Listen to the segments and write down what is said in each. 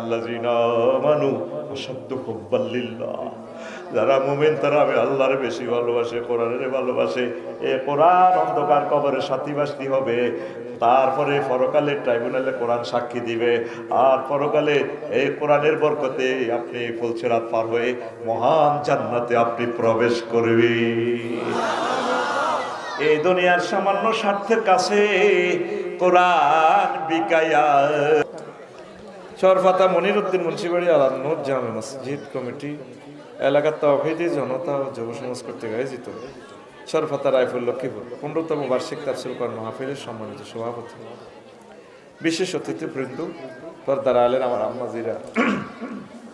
আল্লাযীনা আমানু আশাদ্দু হুব্বাল লিল্লাহ, যারা মুমিন তারা আমি আল্লাহর বেশি ভালোবাসে, কোরআনের ভালোবাসে। এ কোরআন অন্ধকার কবরের সাথী বাসতি হবে, তারপরে পরকালে ট্রাইব্যুনালে কোরআন সাক্ষী দিবে, আর পরকালে এই কোরআনের বরকতে আপনি ফুলসিরাত পার হয়ে মহান জান্নাতে আপনি প্রবেশ করবেন। এই দুনিয়ার সামান্য স্বার্থের কাছে কোরআন বিকায়া। চরফাতা মনিরউদ্দিন মুন্সিবাড়ি আলান্নুর জামে মসজিদ কমিটি এলাকার তাওহীদি জনতা ও যুব সমাজ কর্তৃক আয়োজিত চরফাতা রায়পুর লক্ষ্মীপুর 15তম বার্ষিক তাফসীর কোরআন মাহফিলের সম্মানিত সভাপতি, বিশেষ অতিথিবৃন্দ, পর্দার আলের আমার আম্মাজিরা,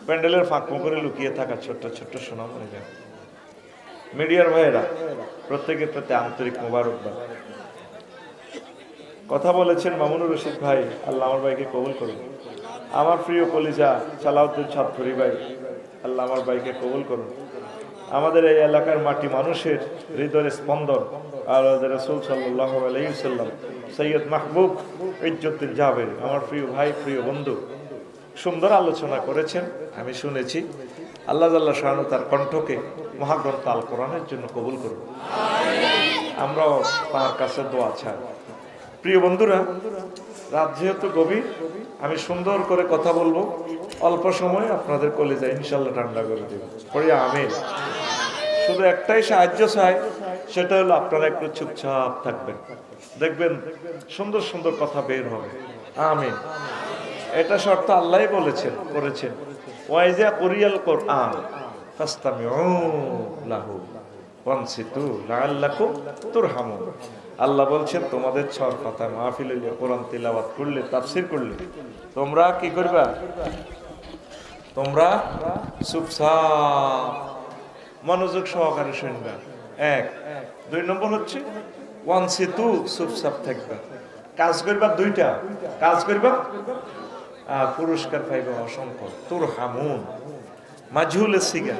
প্যান্ডেলের ফাঁক করে লুকিয়ে থাকা ছোট্ট ছোট্ট সোনামণিরা, মিডিয়ার ভাইয়েরা, প্রত্যেকের প্রতি আন্তরিক মোবারকবাদ। কথা বলেছেন মামুনুর রশিদ ভাই, আল্লাহ আমার ভাইকে কবুল করুন। আমার প্রিয় কলিজা সালাউদ্দিন ছাত্রী ভাই, আল্লাহ আমার ভাইকে কবুল করুন। আমাদের এই এলাকার মাটি মানুষের হৃদয়ের স্পন্দন আল্লাহ রাসূল সাল্লাল্লাহু আলাইহি ওয়াসাল্লাম সৈয়দ মাহবুব ইজ্জতুল জাবের, আমার প্রিয় ভাই, প্রিয় বন্ধু, সুন্দর আলোচনা করেছেন, আমি শুনেছি। আল্লাহ জাল্লাহ শাআনহু তার কণ্ঠকে মহাগ্রন্থ আল কোরআনের জন্য কবুল করুন। আমরাও তার কাছে দোয়া চাই। প্রিয় বন্ধুরা, রাত যেহেতু গভীর, আমি সুন্দর করে কথা বলবো, অল্প সময় আপনাদের কলিজা ইনশাল্লাহ ঠান্ডা করে দেব। পড়ি আমিন। শুধু একটাই সাহায্য চাই, সেটা হলো আপনারা একটু চুপচাপ থাকবেন, দেখবেন সুন্দর সুন্দর কথা বের হবে। আমিন। এটা শর্ত আল্লাহই বলেছেন, করেছেন। ওয়াইজা কুরিয়াল কোরআন ফাসতামিউ লাহু ওয়ানসিতু লাআল্লাকুম তুরহামুন। আল্লাহ বলছেন, তোমাদের চরফাতা মাহফিলে কোরআন তিলাওয়াত করলে, তাফসীর করলে, তোমরা কি করবা? তোমরা চুপচাপ মনোযোগ সহকারে শুনবা। এক। 2 নম্বর হচ্ছে ওয়ানসিতু, চুপচাপ থাকবা। কাজ করবা দুইটা, কাজ করবা আর পুরস্কার পাইবা অসংখ্য। তুরহামুন, মাজহুলের সিগা,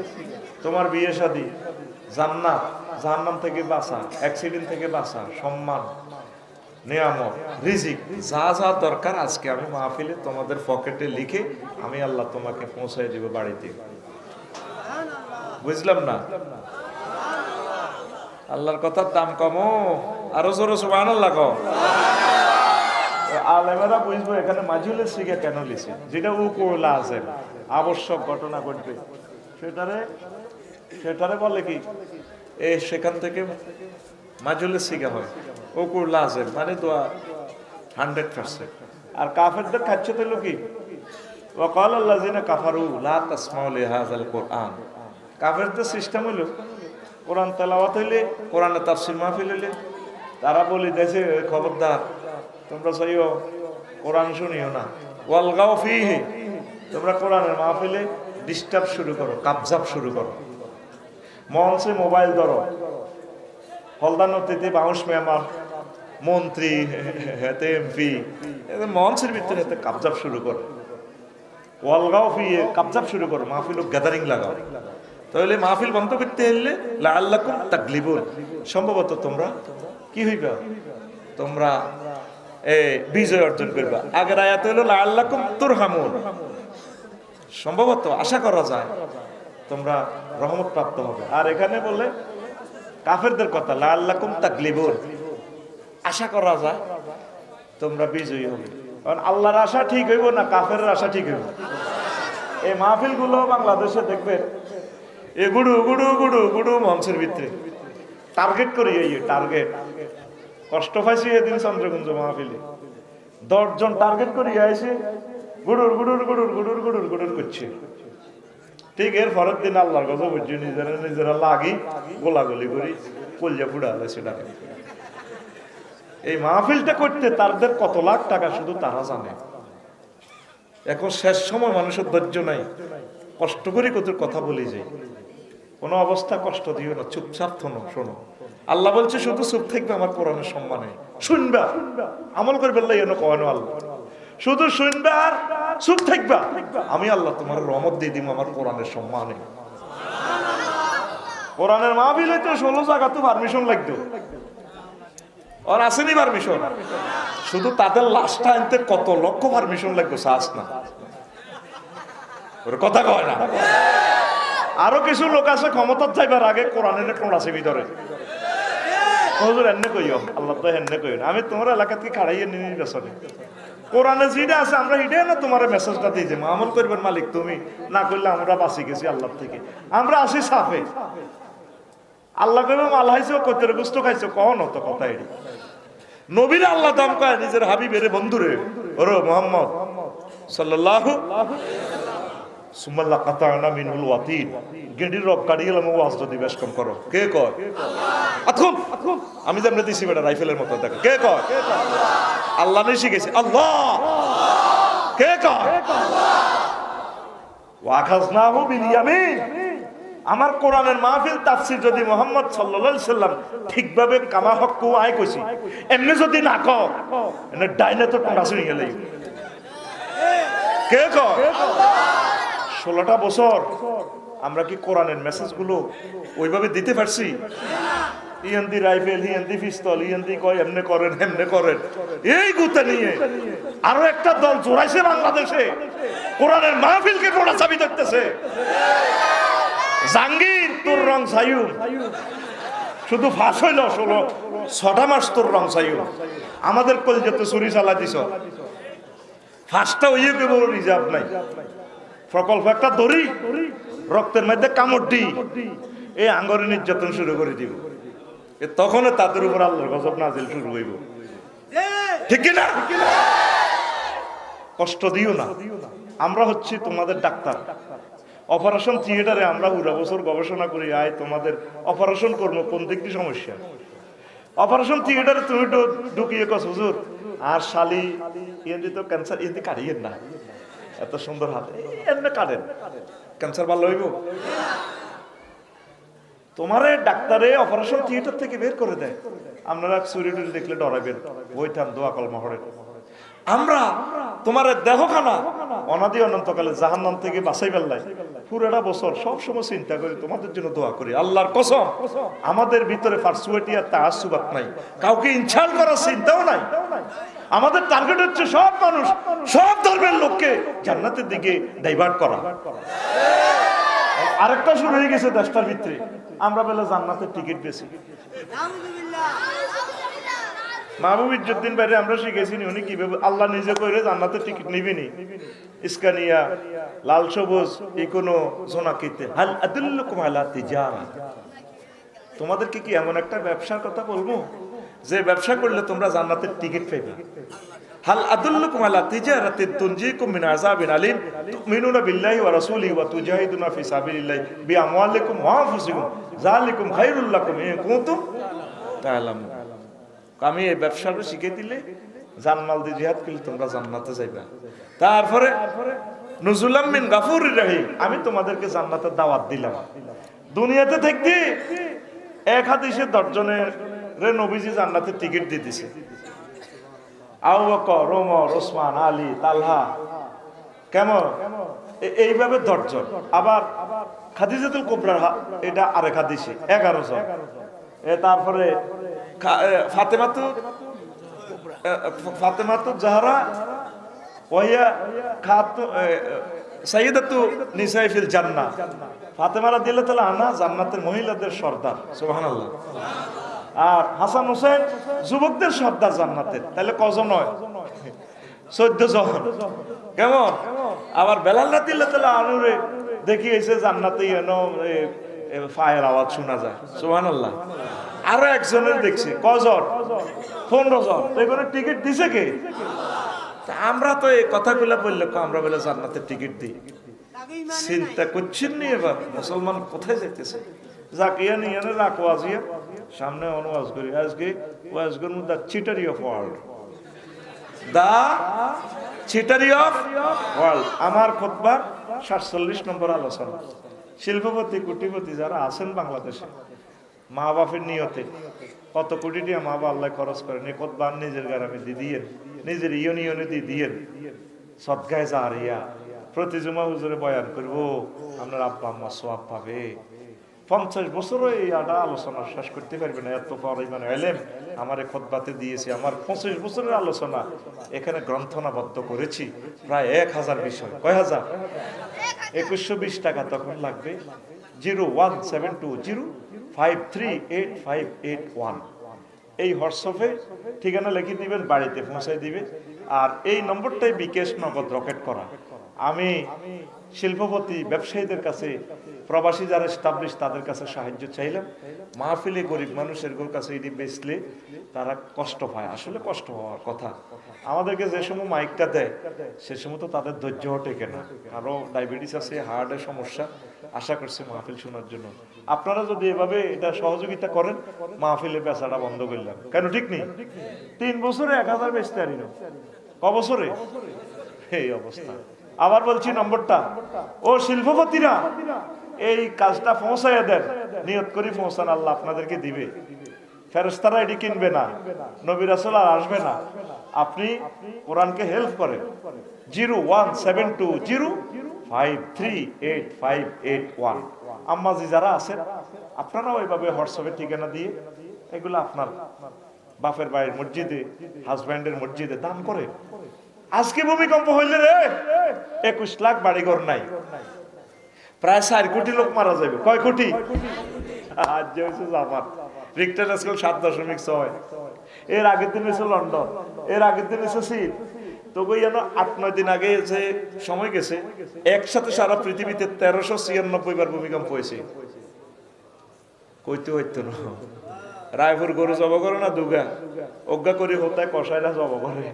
তোমার বিয়ে শাদী, জান্নাত, জাহান্নাম থেকে বাঁচা, অ্যাক্সিডেন্ট থেকে বাঁচা, সম্মান, নিয়ামত, রিজিক, যা যা দরকার আজকে আমি মাহফিলে তোমাদের পকেটে লিখে আমি আল্লাহ তোমাকে পৌঁছাই দিব বাড়িতে। বুঝলাম না? আল্লাহর কথার দাম কমো, আরো জোরে সুবহানাল্লাহ কও। আলেমেরা বুঝবো এখানে মাজহুলের সিগা কেন লিছে, যেটা উকুলা আছে, আবশ্যক ঘটনা ঘটবে, সেটারে বলে কি সেখান থেকে মাজহুলের সিগা হয়। উকুর লাজেম মানে দোয়া 100%। আর কাফেরদের খাচ্ছে তো কি, ওয়াকাল আল্লাযিনা কাফারু লা তাসমাউ লিহাযাল কোরআন। কাফেরদের সিস্টেম হলো কোরআন তেলাওয়াত হইলে, কোরআনের তাফসীর মাহফিল হইলে তারা বলি দেশে, খবরদার তোমরা চাইও কোরআন শুনিও না। ওয়ালগাও ফীহি, তোমরা কোরআনের মাহফিলে ডিস্টার্ব শুরু করো, কাবজাব শুরু করো, মঞ্চে মোবাইল ধরো, হলদার অতিথি, বাউশ মেহমান, মন্ত্রী, হেতে এমপি, মঞ্চের ভিতরে হাতে কাবজাব শুরু করো। ওয়ালগাও ফি, কাবজাব শুরু করো, মাহফিল গ্যাদারিং লাগাও। তাহলে মাহফিল বন্ধ করতে হলে লাআল্লাকুম তাগলিবুন, সম্ভবত তোমরা কি হইবা, তোমরা বিজয় অর্জন করবা। আগের আয়াত হলো লাআল্লাকুম তুরহামুন, সম্ভবত আশা করা যায় তোমরা রহমত প্রাপ্ত হবে। আর এখানে বলে কাফেরদের কথা, লাআল্লাকুম তাগলিবুন, আশা করা যায় তোমরা বিজয়ী হবে। কারণ আল্লাহর আশা ঠিক হইব না কাফেরের আশা ঠিক হইব। এই মাহফিল গুলো বাংলাদেশে দেখবেন এ গুডু গুডু গুডু গুডু মঞ্চের ভিতরে টার্গেট করি, এই টার্গেট কষ্ট পাইছি এদিন চন্দ্রকুঞ্জ মাহফিলে 10 জন টার্গেট করি আইছে, গুডুর গুডুর গুডুর গুডুর গুডুর গুডুর করছে। ঠিক এর পরের দিন আল্লাহর কথা বুঝছি, নিজেরা লাগি গোলাগুলি করি, কলজা ফুড়া হয়েছে। এই মাহফিলটা করতে তাদের কত লাখ টাকা শুধু তারা জানে। এখন শেষ সময় মানুষের ধৈর্য নাই, কষ্ট করে কত কথা বলি যাই। কোনো অবস্থা কষ্ট দিও না, চুপচাপ শোনো। আল্লাহ বলছে শুধু চুপ থাকবে আমার কোরআনের সম্মানে, শুনবা, আমল করবে আল্লাহ, এনো কয়নো আল্লাহ, শুধু শুনবা আর চুপ থাকবা, আমি আল্লাহ তোমার রহমত দিয়ে দিব আমার কোরআনের সম্মানে। কোরআনের মাহফিল হইতে 16 জায়গা তো পারমিশন লাগতো, আর আসেনি পারমিশন, শুধু তাদের লাশটা আনতে কত লক্ষ পারমিশন লাগবে, চাস না। ওর কথা কয় না। আরো কিছু লোক আছে ক্ষমতার যাইবার আগে কোরআনের কোন আছে ভিতরে হুজুর এনে কইও আল্লাহ তো এনে কইও আমি তোমার এলাকা থেকে খাড়াইয়ে নিয়ে বেসনে কোরআনে যেটা আছে আমরা এটাই না তোমার মেসেজটা দিয়ে যাবো আমল করবেন মালিক তুমি না করলে আমরা বাঁচি গেছি আল্লাহ থেকে আমরা আসি সাফে আল্লাহ কইবে মাল হাইছো কইতে গুস্ত খাইছো কখন হতো কথা এটি নবীর আল্লাহ দাম কয় নিজের হাবিবের বন্ধুরে ওরে মুহাম্মদ সাল্লাল্লাহু সুমাল্লাহ কাতানা মিনুল ওয়াতিন গেডির রব কাটিয়েলাম ওয়াজ যদি বেশ কম করো কে কয় এখন আমি যেমন দিছি বেটা রাইফেলের মতো দেখো কে কয় আল্লাহ নেই শিখেছে আল্লাহ কে কয় ওয়াখাজনাহু বিল ইয়ামিন আমার কোরআনের মাহফিল তাফসীর যদি মুহাম্মদ সাল্লাল্লাহু আলাইহি সাল্লাম ঠিকভাবে কামা হক্কু আয় কইছি এমনি যদি না কও এনে ডাইনে তো কোন আসুনি গেলে কে কয় 16টা বছর আমরা কি কোরআনের মেসেজগুলো ওইভাবে দিতে পারছি ইএনডি রাইফেল ইএনডি পিস্তল ইএনডি কয় এমনে করেন এমনে করেন এই গুতে নিয়ে আরো একটা দল জোড়াইছে বাংলাদেশে কোরআনের মাহফিলকে কোড়া চাবি ধরতেছে জাঙ্গির তোর রং ছায়ু শুধু ফাঁস হইল 6টা মাস তোর রং ছায়ু আমাদের কলজেতে চুরি চালা দিছ ফাঁসটা হইয়ে কে বড় রিজার্ভ নাই প্রকল্প একটা দড়ি রক্তের মধ্যে কামড় দিই এই আঙ্গরের নির্যাতন শুরু করে দিব তখন তাদের উপর আল্লাহর গজব নাজিল শুরু হইব ঠিক না কষ্ট দিও না আমরা হচ্ছি তোমাদের ডাক্তার অপারেশন থিয়েটারে আমরা পুরো বছর গবেষণা করি আয় তোমাদের অপারেশন করবো কোন দিক দিয়ে সমস্যা অপারেশন থিয়েটারে তুমি ঢুকিয়ে কস হুজুর আর শালি এমনি তো ক্যান্সার এমনি কাটিয়ে না এত সুন্দর হাত এমনি কাটেন ক্যান্সার ভালো হইব তোমারে ডাক্তারে অপারেশন থিয়েটার থেকে বের করে দেয় আপনারা চুরি টুরি দেখলে ডরাবেন বইতাম দোয়া কলমা হরে আমরা তোমার দেহখানা অনাদি অনন্তকালে জাহান্নাম থেকে বাঁচাই ফেললাই পুরোটা বছর সব সময় চিন্তা করি তোমাদের জন্য দোয়া করি আল্লাহর কসম আমাদের ভিতরে ফারসুয়াটি আর তাআসসুবাত নাই কাউকে ইনসাল্ট করার চিন্তাও নাই আমাদের টার্গেট হচ্ছে সব মানুষ সব ধর্মের লোককে জান্নাতের দিকে ডাইভার্ট করা আরেকটা শুরু হয়ে গেছে দেশটার ভিতরে আমরা বেলা জান্নাতের টিকিট বেশি মাহবুব ইজ্জুদ্দিন ভাইরে আমরা শিখেছি উনি কিভাবে আল্লাহ নিজে করে জান্নাতের টিকিট নিবিনি ইস্কানিয়া লাল সবুজ ইকোনো জোনাকিতে হাল আদুল্লুকুম আলা তিজারা তোমাদেরকে কি এমন একটা ব্যবসার কথা বলবো যে ব্যবসা করলে তোমরা জান্নাতের টিকিট পাবে হাল আদুল্লুকুম আলা তিজারাতিন তুনজিকুম মিন আযাবিন আলিম তুমিনুনা বিল্লাহি ওয়া রাসূলিহি ওয়া তুজাহিদুনা ফি সাবিলিল্লাহি বিআমওয়ালিকুম ওয়া আনফুসিকুম যালিকুম খায়রুল লাকুম ইন কুনতুম তা'লামুন আমি এই ব্যবসাটা শিখে দিলে জানমাল দিয়ে জিহাদ করলে তোমরা জান্নাতে যাইবা তারপরে নুজুলাম মিন গাফুরির রহিম আমি তোমাদেরকে জান্নাতের দাওয়াত দিলাম দুনিয়াতে থাকতে এক হাদিসে 10 জনের রে নবীজি জান্নাতের টিকিট দিয়ে দিয়েছে আবু বকর ওমর ওসমান আলী তালহা কেমন এইভাবে 10 জন আবার খাদিজাতুল কুবরা এটা আরেক হাদিসে 11 জন তারপরে ফাতেমাতু জাহরা ওয়া খাতু সাইয়্যিদাতু নিসাই ফিল জান্নাহ ফাতেমা রাদিয়াল্লাহু তাআলা আনহা জান্নাতের মহিলাদের সর্দার সুবহানাল্লাহ আর হাসান হোসেন যুবকদের সর্দার জান্নাতের তাহলে কজন হয় 14 জন কেমন আবার বেলাল রাদিয়াল্লাহু তাআলা আনহুরে দেখিয়েছে জান্নাতে এনো ফায়ার আওয়াজ শোনা যায় সুবহানাল্লাহ আরো একজনের দেখছি কজন 15 জন এখানে টিকিট দিছে কে আমরা তো এই কথাগুলো বললে আমরা বলে জান্নাতের টিকিট দিই চিন্তা করছেন নি এবার মুসলমান কোথায় যাইতেছে জাকিয়া নিয়ে রাখো আজিয়া সামনে অনুবাদ করি আজকে ওয়াজগুর মধ্যে চিটারি অফ ওয়ার্ল্ড দা চিটারি অফ ওয়ার্ল্ড আমার খুতবা 47 নম্বর আলোচনা শিল্পপতি কোটিপতি যারা আছেন বাংলাদেশে মা বাপের নিয়তে কত কোটি টাকা মা বাবা আল্লাহ খরচ করেন এই খুতবা নিজের গ্রামে দিয়ে নিজের ইউনিয়নে দিয়ে সদকায়ে জারিয়া প্রতি জুমা হুজুরে বয়ান করবো আপনার আব্বা আম্মা সওয়াব পাবে 50 বছরও এই আলোচনা শেষ করতে পারবে না এত পরিমাণ ইলম আমার এই খুতবাতে দিয়েছি আমার 25 বছরের আলোচনা এখানে গ্রন্থনাবদ্ধ করেছি প্রায় 1000 বিষয় কয় হাজার 2120 টাকা তখন লাগবে। 01720538581 এই হোয়াটসঅ্যাপে ঠিকানা লিখে দিবেন, বাড়িতে পৌঁছায় দিবে। আর এই নম্বরটাই বিকাশ নগদ রকেট করা। আমি শিল্পপতি ব্যবসায়ীদের কাছে, প্রবাসী যারা এস্টাবলিশ তাদের কাছে সাহায্য চাইলাম। মাহফিলে গরিব মানুষের কাছে এটি বেচলে তারা কষ্ট পায়, আসলে কষ্ট হওয়ার কথা। আমাদেরকে যে সময় মাইকটা দেয় সে সময় তো তাদের ধৈর্য টেকে না, কারো ডায়াবেটিস আছে, হার্টের সমস্যা, আশা করছে মাহফিল শোনার জন্য। আপনারা যদি এভাবে এটা সহযোগিতা করেন, মাহফিলে বেচাটা বন্ধ করলাম কেন, ঠিক নেই? 3 বছরে 1000 বেচতে পারি না, ক বছরে এই অবস্থা। আবার বলছি নম্বরটা, ও শিল্পপতিরা এই কাজটা পৌঁছাইয়া দেন, নিয়ত করি পৌঁছান, আল্লাহ আপনাদেরকে দিবে। ফেরেশতারা এটি কিনবে না, নবী রাসূল আর আসবে না, আপনি কোরআনকে হেল্প করেন। 01720538581। আম্মাজি যারা আছেন আপনারাও এইভাবে হোয়াটসঅ্যাপে ঠিকানা দিয়ে এগুলো আপনার বাপের বাড়ির মসজিদে, হাজব্যান্ডের মসজিদে দান করে। আজকে ভূমিকম্প হইলে রে 21 লাখ বাড়িঘর নাই, প্রায় 4 কোটি লোক মারা যাবে। কয় কোটি? আজ যে হয়েছে জাপান, রিক্টার স্কেল 7.6। এর আগের দিন হয়েছে লন্ডন, এর আগের দিন হয়েছে চীন। তবু যেন 8-9 দিন আগে যে সময় গেছে, একসাথে সারা পৃথিবীতে 1396 বার ভূমিকম্প হয়েছে। কইতে হইতো না, রায়পুর গরু জব করে না দুগা, অজ্ঞা করে হতায় কষাইরা জব করে,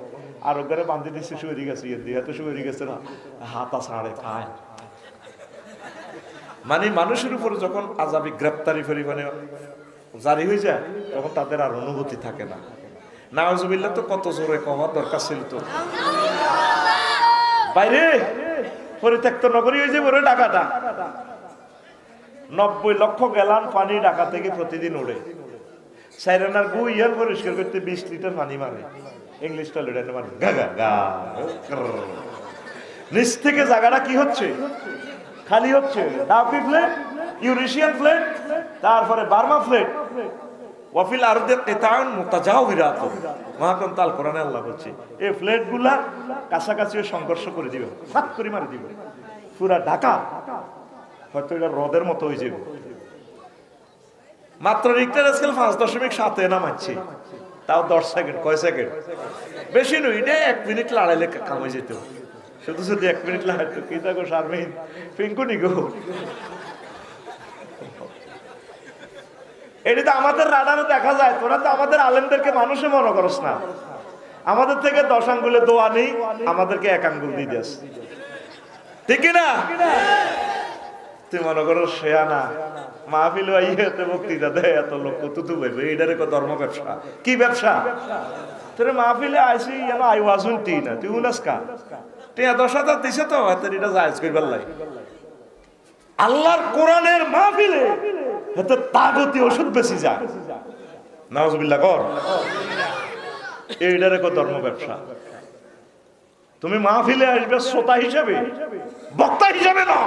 আর ওখানে বান্ধি দিচ্ছে, শুয়ে গেছে, এত শুয়ে গেছে না, হাতা ছাড়ে খায়। মানে মানুষের উপর যখন আযাবি গ্রেপ্তারি পরিমাণে জারি হয়ে যায়, তখন তাদের আর অনুভূতি থাকে না। নাউজুবিল্লাহ, তো কত জোরে কমার দরকার ছিল তো। বাইরে পরিত্যক্ত নগরী হয়ে যাবে ঢাকাটা। 90 লক্ষ গ্যালন পানি ঢাকা থেকে প্রতিদিন ওড়ে। সাইরানার গু ইয়ার পরিষ্কার করতে 20 লিটার পানি মারে, ইংলিশ টয়লেট মানে গা গা গা। নিচ থেকে জায়গাটা কি হচ্ছে, খালি হচ্ছে। ডাউকি ফ্লেট, ইউরেশিয়ান ফ্লেট, তারপরে বার্মা ফ্লেট। ওয়াফিল আরদে কিতাউন মুতাজাওয়িরাতুন, মহাগ্রন্থ আল কোরআনে আল্লাহ বলছে এই ফ্লেটগুলা কাছাকাছি সংঘর্ষ করে দিবে, ফাট করে মারি দিবে। পুরা ঢাকা হয়তো এটা হ্রদের মতো হয়ে যাবে। মাত্র রিক্টার স্কেল 5.7 নামাচ্ছে, তাও 10 সেকেন্ড। কয় সেকেন্ড? বেশি নয়, এটা 1 মিনিট লড়াইলে কামে যেত। শুধু শুধু 1 মিনিট লড়াইতো কি থাকো শারমিন পিঙ্কুনি গো। এটা তো আমাদের রাডারে দেখা যায়, তোরা তো আমাদের আলেমদেরকে মানুষে মনে করস না। আমাদের থেকে 10 আঙ্গুলে দোয়া নেই, আমাদেরকে 1 আঙ্গুল দিয়ে দিস, ঠিক না? তুই মনে করো শেয়ানা মাহফিল আইতে বক্তৃতা দেয়, এত লোক তুতু বইবে, এটারে কো ধর্ম ব্যবসা। কি ব্যবসা? তোর মাহফিলে আইসি যেন আই ওয়াজুন টি না, তুই উনাসকা টিয়া 10,000 দিছে তো এত এটা জায়েজ কইবার লাই। আল্লাহর কোরআনের মাহফিলে এত তাগতি ওষুধ বেশি যায়, নাউজুবিল্লাহ কর। এইটারে কো ধর্ম ব্যবসা। তুমি মাহফিলে আসবে শ্রোতা হিসেবে, বক্তা হিসেবে না।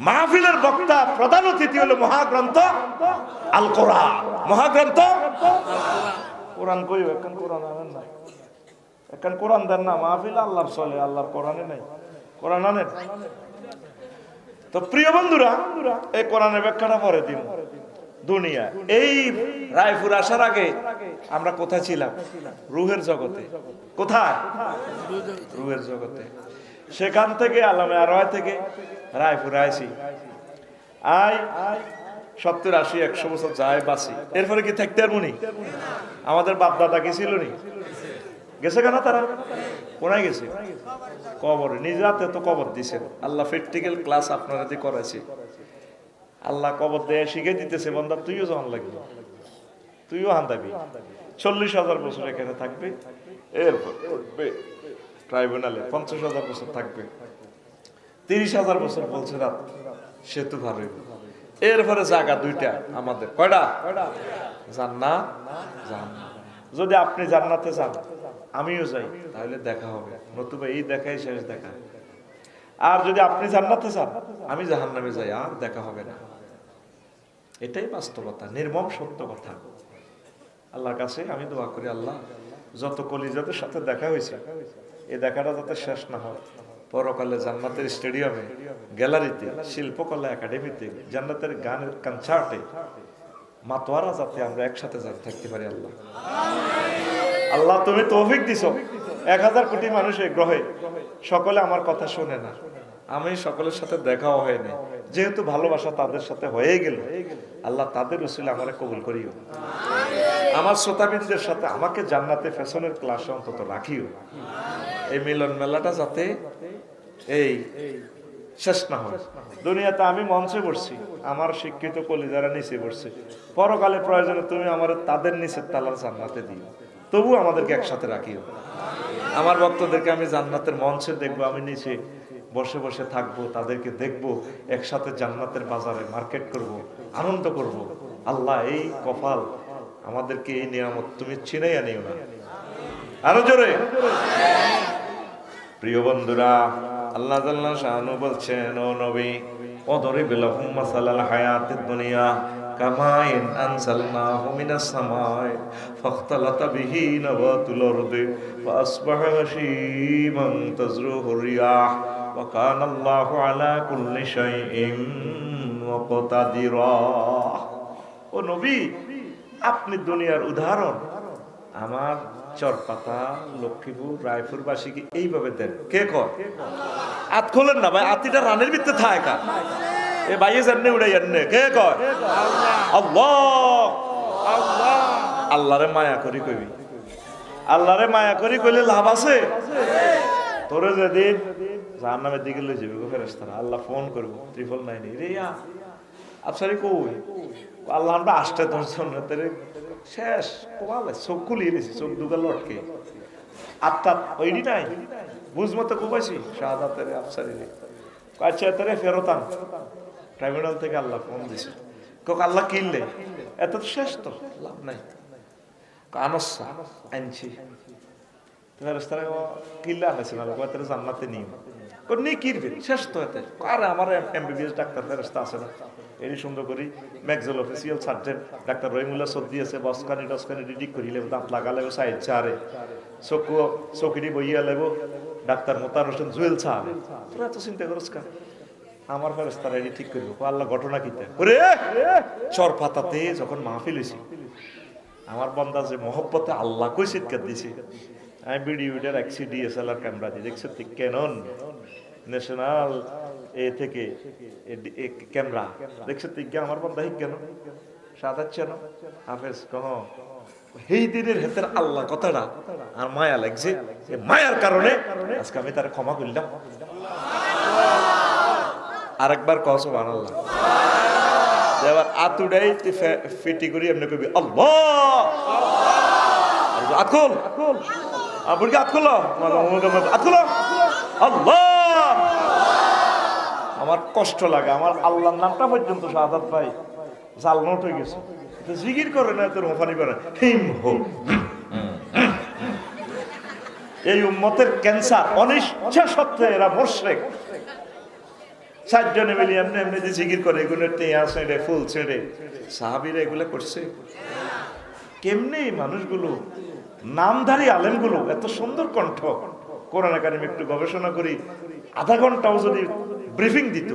মাহফিলের বক্তা, প্রধান অতিথি হলো মহাগ্রন্থ আল কোরআন। মহাগ্রন্থ কোরআন কই এখন কোরআন আনেন না, এখন কোরআন দেন না মাহফিল, আল্লাহর চলে, আল্লাহর কোরআনে নাই, কোরআন আনেন। তো প্রিয় বন্ধুরা, এই কোরআনের ব্যাখ্যাটা পরে দিন। দুনিয়া এই রায়পুর আসার আগে আমরা কোথায় ছিলাম? রুহের জগতে। কোথায়? রুহের জগতে। সেখান থেকে আলামে আরওয়াহ থেকে রায়পুরে আইছি। 70, 80, 100 বছর যায় বাঁচি, এরপরে কি থাকতে আর মনি? আমাদের বাপ দাদা কি ছিল নি? গেছে কেন তারা? কোনায় গেছে? কবরে। নিজ রাতে তো কবর দিছেন। আল্লাহ প্র্যাকটিক্যাল ক্লাস আপনারা দিয়ে করাইছে। আল্লাহ কবর দেয়া শিখে দিতেছে, বন্ধা তুইও যখন লাগবে, তুইও হান্দাবি। 40,000 বছর এখানে থাকবে, এরপর ট্রাইব্যুনালে 50,000 বছর থাকবে, 30,000 বছর বলছে রাত, সেতু ভার হইব। এরপরে জায়গা দুইটা আমাদের, কয়টা? জান্নাত, জাহান্নাম। যদি আপনি জান্নাতে যান, আমিও যাই, তাহলে দেখা হবে, নতুবা এই দেখাই শেষ দেখা। আর যদি আপনি জান্নাতে যান, আমি জাহান্নামে যাই, আর দেখা হবে না। এটাই বাস্তবতা, নির্মম সত্য কথা। আল্লাহর কাছে আমি দোয়া করি, আল্লাহ যত কলিজাদের সাথে দেখা হয়েছে, এই দেখাটা যাতে শেষ না হয়, পরকালে জান্নাতের স্টেডিয়ামে, গ্যালারিতে, শিল্পকলা একাডেমিতে, জান্নাতের গানের কনসার্টে মাতোয়ারা যাতে আমরা একসাথে থাকতে পারি। আল্লাহ আল্লাহ তুমি তৌফিক দিছো। 1000 কোটি মানুষ এই গ্রহে, সকলে আমার কথা শোনে না, আমি সকলের সাথে দেখাও হয়নি, যেহেতু ভালোবাসা তাদের সাথে হয়ে গেল, আল্লাহ তাদের উসিলে আমারে কবুল করিও। আমার শ্রোতাবৃন্দের সাথে আমাকে জান্নাতে ফ্যাশনের ক্লাসে অন্তত রাখিও। এই মিলন মেলাটা যাতে এই শেষ না হয়। দুনিয়াতে আমি মঞ্চে বসছি, আমার শিক্ষিত কলিজারা নিচে বসছে, পরকালে প্রয়োজনে তুমি আমার তাদের নিচের তালার জান্নাতে দিও, তবু আমাদেরকে একসাথে রাখিও। আমার ভক্তদেরকে আমি জান্নাতের মঞ্চে দেখবো, আমি নিচে বসে বসে থাকবো, তাদেরকে দেখবো, একসাথে জান্নাতের বাজারে মার্কেট করব, আনন্দ করব। আল্লাহ এই কপাল আমাদেরকে, এই নিয়ামত তুমি চিনাইয়া নিও না। আরো জোরে। প্রিয় বন্ধুরা, আল্লাহ জাল্লা শানু বলছেন, ও নবী, ওদরিব লাহুম মাসালাল হায়াতিদ দুনিয়া কামাইন আনজালনাহু মিনাস সামাই ফাখতালাতা বিহি নাবাতুল আরদি ফাসবাহা হাশীমান তাজরুহু রিয়াহ ওয়া কানা আল্লাহু আলা কুল্লি শাইইন মুকতাদিরা। ও নবী, আপনি দুনিয়ার উদাহরণ আমার চরপাতা, লক্ষ্মীপুর, রায়পুরবাসীকে এইভাবে দেন। কে কয়? আত খোলেন না ভাই, আতিটা রানের ভিতরে থাকা এ বাইয়ে জাননে উড়াই জাননে। কে কয়? আল্লাহ। আল্লাহরে মায়া করি কইবি, আল্লাহরে মায়া করি কইলে লাভ আছে। তোরে যেদিন জাহান্নামের দিকে লই যাবে গো ফেরেশতারা, আল্লাহ ফোন করবো 999 রে আফসারি কই, আল্লাহ আমরা 8-10 জন শেষ কোয়ালে চোখ খুলিয়ে দিয়েছি, চোখ দুগা লটকে আত্মা ওইডি নাই বুঝ মতো কোপাইছি শাহাদাতের আফসারি আচ্ছা তারে ফেরতান ট্রাইব্যুনাল থেকে আল্লাহ ফোন দিছে, কক আল্লাহ কিনলে এত শেষ তো লাভ নাই, আনসা আনছি ফেরেশতারা কিল্লা আনছে না কয় তারে জান্নাতে নিয়ে কোন নি কিরবে শেষ তো এতে। আরে আমার এমবিবিএস ডাক্তার ফেরেশতা আছে না, এরই সুন্দর করি ম্যাক্সওয়েল অফিসিয়াল সার্জন ডাক্তার রহিমুল্লাহ সর্দি আছে, বসকানি ডসকানি ডিডিক করিলে দাঁত লাগালে সাইড চারে চকু চকিটি বইয়া লেব ডাক্তার মোতার হোসেন জুয়েল চা, তোরা এত চিন্তা করছ কা? আমার ফেরেশতারা এটি ঠিক করবো। আল্লাহ ঘটনা কিতা ওরে চর পাতাতে যখন মাহফিল হইছি, আমার বান্দা যে মহব্বতে আল্লাহ কই চিৎকার দিছে, আমি ভিডিওটার একসি ডিএসএলআর ক্যামেরা দিয়ে দেখছি, ক্যানন ন্যাশনাল এ থেকে ক্যামেরা দেখছে তিজ্ঞা আমার বান্দা হিক কেন সাদাচ্ছে না হাফেজ কহ এই দিনের হেতের আল্লাহ কথাটা আর মায়া লাগছে, মায়ার কারণে আজকে আমি তার ক্ষমা করলাম। আরেকবার কহ সুবহানাল্লাহ, এবার আতুডাই ফিটি করি এমনি কবি আল্লাহ আতকুল বুড়ি আতকুল আতকুল আল্লাহ। আমার কষ্ট লাগে, আমার আল্লাহর নামটা পর্যন্ত শাহাদাত ভাই জাল নোট হয়ে গেছে, জিকির করে না তোর মোফানি করে হিম হো। এই উম্মতের ক্যান্সার, অনিচ্ছা সত্ত্বে এরা মুশরিক। 4 জনে মিলে এমনি এমনি যে জিকির করে, এগুলো টেয়া ছেড়ে ফুল ছেড়ে সাহাবীরা এগুলো করছে কেমনে? মানুষগুলো নামধারী আলেমগুলো এত সুন্দর কণ্ঠ, কোরআন কারিম একটু গবেষণা করি আধা ঘন্টাও যদি ব্রিফিং দিত,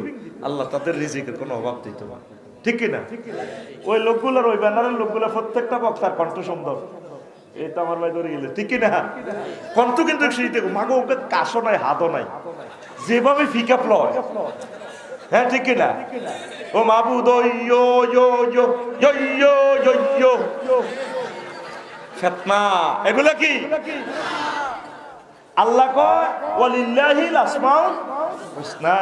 আল্লাহ তাদের রিজিকের কোনো অভাব দিত না, ঠিক কিনা? ওই লোকগুলোর, ওই ব্যানারের লোকগুলো প্রত্যেকটা বক্তার কণ্ঠ সুন্দর, এই তো আমার ভাই ধরে গেলে, ঠিক কিনা? কণ্ঠ কিন্তু শীতে মাগো ওকে কাশও নাই হাতও নাই, যেভাবে ফিকাপ লয়, হ্যাঁ ঠিক কিনা? ও মাবুদ ফিতনা এগুলা কি? আল্লাহ কয় ওয়ালিল্লাহিল আসমাউল হুসনা,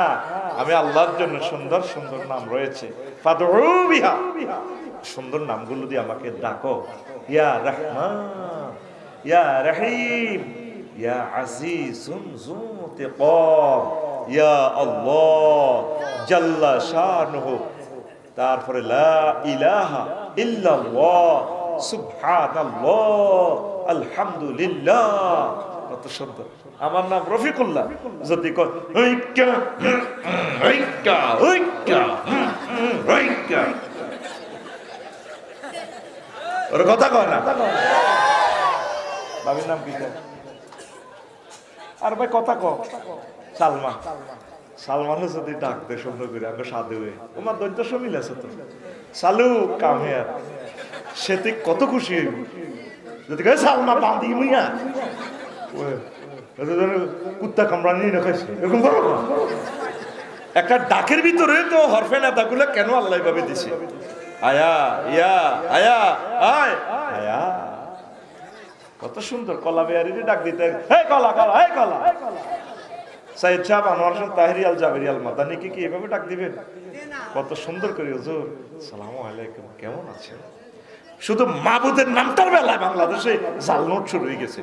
আমি আল্লাহর জন্য সুন্দর সুন্দর নাম রয়েছে, ফাদউ বিহা, সুন্দর নামগুলো দিয়ে আমাকে ডাকো। ইয়া রহমান, ইয়া রহিম, ইয়া আজিজুন যু ইনতিকাম, ইয়া আল্লাহ জাল্লা শানুহু, তারপরে লা ইলাহা ইল্লাল্লাহ সুবহানাল্লাহ আলহামদুলিল্লাহ। কত সুন্দর। আমার নাম রফিকুল্লাহ, যদি ওর কথা কয় না, বাবির নাম কি? আর ভাই কথা কও, সালমান সালমানের যদি ডাক দে সুন্দর করে আগে সাধু হয়ে তোমার দৈত্য মিল আছে তো সালু কামের সেতে কত খুশি হইব যদি কয় সালমা বাঁধি মুইয়া কুত্তা কামড়ানি না খাইছে এরকম বড় একটা ডাকের ভিতরে তো হরফে নেতাগুলো কেন আল্লাহ ভাবে দিছে আয়া ইয়া আয়া আয় আয়া কত সুন্দর কলা বেয়ারির ডাক দিতে হে কলা কলা হে কলা সাইদ সাহেব আনোয়ার হোসেন তাহেরি আল জাবেরি আল মাদানি কি এভাবে ডাক দিবেন কত সুন্দর করে হুজুর সালামু আলাইকুম কেমন আছেন শুধু মাবুদের নামটার বেলায় বাংলাদেশে জাল নোট শুরু হয়ে গেছে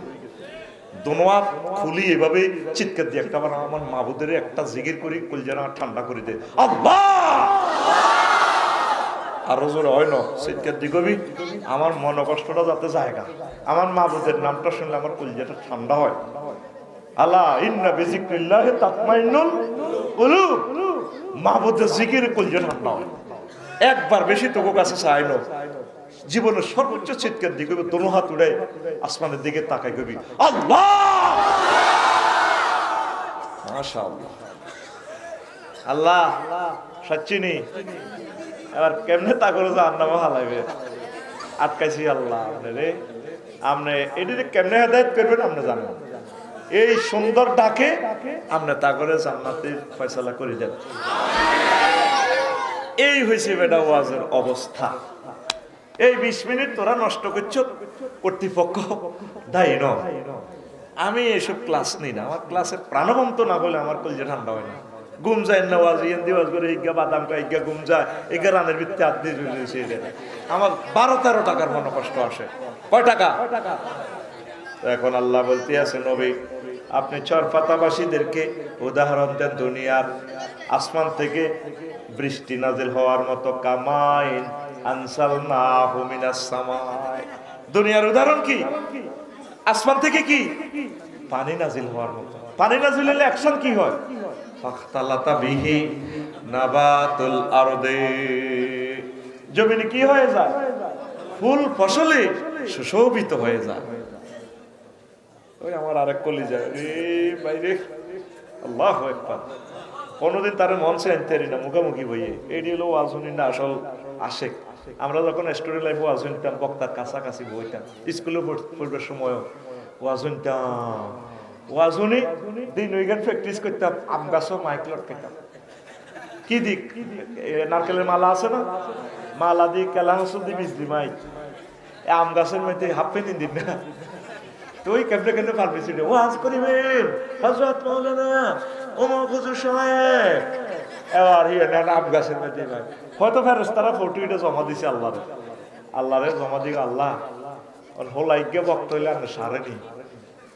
দোনোয়া খুলি এভাবে চিৎকার দিয়ে একটা আবার আমার মাবুদের একটা জিকির করি কলজানা ঠান্ডা করে দে আল্লাহ আরো জোরে হয় না চিৎকার দিয়ে কবি আমার মন কষ্টটা যাতে জায়গা আমার মাবুদের নামটা শুনলে আমার কলজাটা ঠান্ডা হয় আলা ইন্না বিজিক্রিল্লাহি তাতমাইন্নুল কুলুব মাবুদের জিকিরে কলজা ঠান্ডা হয় একবার বেশি তোকে কাছে চাইনো জীবনের সর্বোচ্চ চিৎকার দিয়ে কবি দোনো হাত উড়ে আসমানের দিকে তাকাই কবি আল্লাহ মাশাআল্লাহ আল্লাহ সচ্চিনি এবার কেমনে তা করে যে আন্না হালাইবে আটকাইছি আল্লাহ রে আপনি এটিতে কেমনে হেদায়েত করবেন আপনি জানেন এই সুন্দর ডাকে আপনি তা করে জান্নাতের ফয়সালা করে দেন এই হয়েছে বেটা ওয়াজের অবস্থা এই 20 মিনিট তোরা নষ্ট করছ কর্তৃপক্ষ দায়ী নয় আমি এসব ক্লাস নিই না আমার ক্লাসের প্রাণবন্ত না বলে আমার কলজে ঠান্ডা হয় না ঘুম যায় না ওয়াজ দিওয়াজ করে ইগা বাদাম কা ইগা ঘুম যায় ইগা রানের ভিত্তি হাত দিয়ে ঝুলিয়েছে আমার 12-13 টাকার মনে কষ্ট আসে কয় টাকা এখন আল্লাহ বলতে আছে নবী আপনি চরপাতাবাসীদেরকে উদাহরণ দেন দুনিয়ার আসমান থেকে বৃষ্টি নাজিল হওয়ার মতো কামাইন আনসালনাহু মিনাস সামাই দুনিয়ার উদাহরণ কি আসমান থেকে কি পানি নাজিল হওয়ার মতো পানি নাজিল হলে অ্যাকশন কি হয় ফাখতালাতা বিহি নাবাতুল আরদে জমিনে কি হয়ে যায় ফুল ফসলে সুশোভিত হয়ে যায় ওই আমার আরেক কলিজা রে বাইরে আল্লাহু আকবার কোনদিন তার মঞ্চে আনতে পারি না মুখামুখি বইয়ে এটি হলো ওয়াজুনি না আসল আশেক আমরা যখন স্টুডেন্ট লাইফে ওয়াজ শুনতাম বক্তার কাছাকাছি বইতাম স্কুলে পড়বার সময় ওয়াজ শুনতাম ওয়াজুনি দিন উইকেন্ড প্র্যাকটিস করতাম আম গাছও মাইক লটকাইতাম কি দিক নারকেলের মালা আছে না মালা দিয়ে কেলা হাসুল দিয়ে বীজ দি মাইক আম গাছের মধ্যে হাফ পেন দিন না তুই কেমনে কেমনে পারবি সেটা ওয়াজ করিবেন হযরত মাওলানা ওমর হুজুর সাহেব এবার আম গাছের মধ্যে ভাই হয়তো ফেরেশতারা ফটোটা জমা দিছে আল্লাহরে জমা দিক আল্লাহ আর হোলাইকে বক্ত হইলে আর সারেনি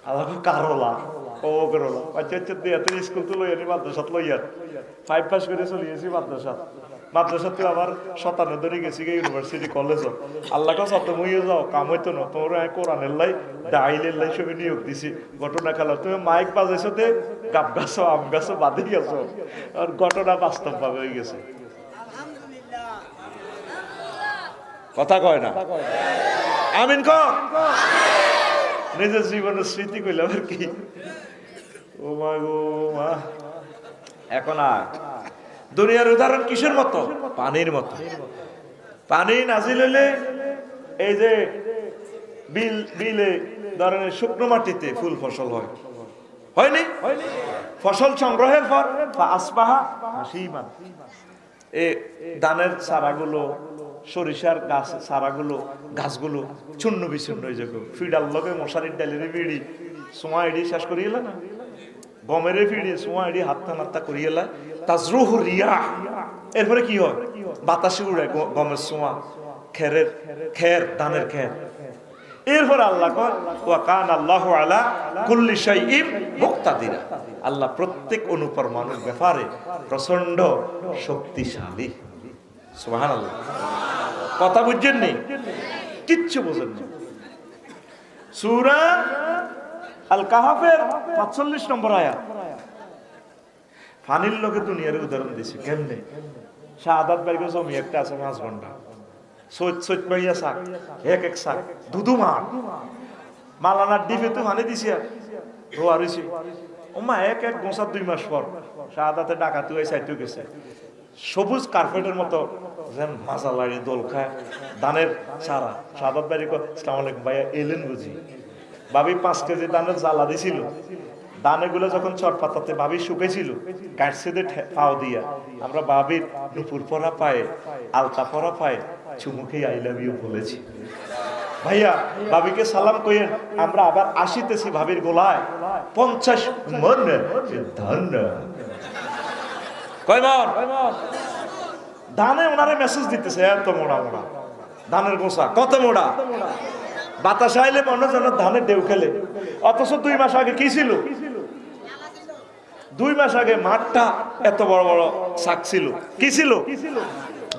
আল্লাহ কারোলা ও করোলা আচ্ছা দিয়ে তুই স্কুল তো লইয়ানি মাদ্রাসাত লইয়ার 5 পাস করে চলিয়েছি মাদ্রাসাতে আবার 57 ধরে গেছি ইউনিভার্সিটি কলেজ আল্লাহ কাছে অত মুইয়ে যাও কাম হইতো না তোমরা কোরআনের লাই ডাইলের লাই সবে নিয়োগ দিছি ঘটনা খেলা তুমি মাইক বাজাইছো তে গাব গাছো আম গাছো বাঁধে গেছো আর ঘটনা বাস্তব ভাবে হয়ে গেছে কথা কয় না আমিন ক নিজের জীবনের স্মৃতি কইলে আবার কি ও মা গো মা এখন আর দুনিয়ার উদাহরণ কিসের মতো পানির মতো পানি নাজিল হলে এই যে বিলে ধরনের শুকনো মাটিতে ফুল ফসল হয়নি ফসল সংগ্রহের পর আসবাহা হাসিমান এই ধানের চারাগুলো সরিষার গাছ চারাগুলো গাছগুলো চূর্ণ বিচূর্ণ হয়ে যাবে ফিডাল লগে মশারির ডালের বিড়ি সোয়া এডি শেষ করিয়ে না গমের ফিড়ি সোয়া এডি হাত্তা নাত্তা করিয়ে তাজরুহু রিয়াহ এরপরে কি হয় বাতাসে উড়ে গমের সোয়া খের ধানের খের এরপর আল্লাহ কয় ওয়া কানা আল্লাহু আলা কুল্লি শাইইন মুকতাদিরা আল্লাহ প্রত্যেক অনুপরমাণুর ব্যাপারে প্রচন্ড শক্তিশালী সুবহানাল্লাহ কথা বুঝছেন নি কিচ্ছু বুঝেন না সূরা আল কাহাফের 45 নম্বর আয়াত পানির লোকে দুনিয়ার উদাহরণ দিছে কেমনে শাহাদাত বাইরে জমি একটা আছে 5 ঘন্টা সৈত মাইয়া শাক এক শাক দুদু মাঠ মালানার ডিপে তো পানি দিছি রোয়া রইছি ওমা এক এক গোসা 2 মাস পর শাহাদাতে ডাকাতি হয়ে সাইতে গেছে, সবুজ কার্পেটের মতো যেন মাজা লাড়ি দোল খায় ধানের সারা। শাহাদাত বাড়ি আসসালামু আলাইকুম ভাইয়া এলেন বুঝি। ভাবি 5 কেজি ধানের জ্বালা দিছিল, দানেগুলো যখন চট পাতাতে ভাবি শুকেছিল কাটছে পাও দিয়া, আমরা ভাবির নুপুর পরা পায়ে আলতা পরা পায়ে চুমুকে আই লাভ ইউ বলেছি। ভাইয়া ভাবিকে সালাম কইেন, আমরা আবার আসিতেছি ভাবির গোলায় 50 মন ধন্য কয় মন ধানে ওনারে মেসেজ দিতেছে, এত মোড়া মোড়া ধানের গোসা কত মোড়া, বাতাস আইলে মনে যেন ধানের ঢেউ খেলে। অথচ 2 মাস আগে কি ছিল? 2 মাস আগে মাঠটা এত বড় বড় শাক ছিল, কি ছিল?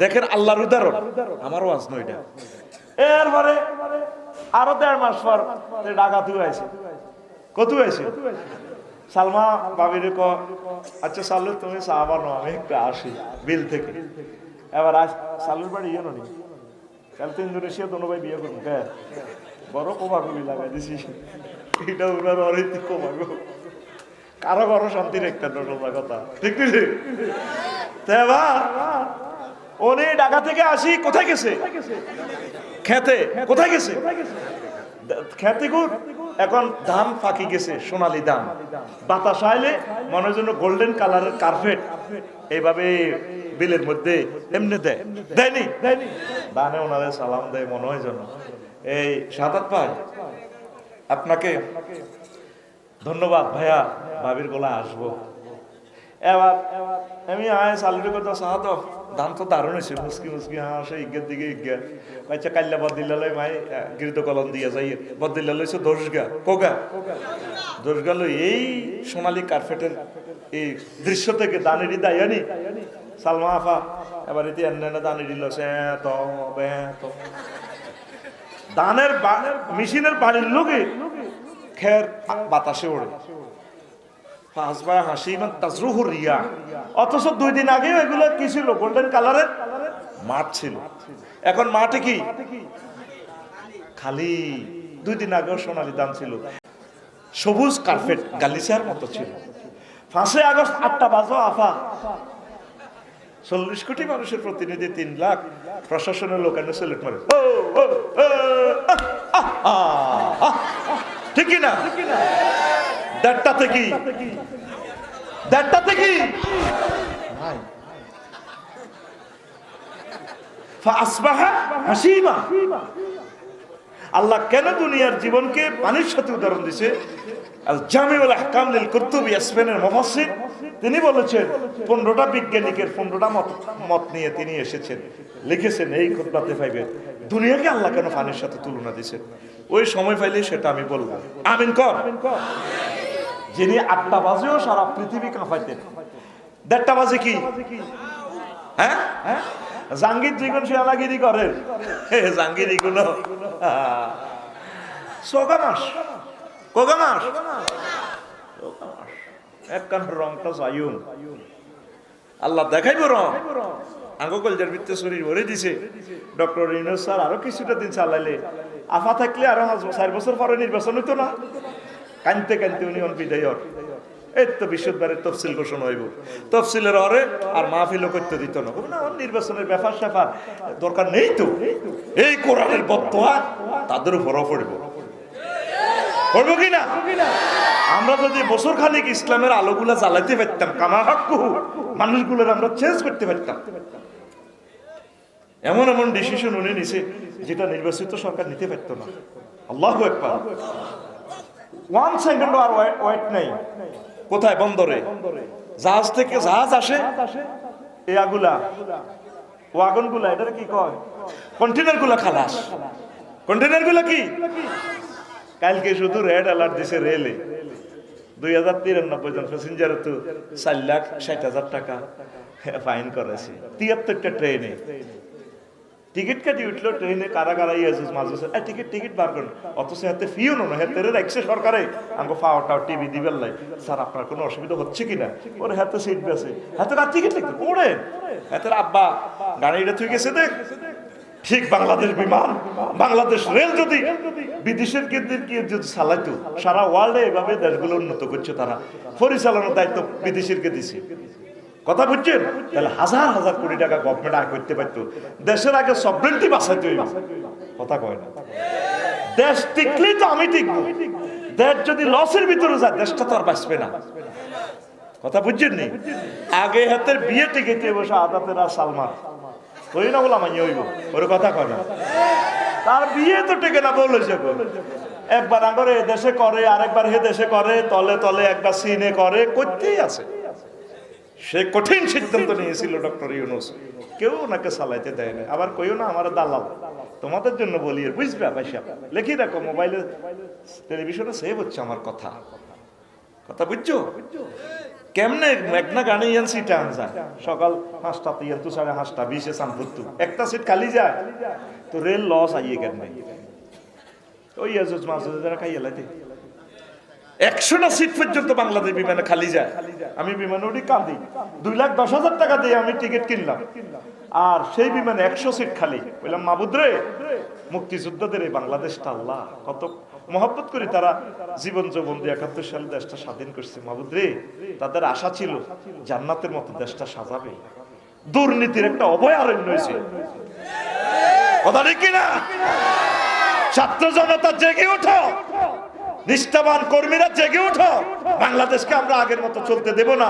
দেখেন আল্লাহর উদাহরণ, আমারও আজ নয়টা। এরপরে আরো 1.5 মাস পর ডাকাতি হয়েছে। কত হয়েছে? সালমা বাবিরে ক, আচ্ছা সালু তুমি চা বানো, আমি একটু আসি বিল থেকে। এবার সালুর বাড়ি ইয়ে নি, কাল তো ইন্দোনেশিয়া দোনো ভাই বিয়ে করবো, হ্যাঁ বড় কোমাগুলি লাগাই দিছি, এটা ওনার অরৈতিক কোমাগো, কারো কারো শান্তির একটা ডোলা কথা, ঠিক আছে? এবার উনি ঢাকা থেকে আসি, কোথায় গেছে? খেতে। কোথায় গেছে? খেতে গুড়। এখন ধান ফাঁকি গেছে, সোনালি ধান, বাতাস আইলে মনে জন্য গোল্ডেন কালারের কার্পেট এইভাবে বিলের মধ্যে এমনি দেয়নি ধানে ওনাদের সালাম দেয় মনে হয় যেন। এই শাহাদাত ভাই আপনাকে ধন্যবাদ ভাইয়া, ভাবির গোলা আসবো। এবার আমি আয় সালুরি কথা সাহাদ ধান তো দারুণ হয়েছে, মুসকি মুসকি হাসে ইজ্ঞের দিকে ইজ্ঞা আচ্ছা কাল্লা বদিল্লা মাই গৃত কলম দিয়া যাই বদিল্লা লইছে 10 গা কোগা 10 গা লই এই সোনালী কার্পেটের এই দৃশ্য থেকে দানেরই দায়ানি সালমা আফা এবার এটি এনে দানেরই লছে তো দানের মেশিনের বাড়ির লোকে খের বাতাসে ওড়ে, অথচ 2 দিন আগে এগুলো কি ছিল? গোল্ডেন কালারের মাঠ ছিল। এখন মাঠে কি খালি? 2 দিন আগেও সোনালি ধান ছিল, সবুজ কার্পেট গালিচার মতো ছিল। 5 আগস্ট 8টা বাজো আফা 40 কোটি মানুষের প্রতিনিধি 3 লাখ প্রশাসনের লোক এনে সেলুট মারে, ঠিক না? দেড়টাতে কি আল্লাহ কেন দুনিয়ার জীবনকে পানির সাথে উদাহরণ দিছে? আল জামিউল আহকাম লিল কুরতুবী স্পেনের মুফাসসির তিনি বলেছেন 15টা বিজ্ঞানীদের 15টা মত নিয়ে তিনি এসেছেন, লিখেছেন এই খুতবাতে পাইবেন দুনিয়াকে আল্লাহ কেন পানির সাথে তুলনা দিয়েছেন। ওই সময় পাইলে সেটা আমি বলবো। আমিন কর। যিনি 8টা বাজেও সারা পৃথিবী কাঁপাইতেন, 1:30 বাজে কি হ্যাঁ জাঙ্গির জীবন শিয়ালাগিরি করেন, জাঙ্গিরি গুলো কোগা মাস একখান রংটা যাইও আল্লাহ দেখাইব রং আঙ্গকলজার ভিতরে শরীর ভরে দিছে। ডক্টর ইউনূস স্যার আরো কিছুটা দিন চালাইলে আফা থাকলে আরো 4 বছর পরে নির্বাচন হইতো না? কানতে কানতে উনি বিদায় এই তো বিশুদ্ধবারের তফসিল ঘোষণা হইব, তফসিলের অরে আর মাহফিলও করতে দিত না, নির্বাচনের ব্যাপার স্যাপার দরকার নেই তো। এই কোরআনের বর্তয়া তাদের উপরও পড়বো কি না? আমরা যদি বছর খানিক ইসলামের আলোগুলা জ্বালাইতে পারতাম, কামা হাক্কু মানুষগুলোর আমরা চেঞ্জ করতে পারতাম। এমন এমন ডিসিশন উনি নিছে যেটা নির্বাচিত সরকার নিতে পারত না। আল্লাহু আকবার। 1 সেকেন্ড আর ওয়েট নাই। কোথায়? বন্দরে জাহাজ থেকে জাহাজ আসে, এই ওয়াগন গুলা এটা কি কয়? কন্টেনার গুলা খালাস। কন্টেনার গুলা কি? কালকে শুধু রেড অ্যালার্ট দিছে রেলে 2093 জন প্যাসেঞ্জার তো 4,60,000 টাকা ফাইন করেছে। 73টা ট্রেনে টিকিট কাটি উঠলো, ট্রেনে কারা টিকিট বার করেন, অথচ হাতে ফিও না হাতে রাখছে সরকারে আমাকে পাওয়াটাও টিভি দিবেন লাই। স্যার আপনার কোনো অসুবিধা হচ্ছে কিনা? ওর হাতে সিট বেছে হাতে আর টিকিট লিখতে পড়ে হাতের আব্বা গাড়িটা থুই গেছে দেখ ঠিক বাংলাদেশ বিমান, বাংলাদেশ রেল যদি বিদেশের কেন্দ্রের কি যদি চালাইতো, সারা ওয়ার্ল্ডে এভাবে দেশগুলো উন্নত করছে, তারা পরিচালনার দায়িত্ব বিদেশিরকে দিছে। কথা বুঝছেন? তাহলে হাজার হাজার কোটি টাকা গভর্নমেন্ট আয় করতে পারতো। দেশের আগে সভরেন্টি বাঁচাইতে হইব। কথা কয় না? দেশ টিকলেই তো আমি টিকবো। দেশ যদি লসের ভিতরে যায়, দেশটা তো আর বাঁচবে না। কথা বুঝছেন নি? আগে হাতের বিয়ে টিকেতে বসে আদাতের আর সালমান ওই না বলা মাইয়া হইব, ওর কথা কয় না। তার বিয়ে তো টেকে না বলেছে, একবার আগরে দেশে করে, আরেকবার হে দেশে করে, তলে তলে একবার সিনে করে, করতেই আছে। সে কঠিন সিদ্ধান্ত নিয়েছিল ডক্টর ইউনূস, কেউ ওনাকে চালাইতে দেয় না। আবার কইও না আমার দালাল, তোমাদের জন্য বলি, বুঝবে পয়সা লিখি রাখো, মোবাইলে টেলিভিশনে সেভ হচ্ছে আমার কথা। কথা বুঝছো? কেমনে মেঘনা গানে ইয়ান সিট আন যায়, সকাল 5টাতে ইয়ান তো 5:30 20-এ সানপুত্তু একটা সিট খালি যায়, তো রেল লস আইয়ে কেমনে ওই আজজ মাঝে যারা খাইয়ে লাইতে 100টা সিট পর্যন্ত বাংলাদেশ বিমানে খালি যায়। আমি বিমানে উঠি কাঁদি, 2,10,000 টাকা দিয়ে আমি টিকিট কিনলাম, আর সেই বিমানে 100 সিট খালি। বললাম মাবুদ রে, মুক্তিযোদ্ধাদের এই বাংলাদেশটা আল্লাহ কত মহব্বত করি, তারা জীবন যৌবন দিয়ে 71 সালে দেশটা স্বাধীন করছে। মাবুদ রে, তাদের আশা ছিল জান্নাতের মতো দেশটা সাজাবে, দুর্নীতির একটা অভয়ারণ্য হয়েছে। কথা ঠিক কিনা? ছাত্র জনতা জেগে ওঠো, নিষ্ঠাবান কর্মীরা জেগে ওঠো, বাংলাদেশকে আমরা আগের মতো চলতে দেব না।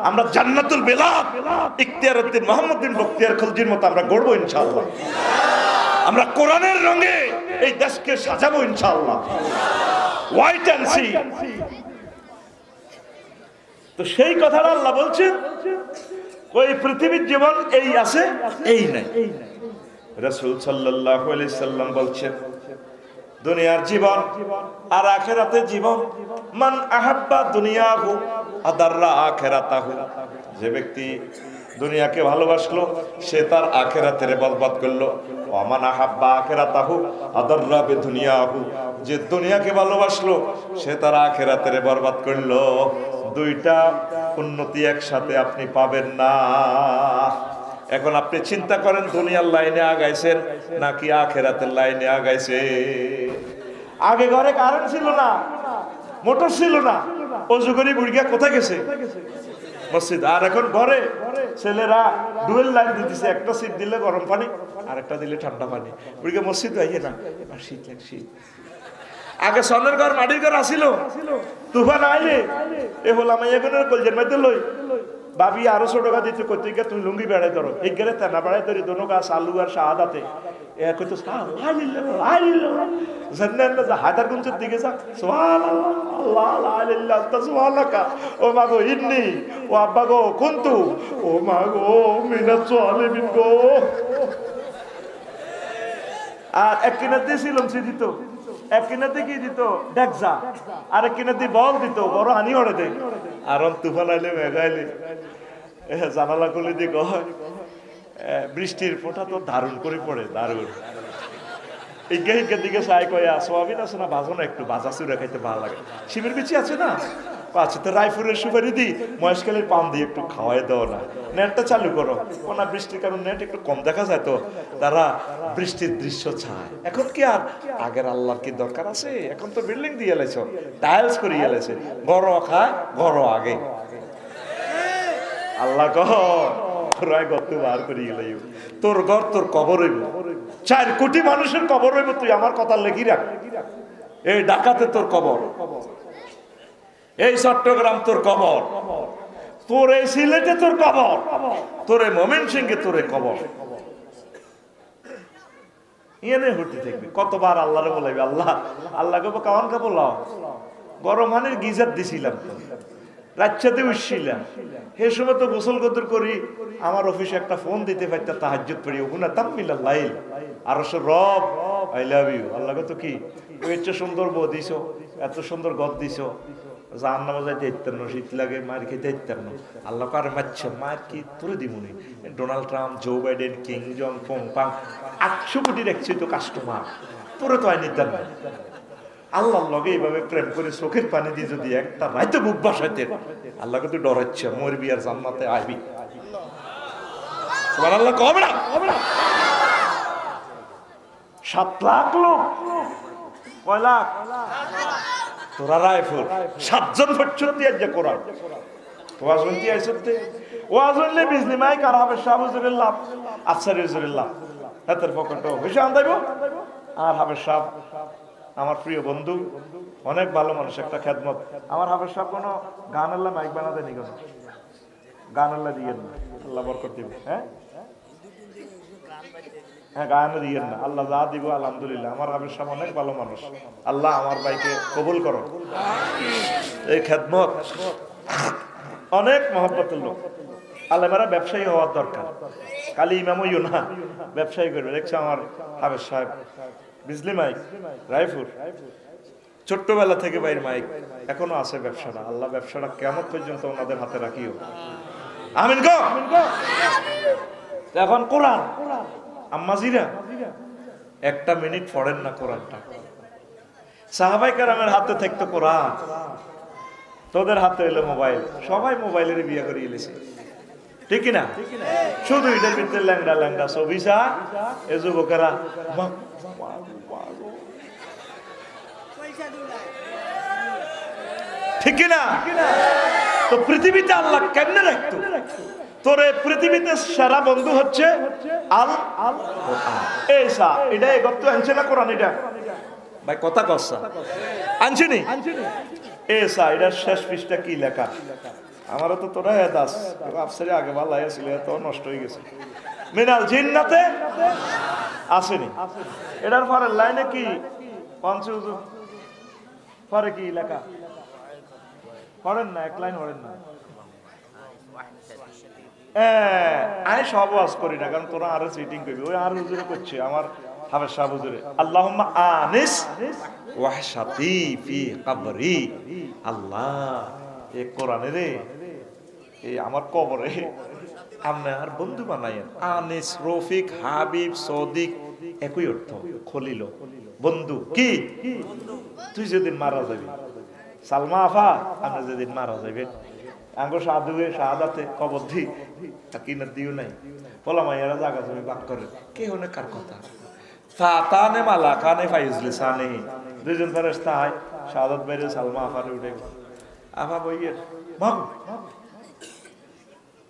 আমরা জান্নাতুল বেলাদ ইখতিয়ার উদ্দিন মোহাম্মদ বিন বখতিয়ার খলজির মতো আমরা গড়বো ইনশাআল্লাহ। আমরা কোরআনের রঙে এই দেশকে সাজাবো ইনশাআল্লাহ। Wait and see. তো সেই কথাটা আল্লাহ বলছেন, ওই পৃথিবীর জীবন এই আছে, এই নাই। রাসূল সাল্লাল্লাহু আলাইহি সাল্লাম বলছেন, দুনিয়ার জীবন আর আখিরাতের জীবন, মান আহাব্বা দুনিয়াহু আদাররা আখিরাতাহু, যে ব্যক্তি দুনিয়াকে ভালোবাসলো সে তার আখিরাতের বরবাদ করলো। ওমান আহাব্বা আখিরাতাহু আদাররা বিদুনিয়াহু, যে দুনিয়াকে ভালোবাসলো সে তার আখিরাতের বরবাদ করলো। দুইটা উন্নতি একসাথে আপনি পাবেন না। এখন আপনি চিন্তা করেন, দুনিয়ার লাইনে আগাইছেন নাকি আখিরাতের লাইনে আগাইছে? আগে ঘরে কারেন্ট ছিল না, মোটর ছিল না, অজু করে বুড়িয়া কোথায় গেছে? মসজিদ। আর এখন ঘরে ছেলেরা ডুয়েল লাইন দিতেছে, একটা সিট দিলে গরম পানি, আর একটা দিলে ঠান্ডা পানি। বুড়িয়া মসজিদ হইয়ে না, আর শীত লাগছে। আগে সনের ঘর মাটির ঘর আসিল, তুফান আইলে এ হলাম এগুলোর কলজের মধ্যে লই ভাবি আরো ছোট গা দিতে কইতে গিয়ে তুমি লুঙ্গি বেড়াই ধরো, এই গেলে তেনা বেড়াই ধরি দোনো গাছ আলু আর শাহাদাতে এ কইতো হায়দারগঞ্জের দিকে যা সুবহানাল্লাহ ও মা গো ইন্নি ও আব্বা গো কুনতু ও মা গো মিনাত সালিমিন গো। আর এক কিনাতে ছিলাম সে দিত, এক কিনাতে কি দিত ডেকজা, আর এক কিনাতে বল দিত, বড় হানি হড়ে দেয়। আর তুফান আইলে মেঘাইলে জানালা খুলে দিয়ে কয় বৃষ্টির ফোঁটা তো দারুণ করে পড়ে, দারুণ। ইজ্ঞাহিকের দিকে চাই কয়া সোয়াবিন আছে না, ভাজো না একটু, ভাজা চুরা খাইতে ভালো লাগে। শিমের বিচি আছে না, আচ্ছা তো রায়পুরের সুপারি দিই, মহেশখালীর পান দিয়ে একটু খাওয়াই দাও না, নেটটা চালু করো। কোনা বৃষ্টির কারণে নেট একটু কম দেখা যায়, তো তারা বৃষ্টির দৃশ্য চায়। এখন কি আর আগের আল্লাহর কি দরকার আছে? এখন তো বিল্ডিং দিয়ে এলেছ, টাইলস করে এলেছে, ঘর খায় ঘর আগে। আল্লাহ কহ রায় গত বার করে গেলে তোর ঘর তোর কবর হইব, 4 কোটি মানুষের কবর হইব, তুই আমার কথা লেখি রাখ। এই ঢাকাতে তোর কবর, এই চট্টগ্রাম তোর কবর, তোর এই সিলেটে তোর কবর, তোর এই ময়মনসিংহে তোর এই কবর। ইয়েনে হতে থাকবি। কতবার আল্লাহরে বলাইবি, আল্লাহ আল্লাহ কব কাওয়ান কা বলাও, গরম হানির গিজার দিছিলাম, রাতসাতে উঠছিলাম, সে সময় তো গোসল গদর করি, আমার অফিসে একটা ফোন দিতে পারত তাহাজ্জুদ পড়ি, ওগুনা তাম্মিলাল লাইল আর রব আই লাভ ইউ। আল্লাহ কত কি এত সুন্দর বউ দিছো, এত সুন্দর গদ দিছো, জান নামাজ যাইতে ইত্যান্ন, শীত লাগে মার খেতে ইত্যান্ন। আল্লাহ কার মারছে, মার কি তোরে দিমুনি? ডোনাল্ড ট্রাম্প, জো বাইডেন, কিং জন ফং পাং 800 কোটি দেখছি তো কাস্টমার, তোরে তো আইনি ইত্যান্ন। আল্লাহর লগে এইভাবে প্রেম করে চোখের পানি দিয়ে যদি একটা রাইতে বুক বাসাইতে, আল্লাহকে তো ডরাচ্ছে, মরবি আর জান্নাতে আইবি। সুবহানাল্লাহ কবে না? 7 লাখ লোক, কয় লাখ? তোরা রায়পুর 7 জন ভট্টর দিয়ে যে কোরআন ওয়াজ হইতে আইছতে, ওয়াজ হইলে বিজলি মাইক আর হাফেজ সাহেব হুজুরের লাভ, আফসারি হুজুরের লাভ, হাতের পকেটও বেশি আনতাইব। আর হাফেজ সাহেব আমার প্রিয় বন্ধু, অনেক ভালো মানুষ, একটা খেদমত। আমার হাফেজ সাহেব কোনো গান আল্লাহ মাইক বানাতে নি, কোনো গান আল্লাহ দিয়েন না, আল্লাহ বরকত দিবে। হ্যাঁ হ্যাঁ, গান দিয়েন না, আল্লাহ যা দিব আলহামদুলিল্লাহ। আমার হাফেজ সাহেব অনেক ভালো মানুষ, আল্লাহ আমার ভাইকে কবুল করো। এই খেদমত অনেক মহব্বতের লোক। আলেমেরা ব্যবসায়ী হওয়ার দরকার, খালি ইমাম হইও না, ব্যবসায়ী করবে। দেখছো আমার হাফেজ সাহেব বিজলি মাইক রায়পুর, ছোট্টবেলা থেকে বাইর মাইক, এখনো আছে ব্যবসাটা। আল্লাহ ব্যবসাটা কিয়ামত পর্যন্ত ওনাদের হাতে রাখিও, আমিন গো। এখন কোরআন আম্মাজিরা 1টা মিনিট পড়েন না কোরআনটা। সাহাবায়ে কেরামের হাতে থাকতো কোরআন, তোদের হাতে এলো মোবাইল, সবাই মোবাইলের বিয়ে করে এলেছে, ঠিক কিনা? শুধু এটার ভিতরে ল্যাংড়া ল্যাংড়া ছবি চা, এ যুবকেরা ঠিক কিনা? তো পৃথিবীতে আল্লাহ কেমনে রাখতো তোরে? পৃথিবীতে সেরা বন্ধু হচ্ছে আল আল এইসা, এটা গত আনছে না কোরআন? এটা ভাই কথা কসা আনছিনি এসা, এটার শেষ পৃষ্ঠা কি লেখা? আমারও তো তোরা দাস আফসারি আগে ভালো ছিল, এত নষ্ট হয়ে গেছে। মিনাল জিন্নাতে আসেনি, এটার পরের লাইনে কি পঞ্চুজু পরে কি লেখা? পড়েন না, 1 লাইন পড়েন না। আমি সব ওয়াজ করি না, কারণ তোরা আরো চিটিং করবি। ওই আর হুজুরে করছে, আমার হাফেজ সাহেব হুজুরে, আল্লাহুম্মা আনিস ওয়াহশাতি ফি কবরি। আল্লাহ এই কোরআনে রে, এই আমার কবরে আপনি আর বন্ধু বানাইয়েন। আনিস, রফিক, হাবিব, সদিক একই অর্থ, খলিল বন্ধু। কি তুই যেদিন মারা যাবি, সালমা আফা আপনি যেদিন মারা যাবেন, আঙ্গো সাধুয়ে শাহাদাতে কবর দি কিনা দিও নাই, বলা মাইয়ারা জাগা জমি বাক করে, কে হনে কার কথা? ফাতানে মালাকানে ফাইজলে সানে, 2 জন ফেরেশতা হয়, শাহাদাত বাইরে সালমা আফারে উঠে, আফা বইয়ের মাগো,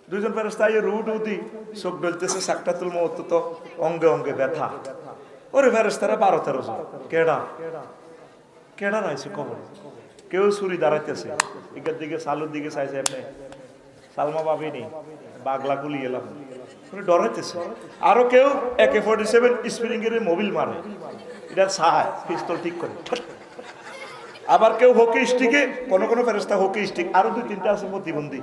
2 জন ফেরেশতা আইয়ে রুড উদি, চোখ ডলতেছে, সাকরাতুল মউত, তো অঙ্গে অঙ্গে ব্যথা। ওরে ফেরেশতারা 12-13 জন, কেডা কেডা রাইছে কবর? কেউ ছুরি দাঁড়াইতেছে, এটার দিকে সালুর দিকে চাইছে, আপনি সালমা পাবিনি, বাগলা কুলি এলাম, ডরাইতেছে। আরো কেউ AK-47 স্প্রিং এর মোবিল মারে, এটা সাহায় পিস্তল ঠিক করে। আবার কেউ হকি স্টিকে, কোন কোন ফেরেশতা হকি স্টিক, আরো 2-3টা আছে প্রতিবন্ধী,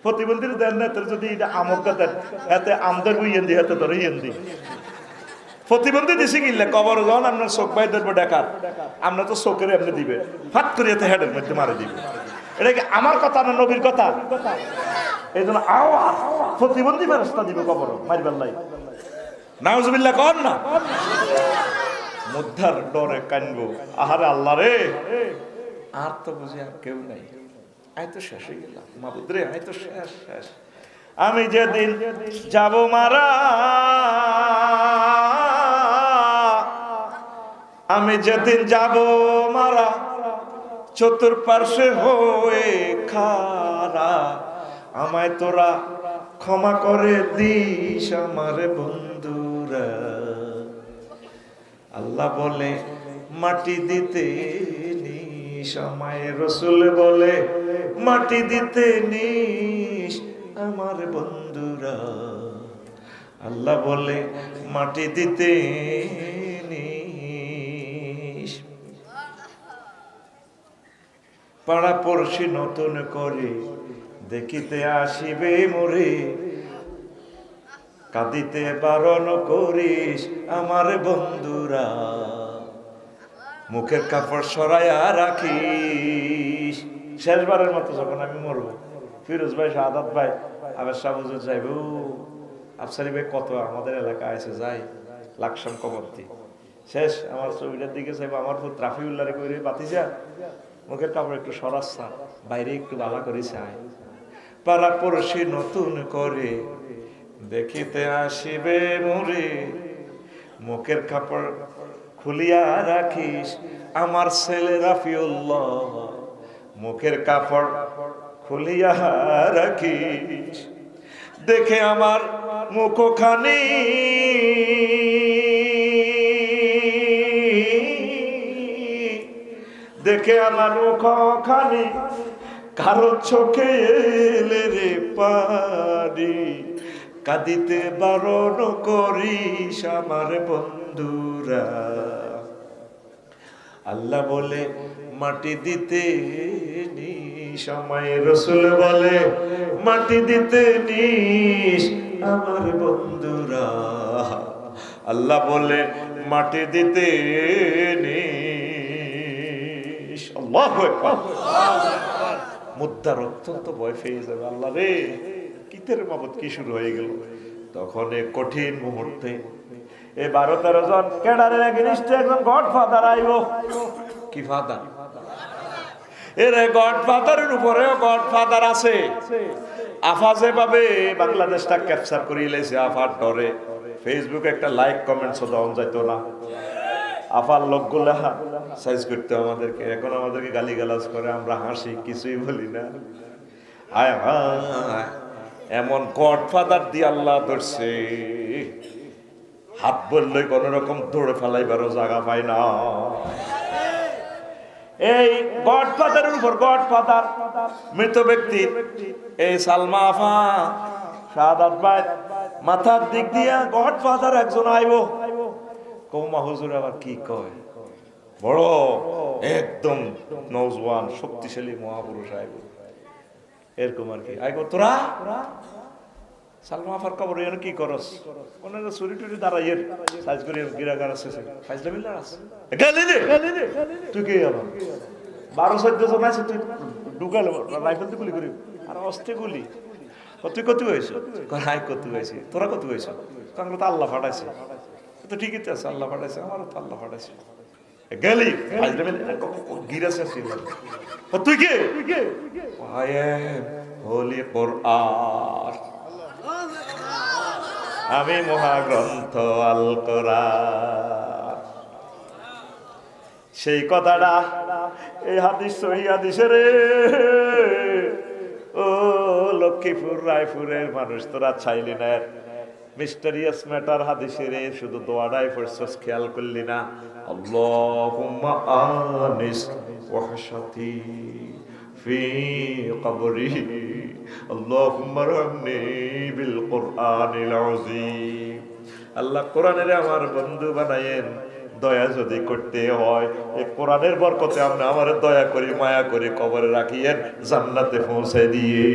প্রতিবন্ধীর দেন না, যদি এটা আমগা দেন এতে আমদের বইয়েন দি, হাতে ধরে ইয়েন দি। প্রতিবন্ধী দিছি কিনলে কবর যখন আপনার চোখ বাই ধরবো ডাকার, আমরা তো চোখের এমনি দিবে, ফাট করে এতে হেডের মধ্যে মারে দিবে। এটা কি আমার কথা না নবীর কথা? এই জন্য আওয়াজ প্রতিবন্ধী ফেরেশতা দিবে কবর মারিবার লাই, নাউজুবিল্লাহ কর না, মুদ্দার ডরে কানবো, আহারে আল্লাহ রে, আর তো বুঝি আর কেউ নাই, আই তো শেষ হয়ে গেলাম, মাবুদ রে আই তো শেষ শেষ। আমি যেদিন যাব মারা, আমি যেদিন যাব মারা, চতুর্পার্শ্বে হয়ে খারা, আমায় তোরা ক্ষমা করে দিস আমার বন্ধুরা। আল্লাহ বলে মাটি দিতে নিস আমায়, রসুল বলে মাটি দিতে নিস আমার বন্ধুরা। আল্লাহ বলে মাটি দিতে নিস। পাড়া পড়শি নতুন করে দেখিতে আসিবে মোরে, কাঁদিতে বারণ করিস আমার বন্ধুরা। মুখের কাপড় সরাইয়া রাখিস। শেষবারের মতো যখন আমি মরবো, ফিরোজ ভাই, শাহাদাত ভাই, আবার শাহবুজুর যাইব, আফসারি ভাই কত আমাদের এলাকা আছে, যাই লাকসাম কবরতি শেষ। আমার ছবিটার দিকে চাইব, আমার ফুট রাফিউল্লাহ করে বাতিজা, মুখের কাপড় একটু সরাচ্ছা, বাইরে একটু বালা করে চাই। পাড়া পড়শি নতুন করে দেখিতে আসিবে মোরে, মুখের কাপড় খুলিয়া রাখিস আমার ছেলে রাফিউল্লাহ, মুখের কাপড় খুলিয়া রাখিস, দেখে আমার মুখখানি দেখে আমার মুখখানি কারো চোখে এলে রে পারি, কাঁদিতে বারণ করিস আমার বন্ধুরা। আল্লাহ বলে মাটি দিতে নিস, আমায় রাসূল বলে মাটি দিতে নিস আমার বন্ধুরা। আল্লাহ বলে মাটি দিতে নিস। আল্লাহু আকবার। মুদ্দার অত্যন্ত ভয় পেয়ে যাবে, আল্লাহ রে কিতের মাবত কি শুরু হয়ে গেল। তখন এই কঠিন মুহূর্তে এই 12-13 জন ক্যাডারের এগেইনস্টে একজন গডফাদার আইব। কি ফাদার? এর গডফাদারের উপরেও গডফাদার আছে। আফা যেভাবে বাংলাদেশটা ক্যাপচার করে লাইছে, আফার ডরে ফেসবুকে একটা লাইক কমেন্টস দেওয়া যাইতো না। আফার লোকগুলা সাইজ করতে আমাদেরকে, এখন আমাদেরকে গালিগালাজ করে, আমরা হাসি, কিছুই বলি না। হায় হায়, এমন গডফাদার দিয়ে আল্লাহ ধরছে, হাত বললে কোন রকম দৌড়ে ফেলাইবারও জায়গা পায় না। এই গডফাদারের উপর গডফাদার, মৃত ব্যক্তি এই সালমা আফা শাহাদাত ভাই মাথার দিক দিয়া গডফাদার একজন আইব। কৌমা হুজুর আবার কি কয়, বড় একদম নওজওয়ান শক্তিশালী মহাপুরুষ আইব, এরকম আর কি আইব। তোরা সালমা আফার কবর এর কি করস? কোনে চুরি টুরি দাঁড়াই এর সাইজ করে গিরাগার আছে, ফাইজলা বিল্লা আছে, গালি দে তুই কে আবার 12-14 জন আছে, তুই ঢুকালে রাইফেল দিয়ে গুলি করি আর অস্তে গুলি। তুই কত হয়েছ? হাই কত হয়েছি, তোরা কত হয়েছ? আমরা তো আল্লাহ ফাটাইছে। তো ঠিকই তো আছে, আল্লাহ ফাটাইছে, আমারও তো আল্লাহ ফাটাইছে। গেলি গিরাছে, তুই কে? হোলি কোরআন, আমি মহাগ্রন্থ আল কোরআন। সেই কথাটা এই হাদিস সহিহ হাদিসে রে। ও লক্ষ্মীপুর রায়পুরের মানুষ, তোরা চাইলি না মিস্টেরিয়াস ম্যাটার হাদিসে রে, শুধু দোয়াটাই পড়ছস, খেয়াল করলি না? আল্লাহুম্মা আনিস ওয়াহশাতি ফি কবরি, আল্লাহুম্মা রহমনি বিল কোরআনিল আযীম। আল্লাহ কোরআনের আমার বন্ধু বানায়েন, দয়া যদি করতে হয় এই কোরআনের বরকতে আপনি আমার দয়া করি মায়া করে কবরে রাখিয়েন, জান্নাতে পৌঁছে দিয়ে।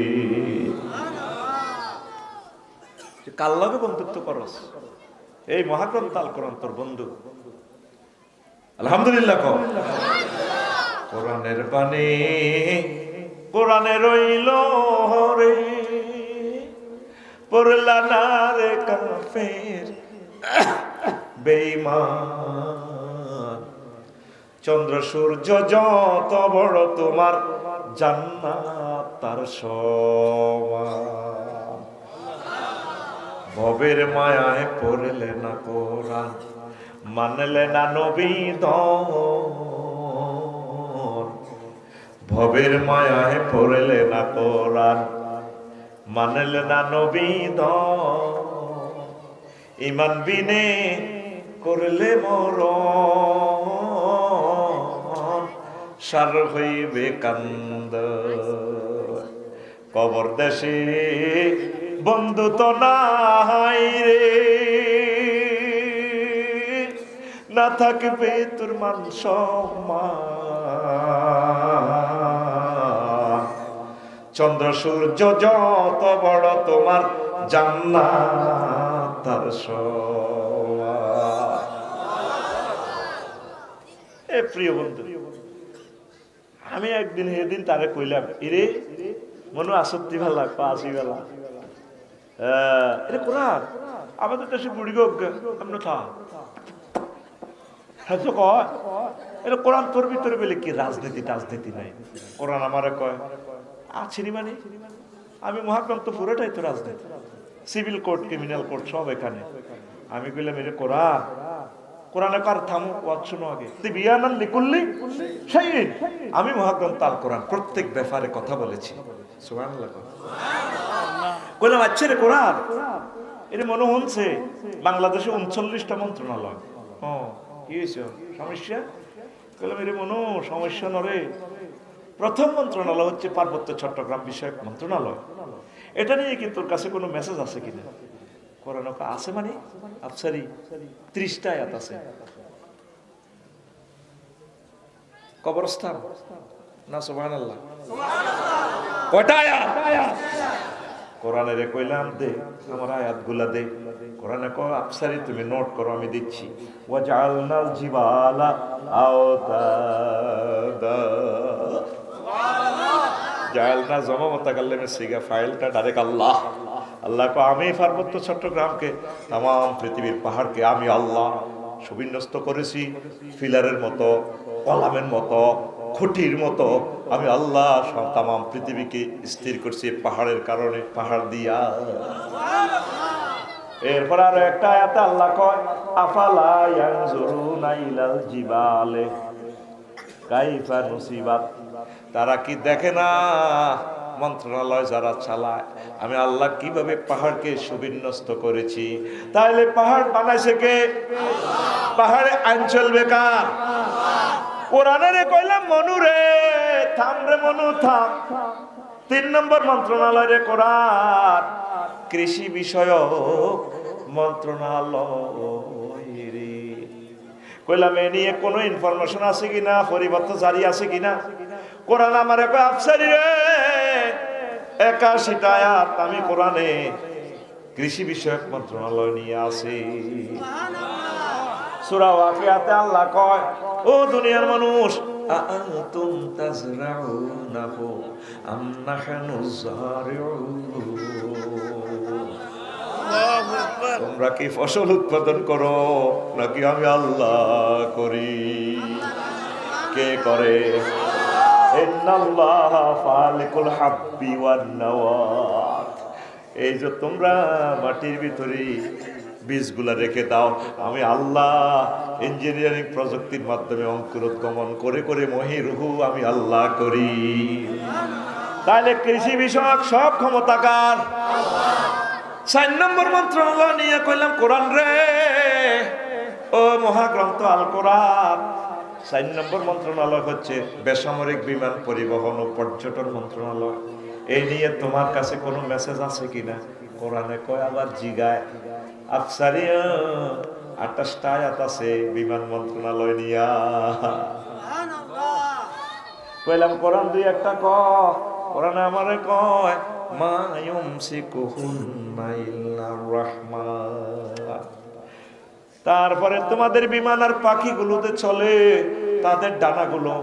কার লগে বন্ধুত্ব করস? এই মহাগ্রন্থ আল কোরআন তোর বন্ধু। আলহামদুলিল্লাহ কও। কোরআনের বাণী কোরআনে রইল রে, পড়লা না রে কাফের বেঈমান। চন্দ্র সূর্য যত বড় তোমার জান্নাত তার সমান। ভবের মায়ায় পড়লে না কোরআন, মানলে না নবী দন। ভবের মায়ায় পড়লে না কোরআন, মানলে না নবী দন। ইমান বিনে করলে মরণ, সার হইবে কান্দ। কবর দেশে বন্ধু তো নাই রে, না থাকবে তোর মান সম্মান। চন্দ্র সূর্য যত বড় তোমার জান্নাত তার সমান। এ প্রিয় বন্ধু, আমি একদিন সেদিন তারে কইলাম, ইরে মনে আসক্তি ভাল লাগবে, আসি বেলা এটা কোরআন আমাদের দেশে বুড়ি গো আমরা থা কয় এটা কোরআন তোর ভিতরে বলে কি রাজনীতি টাজনীতি নাই। কোরআন আমারে কয় আছিনি মানে আমি মহাগ্রন্থ পুরোটাই তো রাজনীতি, সিভিল কোর্ট ক্রিমিনাল কোর্ট সব এখানে। আমি কইলাম এটা কোরআন কোরআনে কার থামো ওয়াজ শুনো আগে তিবিয়ানান লিকুল্লি শাইইন। আমি মহাগ্রন্থ আল কোরআন প্রত্যেক ব্যাপারে কথা বলেছি। সুবহানাল্লাহ। কইলাম আচ্ছা রে কোরআন এটা মনে হচ্ছে বাংলাদেশে 39টা মন্ত্রণালয়। কি হয়েছে সমস্যা? কইলাম এটা মনে সমস্যা নরে। প্রথম মন্ত্রণালয় হচ্ছে পার্বত্য চট্টগ্রাম বিষয়ক মন্ত্রণালয়। এটা নিয়ে কি তোর কাছে কোনো মেসেজ আছে কিনা? কোরআনে আছে মানে আফসারি 30টা আয়াত আছে। কবরস্থান না সুবহানাল্লাহ কয়টা আয়াত? কোরআনে রে কইলাম দে আমার আয়াতগুলা দে। কোরআনে কয় আফসারি তুমি নোট করো আমি দিচ্ছি। ওয়াজআলনাল জিবালা আওতাদা। জালনা জমা মুতাকাল্লিমে সিগা ফাইলটা ডাইরেক্ট আল্লাহ। আল্লাহ কো আমি পার্বত্য চট্টগ্রামকে তাম পৃথিবীর পাহাড়কে আমি আল্লাহ সুবিন্যস্ত করেছি ফিলারের মতো, কলামের মতো, খুঁটির মতো। আমি আল্লাহ সব তাম পৃথিবীকে স্থির করছি পাহাড়ের কারণে, পাহাড় দিয়া। এরপর আর একটা আয়াতে আল্লাহ কয় আফালা ইয়ানজুরুনা ইলাল জিবালে কাইফা নুসিবাত। তারা কি দেখে না মন্ত্রণালয় যারা চালায় আমি আল্লাহ কিভাবে পাহাড়কে সুবিন্যস্ত করেছি? তাহলে পাহাড় বানাইছে কে? পাহাড়ে আইন চলবে কার? কোরআনের কইলাম মনু রে থাম রে মনু থাম। 3 নম্বর মন্ত্রণালয় রে কোরআন কৃষি বিষয়ক মন্ত্রণালয় রে। কইলাম এ নিয়ে কোনো ইনফরমেশন আছে কিনা, পরিবর্তন জারি আছে কিনা? কোরআন আমার কয় আফসারি রে 81টা আয়াত আমি কোরআনে কৃষি বিষয়ক মন্ত্রণালয় নিয়ে আসি। সূরা ওয়াকিয়াতে আল্লাহ কয় ও দুনিয়ার মানুষ আআনতুম তাজরাউনাহু আম নাহনু যারিউন। তোমরা কি ফসল উৎপাদন করো নাকি আমি আল্লাহ করি? কে করে? ইন্নাল্লাহা ফালিকুল হাব্বি ওয়ান নাওয়াত। এই যে তোমরা মাটির ভিতরে বীজগুলা রেখে দাও, আমি আল্লাহ ইঞ্জিনিয়ারিং প্রযুক্তির মাধ্যমে অঙ্কুরোদ্গমন করে করে মহিরুহু আমি আল্লাহ করি। তাহলে কৃষি বিষয়ক সব ক্ষমতাকার। 4 নম্বর মন্ত্রণালয় নিয়ে কইলাম কোরআন রে ও মহাগ্রন্থ আল কোরআন। 4 নম্বর মন্ত্রণালয় হচ্ছে বেসামরিক বিমান পরিবহন ও পর্যটন মন্ত্রণালয়। এই নিয়ে তোমার কাছে কোনো মেসেজ আছে কিনা? কোরআনে কয় আবার জিগায় আফসারি 28টা আয়াত আছে বিমান মন্ত্রণালয় নিয়া। কইলাম কোরআন 2-1টা ক। কোরআনে আমারে কয় মা ইউমসিকুহুন্না ইল্লার রাহমান। তারপরে তোমাদের বিমান আর পাখিগুলোতে চলে, তাদের ডানাগুলো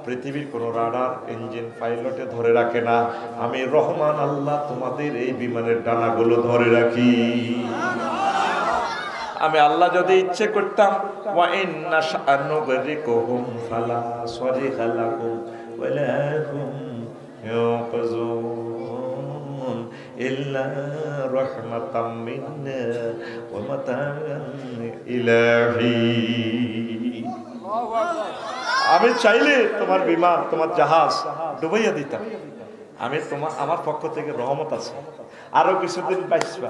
পৃথিবীর কোন রাডার ইঞ্জিন পাইলটে ধরে রাখে না। আমি রহমান আল্লাহ তোমাদের এই বিমানের ডানাগুলো ধরে রাখি। আমি আল্লাহ যদি ইচ্ছে করতাম ওয়া ইন্না শানুগরিকুহুম ফালা সারিহা লাহুম ওয়ালা হুম ইয়াকুজুন ইল্লা রাহমাতাম মিন্না ওয়া মাতাআন ইলাহি। আমি চাইলে তোমার বিমান তোমার জাহাজ ডুবাইয়া দিতাম। আমি আমার পক্ষ থেকে রহমত আছে, আরো কিছুদিন বাঁচবা,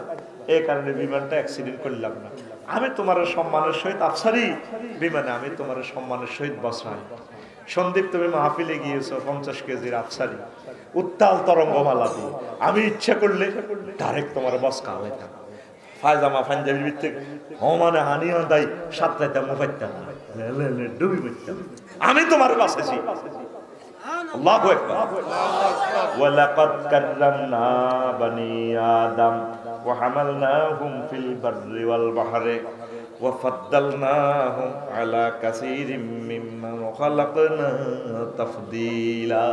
এই কারণে বিমানটা অ্যাক্সিডেন্ট করলাম না। আমি তোমার সম্মানের সহিত আফসারি বিমানে আমি তোমার সম্মানের সহিত বসাই। সন্দীপ তুমি মাহফিলে গিয়েছো 50 কেজির আফসারি উত্তাল তরঙ্গমালা দিয়ে, আমি ইচ্ছা করলে ডাইরেক্ট তোমার বস খাওয়াইতাম। ফায়জামা পাঞ্জাবির ভিত্তিক মানে হানিয়া দাই সাতটাইতাম মুফাইতাম ডুবি পড়তাম। আমি তোমার বাঁচেছি। আল্লাহু আকবার। ওয়ালাকাদ কাররামনা বানি আদম ওয়া হামালনাহুম ফিল বাররি ওয়াল বাহরি ওয়া ফাদ্দালনাহুম আলা কাসীরিম মিম্মান খালাকনা তাফদীলা।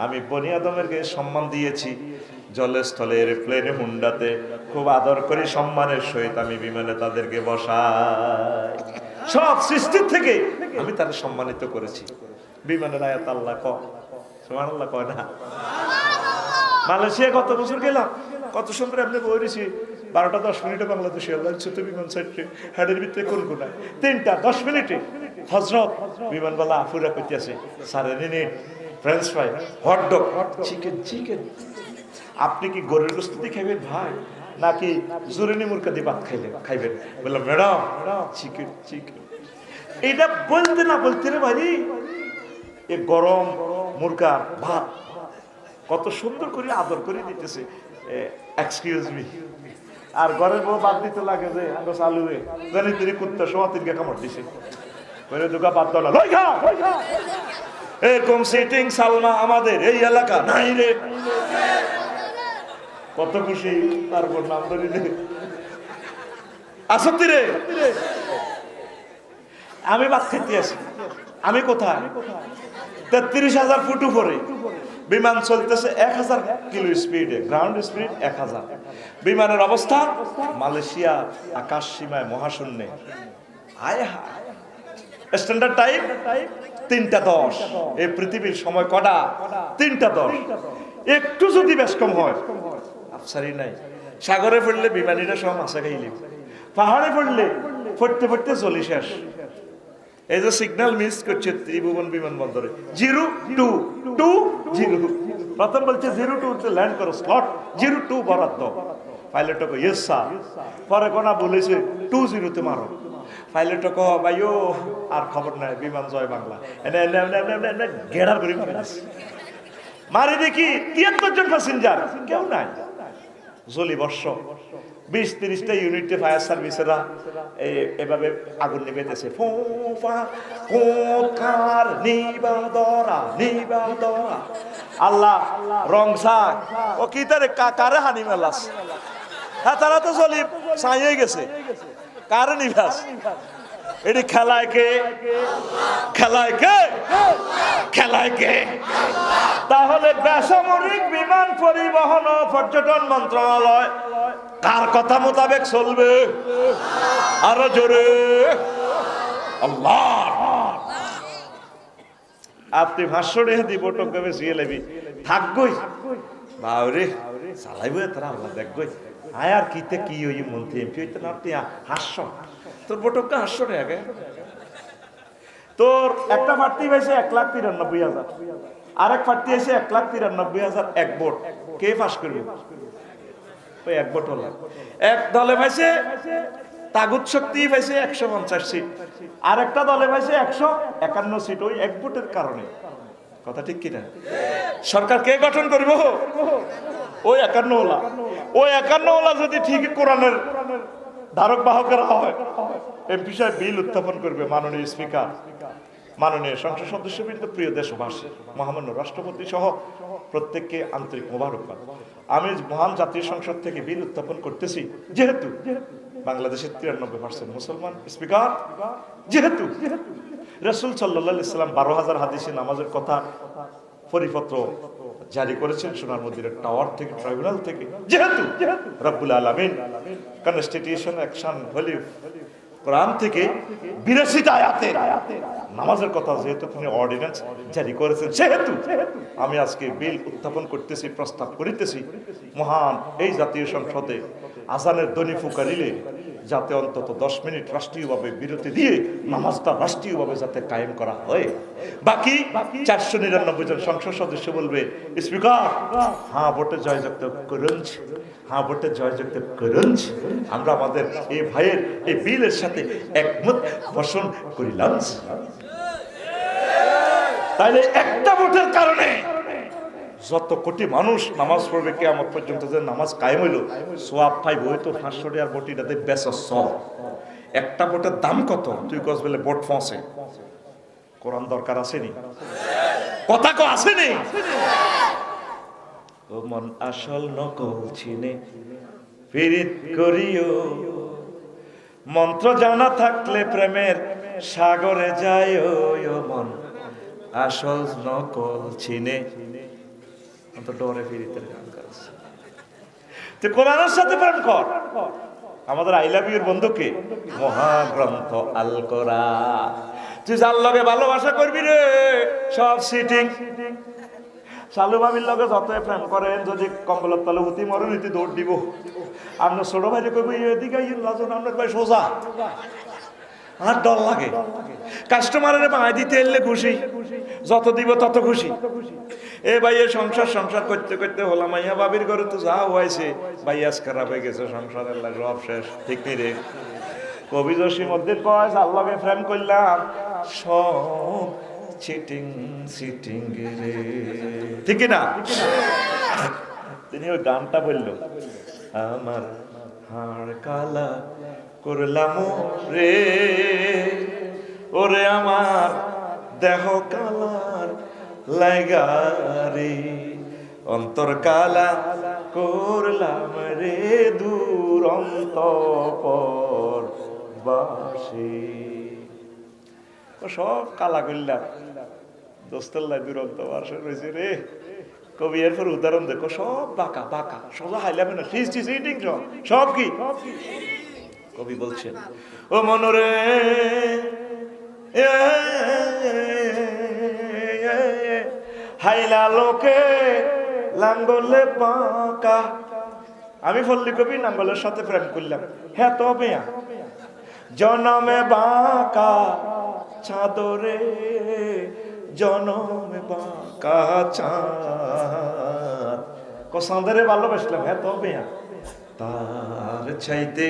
আমি বনি আদমেরকে সম্মান দিয়েছি জলে স্থলে প্লেনে হুন্ডাতে, খুব আদর করে সম্মানের সহিত আমি বিমানে তাদেরকে বসাই। সব সৃষ্টির থেকে আমি তাদের সম্মানিত করেছি। বিমানের আয়াত আল্লাহ কয় সুবহানাল্লাহ কয় না? মালয়েশিয়া কত বছর গেলাম, কত সুন্দর আপনি বলেছি 12টা 10 মিনিটে বাংলাদেশে আল্লাহ ছোট বিমান সাইটে হেডের ভিতরে কোন কোনা 3টা 10 মিনিটে হজরত বিমানবালা আফুরা করতেছে সাড়ে নিয়ে ফ্রেঞ্চ ফ্রাই হটডগ চিকেন আপনি কি গরুর গোশত দিয়ে খাইবেন ভাই নাকি জুরিনি মুরগা দিয়ে ভাত খাইবেন বললাম ম্যাডাম চিকেন এটা বলতে না বলতে রে ভাই এ গরম মুরগা ভাত কত সুন্দর করে আদর করে দিতেছে এক্সকিউজ মি আর ঘরের বউ বাদ দিতে লাগে যে আঙ্গ চালুয়ে জানি তিনি কুত্তা সোয়া তিনকে কামড় দিছে বলে দুগা বাদ দাও না লই খা এরকম সিটিং সালমা আমাদের এই এলাকা নাই রে কত খুশি তারপর নাম ধরে আসতি রে আমি ভাত খাইতে আছি আমি কোথায় 33,000 ফুট উপরে বিমান চলতেছে 1000 কিলো স্পিডে গ্রাউন্ড স্পিড 1000 বিমানের অবস্থান মালয়েশিয়া আকাশ সীমায় মহাশূন্যে আয় হায় স্ট্যান্ডার্ড টাইম 3:10 এই পৃথিবীর সময় কটা 3:10 একটু যদি বেশ কম হয় আফসারি নাই সাগরে পড়লে বিমানীরা সব মাছা খাইলে পাহাড়ে পড়লে পড়তে চলি শেষ এই যে সিগন্যাল মিস করছে ত্রিভুবন বিমানবন্দরে 0220 প্রথম বলছে 02 তে ল্যান্ড করো স্লট 02 বরাদ্দ পাইলট কো ইয়েস স্যার পরে কোনা বলেছে 20 তে মারো পাইলট কো ভাইও আর খবর নাই বিমান জয় বাংলা এনে গেড়ার করে মারি দেখি 73 জন প্যাসেঞ্জার কেউ নাই জলি বর্ষ 20-30টা ইউনিটে ফায়ার সার্ভিসেরা এভাবে আগুন নিবেতেছে আল্লাহ রংসা ও কি তারে কারে হানি মেলাস হ্যাঁ তারা তো জলি ছাইয়ে গেছে কারে নিবাস এটি খেলায় কে তাহলে বেসামরিক বিমান পরিবহন ও পর্যটন মন্ত্রণালয় কার কথা মোতাবেক চলবে আরো জোরে আল্লাহ আপনি ভাষ্য রেখে দিব টোকে বেশি লেবি থাকবই বাউরে চালাইব তারা আল্লাহ দেখবই আয় আর কিতে কি ওই মন্ত্রী এমপি হইতে না আপনি হাস্য তোর বটককে হাস্য রে আগে তোর একটা প্রার্থী হয়েছে 1,93,000 আরেক প্রার্থী হয়েছে 1,93,000 এক ভোট কে পাস করবে ওই এক ভোট হলো এক দলে পাইছে তাগুত শক্তি পাইছে 150 সিট আর একটা দলে পাইছে 151 সিট ওই এক ভোটের কারণে কথা ঠিক কিনা সরকার কে গঠন করবে ওই 51 যদি ঠিক কোরআনের ধারক বাহকেরা হয় এই বিষয়ে বিল উত্থাপন করবে মাননীয় স্পিকার মাননীয় সংসদ সদস্যবৃন্দ প্রিয় দেশবাসী মহামান্য রাষ্ট্রপতি সহ প্রত্যেককে আন্তরিক মোবারকবাদ আমি মহান জাতীয় সংসদ থেকে বিল উত্থাপন করতেছি যেহেতু বাংলাদেশের 93% মুসলমান স্পিকার যেহেতু রাসূল সাল্লাল্লাহু আলাইহি সাল্লাম 12,000 হাদিসে নামাজের কথা পরিপত্র জারি করেছেন সোনার মদিনার টাওয়ার থেকে ট্রাইব্যুনাল থেকে যেহেতু রব্বুল আলামিন কনস্টিটিউশন অ্যাকশন ভলিউম কোরআন থেকে 82টা আয়াতে নামাজের কথা যেহেতু তিনি অর্ডিন্যান্স জারি করেছেন সেহেতু আমি আজকে বিল উত্থাপন করতেছি প্রস্তাব করিতেছি মহান এই জাতীয় সংসদে আজানের ধ্বনি ফুকারিলে যাতে অন্তত 10 মিনিট রাষ্ট্রীয়ভাবে বিরতি দিয়ে নামাজটা রাষ্ট্রীয়ভাবে যাতে কায়েম করা হয় বাকি 499 জন সংসদ সদস্য বলবে স্পিকার হ্যাঁ ভোটে জয়যুক্ত করুন হ্যাঁ ভোটে জয়যুক্ত করুন আমরা আমাদের এই ভাইয়ের এই বিলের সাথে একমত পোষণ করিলাম তাইলে একটা ভোটের কারণে যত কোটি মানুষ নামাজ পড়বে কিয়ামত পর্যন্ত যে নামাজ কায়েম হইল সওয়াব পাইব ওই তো 500 টাকার বটিটাতে বেচছ একটা ভোটের দাম কত তুই কস বলে ভোট ফসে কোরআন দরকার আসেনি কথা কো আসেনি ও মন আসল নকল চিনে পীড়িত করিও মন্ত্র জানা থাকলে প্রেমের সাগরে যায় ও মন আসল নকল চিনে ডরে ফিরিতে গান করেছে তো কোরআনের সাথে প্রেম কর আমাদের আই লাভ ইউর বন্ধুকে মহাগ্রন্থ আল কোরআন তুই যার লগে ভালোবাসা করবি রে সব সিটিং শালু ভাবির লগে যত প্রেম করেন যদি কম্বলের তলে উঠি মরণ ইতি দৌড় দিব আপনার ছোট ভাইরে কইব এদিকে লাজন আপনার ভাই সোজা আর ডর লাগে কাস্টমারের বাঁধ দিতে এলে খুশি যত দিব তত খুশি এ ভাইয়া সংসার করতে করতে হলাম মাইয়া বাবির ঘরে তো যা হয়েছে ভাইয়াস খারাপ হয়ে গেছে সংসারের লাগে সব শেষ ঠিক নেই রে কবি জসিম মধ্যে কয় আল্লাহকে প্রেম করলাম সব চিটিং সিটিং রে ঠিক না তিনি ওই গানটা বললো আমার হাড় কালা করলাম রে ওরে আমার দেহ কালার লাগারে অন্তর কালা করলাম রে দুরন্ত পর বাসে সব কালা করলাম দোস্তল্লাই দুরন্ত বাসে রয়েছে রে কবি এরপর উদাহরণ দেখো সব বাঁকা বাঁকা সোজা হাইলাম না সব কি কবি বলছেন ও মনরে হাইলা লোকে লাঙ্গলে বাঁকা আমি ফল্লি কবি নাঙ্গলের সাথে প্রেম করলাম হ্যাঁ তো বেয়া জনমে বাঁকা চাদরে জনমে বাঁকা চাঁদ কসাঁদরে ভালোবাসলাম হ্যাঁ তো বেয়া তার চাইতে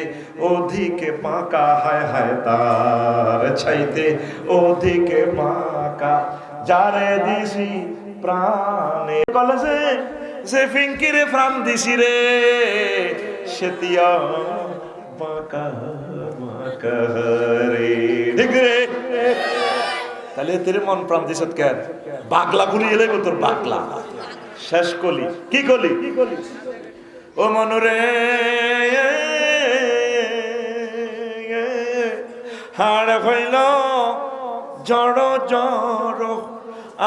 অধিকে বাঁকা হায় হায় তার চাইতে অধিকে বাঁকা যারে দিছি প্রাণে কলেজে সে ফিঙ্কিরে প্রাণ দিছি রে সেতিয়া বাঁকা বাঁকা রে ঠিক রে তাহলে তোর মন প্রাণ দিছ কেন বাগলা গুলি এলে তোর বাগলা শেষ কলি কি কলি ও মনরে হাড় হইল জড় জড়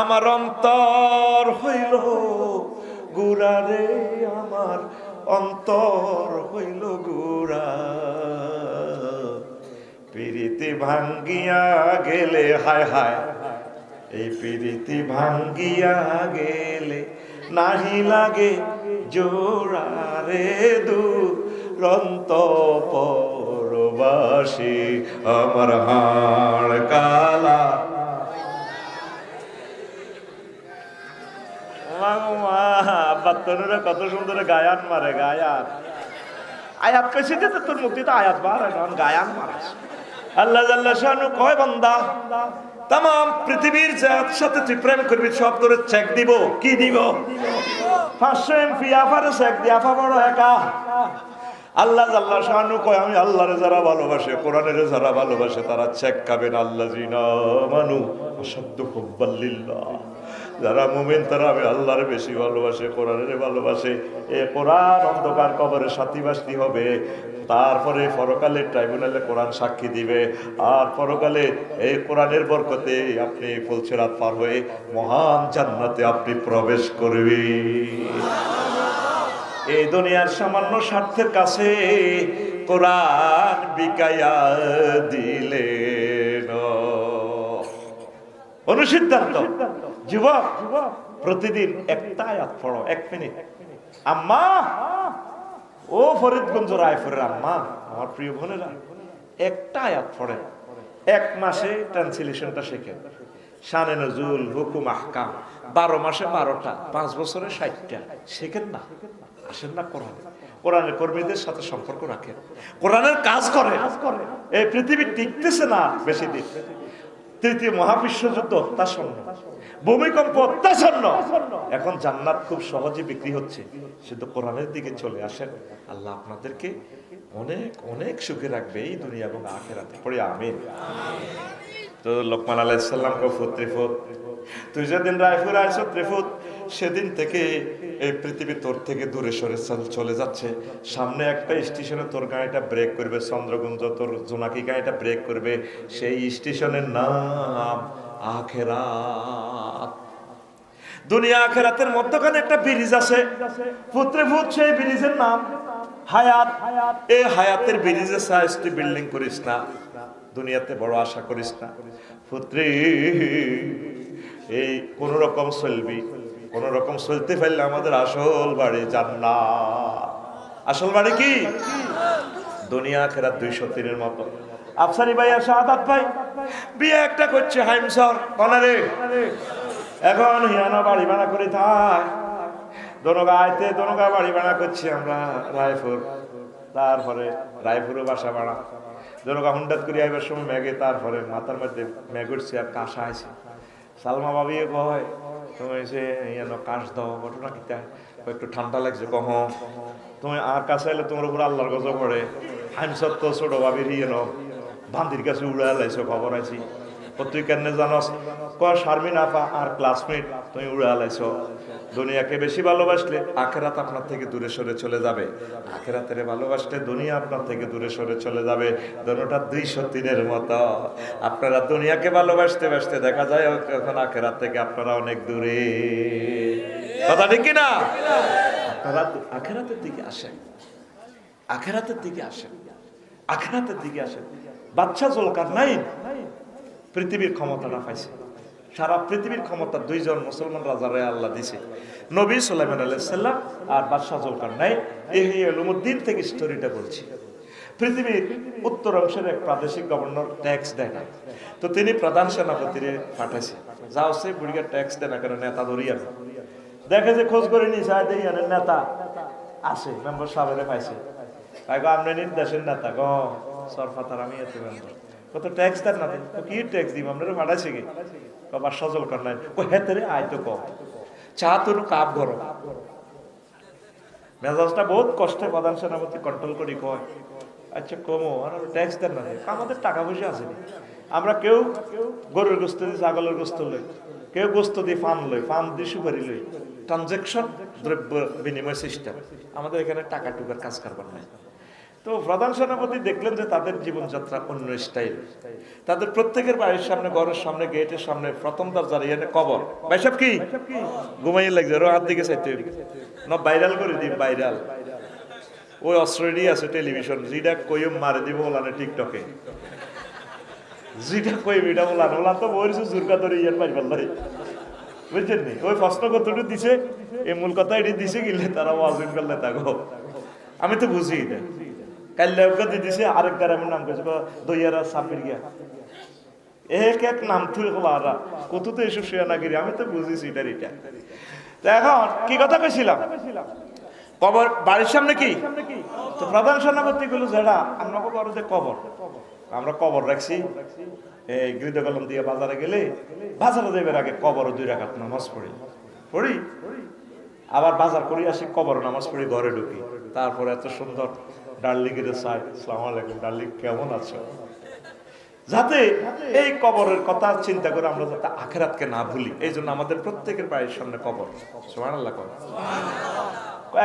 আমার অন্তর হইল গুড়া রে আমার অন্তর হইল গুড়া পিরিতি ভাঙ্গিয়া গেলে হায় হায় এই পিরিতি ভাঙ্গিয়া গেলে নাহি লাগে জোড়া রে দুরন্ত পরবাসী আমার হাড় কালা বাত্তনুরা কত সুন্দর গায়ান মারে গায়ান আয়াত কইছি যে তোর মুক্তি তো আয়াত বার গায়ান মারাস আল্লাহ জাল্লা শানু কয় বান্দা তাম পৃথিবীর যার সাথে তুই প্রেম করবি সব তোর চেক দিব কি দিব 500 এমপি আফারে চেক দি আফা বড় একা আল্লাহ জাল্লা শানু কয় আমি আল্লাহরে যারা ভালোবাসে কোরআনের যারা ভালোবাসে তারা চেক খাবেন আল্লাযিনা মানু আশাদ্দু হুব্বাল লিল্লাহ যারা মুমিন তারা আমি আল্লাহরে বেশি ভালোবাসে কোরআনের ভালোবাসে এ কোরআন অন্ধকার কবরে সাথীবাসী হবে তারপরে পরকালের ট্রাইব্যুনালে কোরআন সাক্ষী দিবে আর পরকালে এই কোরআনের বরকতে আপনি ফুলসিরাত পার হয়ে মহান জান্নাতে আপনি প্রবেশ করবেন এই দুনিয়ার সামান্য স্বার্থের কাছে কোরআন বিকায়া দিলেন অনুসিদ্ধান্ত যুবক প্রতিদিন একটা আয়াত পড়ো 1 মিনিট আম্মা ও ফরিদগঞ্জ রায়পুরের আম্মা আমার প্রিয় বোনেরা একটা আয়াত পড়ে 1 মাসে ট্রান্সলেশনটা শেখেন শানে নজুল হুকুম আহকাম 12 মাসে 12টা 5 বছরে 60টা শেখেন না আসেন না কোরআনের কর্মীদের সাথে সম্পর্ক রাখেন কোরআনের কাজ করে এই পৃথিবী টিকতেছে না বেশি দিন তৃতীয় মহাবিশ্বযুদ্ধ অত্যাসন্ন ভূমিকম্প অত্যাসন্ন এখন জান্নাত খুব সহজে বিক্রি হচ্ছে শুধু কোরআনের দিকে চলে আসেন আল্লাহ আপনাদেরকে অনেক অনেক সুখে রাখবে এই দুনিয়া এবং আখিরাতে পড়ে আমিন তো লোকমান আলাইহিস সালাম কো ফুত্রিফুত তুই যেদিন রায়পুর আইছ ত্রিফুত সেদিন থেকে এই পৃথিবী তোর থেকে দূরে সরে চলে যাচ্ছে সামনে একটা স্টেশনে তোর গাড়িটা ব্রেক করবে চন্দ্রগুঞ্জ তোর জোনাকি গাড়িটা ব্রেক করবে সেই স্টেশনের নাম আখিরাত দুনিয়া আখিরাতের মধ্যখানে একটা ব্রিজ আছে পুত্রভূত সেই ব্রিজের নাম হায়াত এই হায়াতের ব্রিজে সাইজটি বিল্ডিং করিস না দুনিয়াতে বড় আশা করিস না পুত্রে এই কোন রকম চলবি কোন রকম চলতে পারলে আমাদের আসল বাড়ি জান্নাত। আসল বাড়ি কি? দুনিয়া আখিরাত 203 মতো। আফসারি ভাই আর শাহাদাত ভাই বিয়ে একটা করছে হাইমসর কনারে, এখন হিয়ানো বাড়ি ভাড়া করে থাক। দনগা আইতে দনগা বাড়ি ভাড়া করছি আমরা রায়পুর, তারপরে রায়পুরে বাসা ভাড়া। দনগা হুন্ডাত করে আইবার সময় মেঘে, তারপরে মাথার মধ্যে মেঘ উঠছে আর কাশা আছে। সালমা ভাবি কয় তুমি এসে ইয়ানো কাশ দাও, ঘটনা কিতা? একটু ঠান্ডা লাগছে। কহ তুমি আর কাছে এলে তোমার উপর আল্লাহর গজব পড়ে। হাইমসর তো ছোট ভাবির ইয়েনো বান্দির কাছে উড়ে লাইছো, খবর আছি। তুই কেন জানস? কয় শারমিন আপা আর ক্লাসমেট তুমি উড়ে লাইছো। দুনিয়াকে বেশি ভালোবাসলে আখেরাত আপনার থেকে দূরে সরে চলে যাবে, আখেরাতের ভালোবাসলে দুনিয়া আপনার থেকে দূরে সরে চলে যাবে। দোনোটা 203 মতো। আপনারা দুনিয়াকে ভালোবাসতে বাসতে দেখা যায় এখন আখেরাত থেকে আপনারা অনেক দূরে। কথা ঠিক কিনা? আপনারা আখেরাতের দিকে আসেন, আখেরাতের দিকে আসেন, আখেরাতের দিকে আসেন। বাদশা জুলকারনাইন পৃথিবীর ক্ষমতাটা পাইছে, সারা পৃথিবীর ক্ষমতা 2 জন মুসলমান রাজারে আল্লাহ দিছে, নবী সুলাইমান আলাইহিস সালাম আর বাদশা জুলকারনাইন। ইহইয়া উলুমুদ্দিন থেকে স্টোরিটা বলছি। পৃথিবীর উত্তর অংশের এক প্রাদেশিক গভর্নর ট্যাক্স দেয় না, তো তিনি প্রধান সেনাপতিরে পাঠাইছে, যাও সে বুড়িয়া ট্যাক্স দেয় না কেন, নেতা ধরিয়া দেখে যে খোঁজ করে নিয়ে যায়, দেখি নেতা আসে, মেম্বার সাহেবের পাইছে। তাই গো আপনি নির্দেশের নেতা গো সরফাতার, আমি এত মেম্বার কত ট্যাক্স দেন না, তো কি ট্যাক্স দিব আপনারা পাঠাইছে কি? বাবার সজল কর নাই ও হেতেরে আয় তো কম চা তোর কাপ গরম। মেজাজটা বহুত কষ্টে প্রধান সেনাপতি কন্ট্রোল করি কয় আচ্ছা কমো, আর ট্যাক্স দেন না, আমাদের টাকা পয়সা আছে, আমরা কেউ গরুর গোস্ত দিয়ে ছাগলের গোস্ত লই, কেউ গোস্ত দিয়ে ফান লই, ফান দিয়ে সুপারি লই, ট্রানজেকশন দ্রব্য বিনিময় সিস্টেম, আমাদের এখানে টাকা টুকার কাজ কারবার নাই। তো প্রধান সেনাপতি দেখলেন যে তাদের জীবনযাত্রা অন্য স্টাইল, তাদের প্রত্যেকের বাড়ির সামনে, ঘরের সামনে, গেটের সামনে প্রথম দরজার এখানে কবর। ভাই সব কি ঘুমাইয়ে লাগছে, ওর হাত দিকে চাইতে না ভাইরাল করে দিই, ভাইরাল ওই অস্ট্রেলিয়া আছে টেলিভিশন, যেটা কইম মারে দিব ওলানে টিকটকে, যেটা কইম এটা ওলান, ওলান তো বলছে জুরকা ধরে ইয়ান পাই পাল্লাই, বুঝছেন নি? ওই প্রশ্ন কতটুকু দিছে, এই মূল কথা এটি দিছে গিলে তারা ওয়াজিন করলে থাকো, আমি তো বুঝি এটা। কাল্লা দিছে আরেক গ্রামের নাম কেছে দইয়ারা সাপির গিয়া এক এক নাম থুই হলারা কত তো এসব শুয়ে না গিরি, আমি তো বুঝিছি এটা এটা। তো এখন কি কথা কইছিলাম, কবর বাড়ির সামনে কি, তো প্রধান সেনাপতি গুলো যেটা আমরা বড় যে কবর, আমরা কবর রাখছি এই গৃহ কলম দিয়ে বাজারে গেলে, বাজারে যাইবার আগে কবর 2 রাকাত নামাজ পড়ি, আবার বাজার করি আসি, কবর নামাজ পড়ি, ঘরে ঢুকি, তারপর এত সুন্দর ডার্লিং এর চাই, আসসালামু আলাইকুম ডার্লিং কেমন আছো, যাতে এই কবরের কথা চিন্তা করে আমরা যাতে আখিরাতকে না ভুলি, এই জন্য আমাদের প্রত্যেকের বাড়ির সামনে কবর। সুবহানাল্লাহ।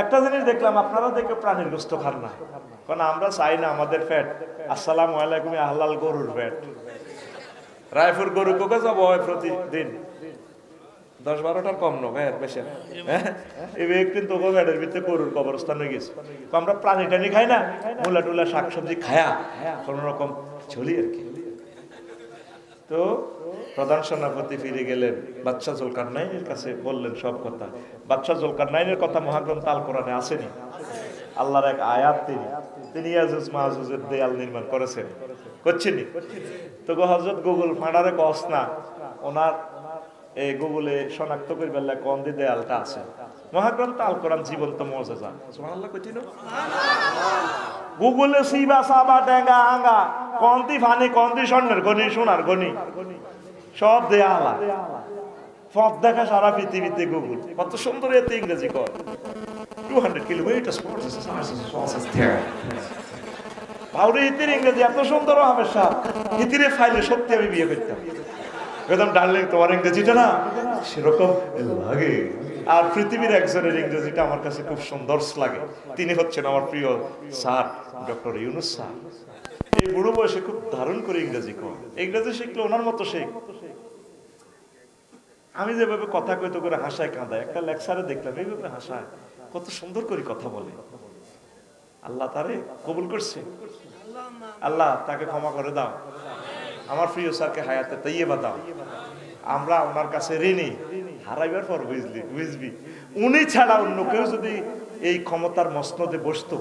একটা জিনিস দেখলাম, আপনারা দেখে প্রাণীর গোস্ত খান না, কারণ আমরা চাই না আমাদের পেট আসসালামু আলাইকুম হালাল গরুর পেট। রায়পুর গরু কোকে যাব প্রতিদিন 10-12টার কম নো ভাই বেশি, এই কিন্তু পেটের ভিতরে গরুর কবরস্থান হয়ে গেছে। আমরা প্রাণী টানি খাই না, মূলা টুলা শাকসবজি খায়া কোন রকম চলি আর কি। তো প্রধান সেনাপতি ফিরে গেলেন, বাদশা জুলকারনাইনের কাছে বললেন সব কথা। বাদশা জুলকারনাইনের কথা মহাগ্রন্থ আল কোরআনে আসেনি, আল্লাহর এক আয়াত, তিনি ইয়াজুজ মাহুজের দেয়াল নির্মাণ করেছেন, করছেননি? তো হযরত গুগল ফাঁড়ারে কস না, ওনার এই গুগলে শনাক্ত করে বললে কোন দি দেয়ালটা আছে। মহাগ্রন্থ আল কোরআন জীবন্ত মুজিজা। সুবহানাল্লাহ কইতিনো গুগলে সিবা সাবা ডেঙ্গা আঙ্গা কোন দি ফানি, কোন দি স্বর্ণের গনি, সোনার গনি, সব দেয়ালা পথ দেখা সারা পৃথিবীতে গুগল। কত সুন্দর এতে ইংরেজি কর 200 কিলোমিটার পাউরে ইতির ইংরেজি এত সুন্দর হবে সাপ ইতিরে ফাইলে সত্যি আমি বিয়ে করতাম, একদম ডার্লিং তোমার ইংরেজিটা না সেরকম লাগে। আর পৃথিবীর একজনের ইংরেজিটা আমার কাছে খুব সুন্দর লাগে, তিনি হচ্ছেন আমার প্রিয় স্যার ডক্টর ইউনুস স্যার। এই বুড়ো বয়সে খুব দারুণ করে ইংরেজি কর, ইংরেজি শিখলে ওনার মতো শেখ। আমি যেভাবে কথা কইতে করে হাসায় কাঁদায়, একটা লেকচারে দেখলাম এইভাবে হাসায়, কত সুন্দর করে কথা বলে। আল্লাহ তারে কবুল করছে, আল্লাহ তাকে ক্ষমা করে দাও, আমার প্রিয় স্যারকে হায়াতে তাইয়্যিবা দাও। আমরা ওনার কাছে ঋণী, হারাইবার পর বুঝবি উনি ছাড়া অন্য কেউ যদি এই ক্ষমতার মসনদে বসতো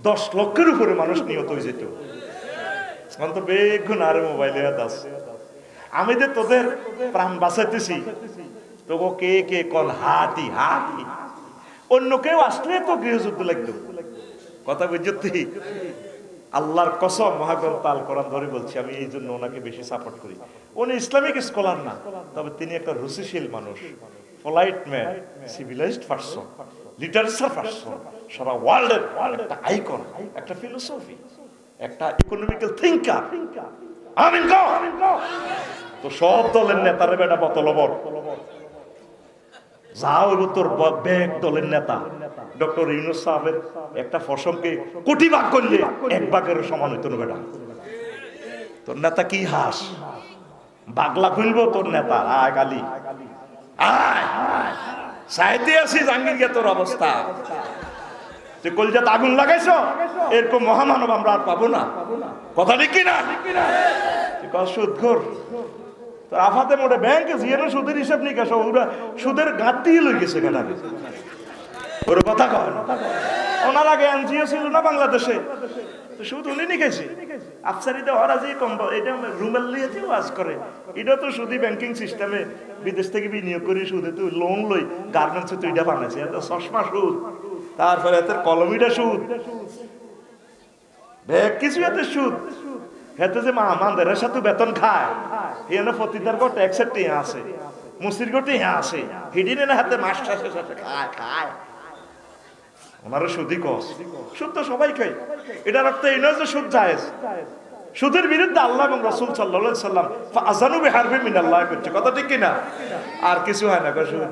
10 লক্ষের উপরে মানুষ নিহত হয়ে যেত। অন্ত বেগুন আরে মোবাইলে দাস আমি যে তোদের প্রাণ বাঁচাইতেছি তোকে কে কে কল হাতি হাতি, অন্য কেউ আসলে তো গৃহযুদ্ধ লাগতো। কথা বুঝছি? আল্লাহর কসম মহাগ্রন্থ আল কোরআন ধরে বলছি, আমি এই জন্য ওনাকে বেশি সাপোর্ট করি। উনি ইসলামিক স্কলার না, তবে তিনি একটা রুচিশীল মানুষ, polite man, civilised person, literature person, সারা ওয়ার্ল্ডের একটা আইকন, একটা ফিলোসফি, একটা ইকোনমিক্যাল থিঙ্কার। আমিন গো। তো সব দলের নেতারে বেটা বতলবর যাও তোর ব্যাগ দলের নেতা ডক্টর ইউনূস সাহেবের একটা ফসলকে কোটি ভাগ করলে 1 ভাগের সমান হইতো না বেটা। তোর নেতা কি হাস বাগলা খুলবো তোর নেতা। আয় গালি আয় সাইতে আসি জাঙ্গির গে তোর অবস্থা। তুই কলজাত আগুন লাগাইছ, এরকম মহামানব আমরা আর পাবো না। কথা ঠিক কিনা? সুদখোর তোর আফাতে মোটে ব্যাংকে জিয়ানো সুদের হিসাব নিকাশ ওরা সুদের গাঁত লই গেছে কেনারে ওর কথা কয় না। ওনার আগে এনজিও ছিল না বাংলাদেশে, তো সুদ উনি নিকাইছে। আফসারিতে ওরা যে কম এটা রুমেল লিয়েছে ওয়াজ করে, এটা তো সুদি ব্যাংকিং সিস্টেমে বিদেশ থেকে বিনিয়োগ করে সুদে তুই লোন লই গার্মেন্টসে তুই এটা বানাইছে, এত চশমা সুদ, তারপরে এত কলমিটা সুদ, ব্যাগ কিছু এত সুদ। হেতে যে আমাদের সাথে বেতন খায় এনে প্রতিদার গো ট্যাক্সের টিয়া আছে, মুসির গো টিয়া আছে, হিডিনে না হাতে মাস শেষে শেষে খায় খায়। ওনারও সুদই কস, সুদ তো সবাই খায়। এটার অর্থ এই নয় যে সুদ জায়েজ। সুদের বিরুদ্ধে আল্লাহ এবং রাসূল সাল্লাল্লাহু আলাইহি সাল্লাম ফাযানু বিহারবি মিনাল্লাহ করছে। কথা ঠিক কি না? আর কিছু হয় না গো সুদ।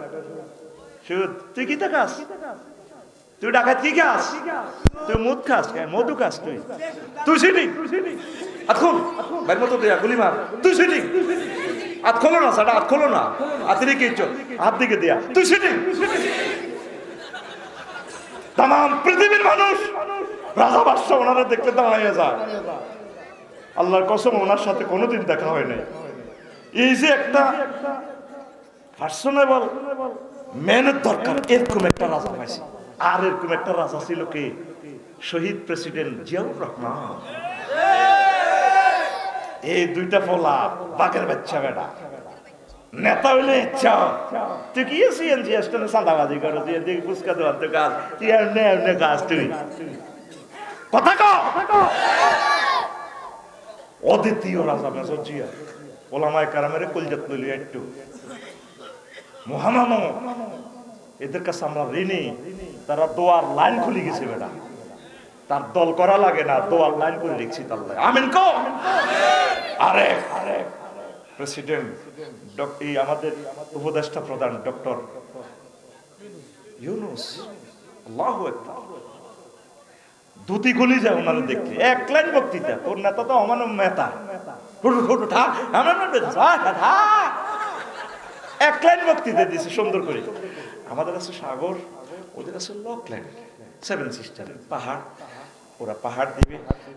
সুদ তুই কি খাস? তুই ডাকাত কি খাস? তুই মদ খাস? মধু খাস? তুই সিটিং আতখুল বাইর মতো দেয়া গুলি মার। তুই সিটিং আত খোলো না, সাটা আত খোলো না, আতরি কি চো হাত দিকে দেয়া তুই সিটিং। তাম পৃথিবীর মানুষ রাজা বাদশা ওনারা দেখলে দাঁড়াইয়া যায়। আল্লাহর কসম ওনার সাথে কোনোদিন দেখা হয় নাই। এই যে একটা পার্সোনেবল ম্যানের দরকার, এরকম একটা রাজা পাইছে। আর এরকম একটা রাজা ছিল কে? শহীদ প্রেসিডেন্ট জিয়াউর রহমান। এই দুইটা ফলা বাঘের বাচ্চা বেটা নেতা হইলে ইচ্ছা তুই কি সিএনজি স্টেশনে চাঁদাবাজি করো, তুই এদিকে ফুচকা দেওয়ার তো কাজ, তুই এমনি এমনি কাজ। তুই কথা ক। অদ্বিতীয় রাজা মেজর জিয়া ওলামায়ে কেরামের কলজাত লইলি একটু মহামানব। এদের কাছে আমরা ঋণী। তারা দোয়ার লাইন খুলে গেছে বেটা, তার দল করা লাগে না, দোয়ার লাইন করে লিখছি তার লাগে। আমিন কো। আরে আরে প্রেসিডেন্ট এই আমাদের উপদেষ্টা প্রধান ডক্টর ইউনূস, আল্লাহু আকবার, দুটি গলি যায় ওনারা দেখতে। 1 লাইন বক্তৃতা, তোর নেতা তো অমানব নেতা, 1 লাইন বক্তৃতা দিয়েছে সুন্দর করে। আমাদের আছে সাগর, ওদের আছে লক লাইন, 7 সিস্টার পাহাড়। ওরা পাহাড় দিবে,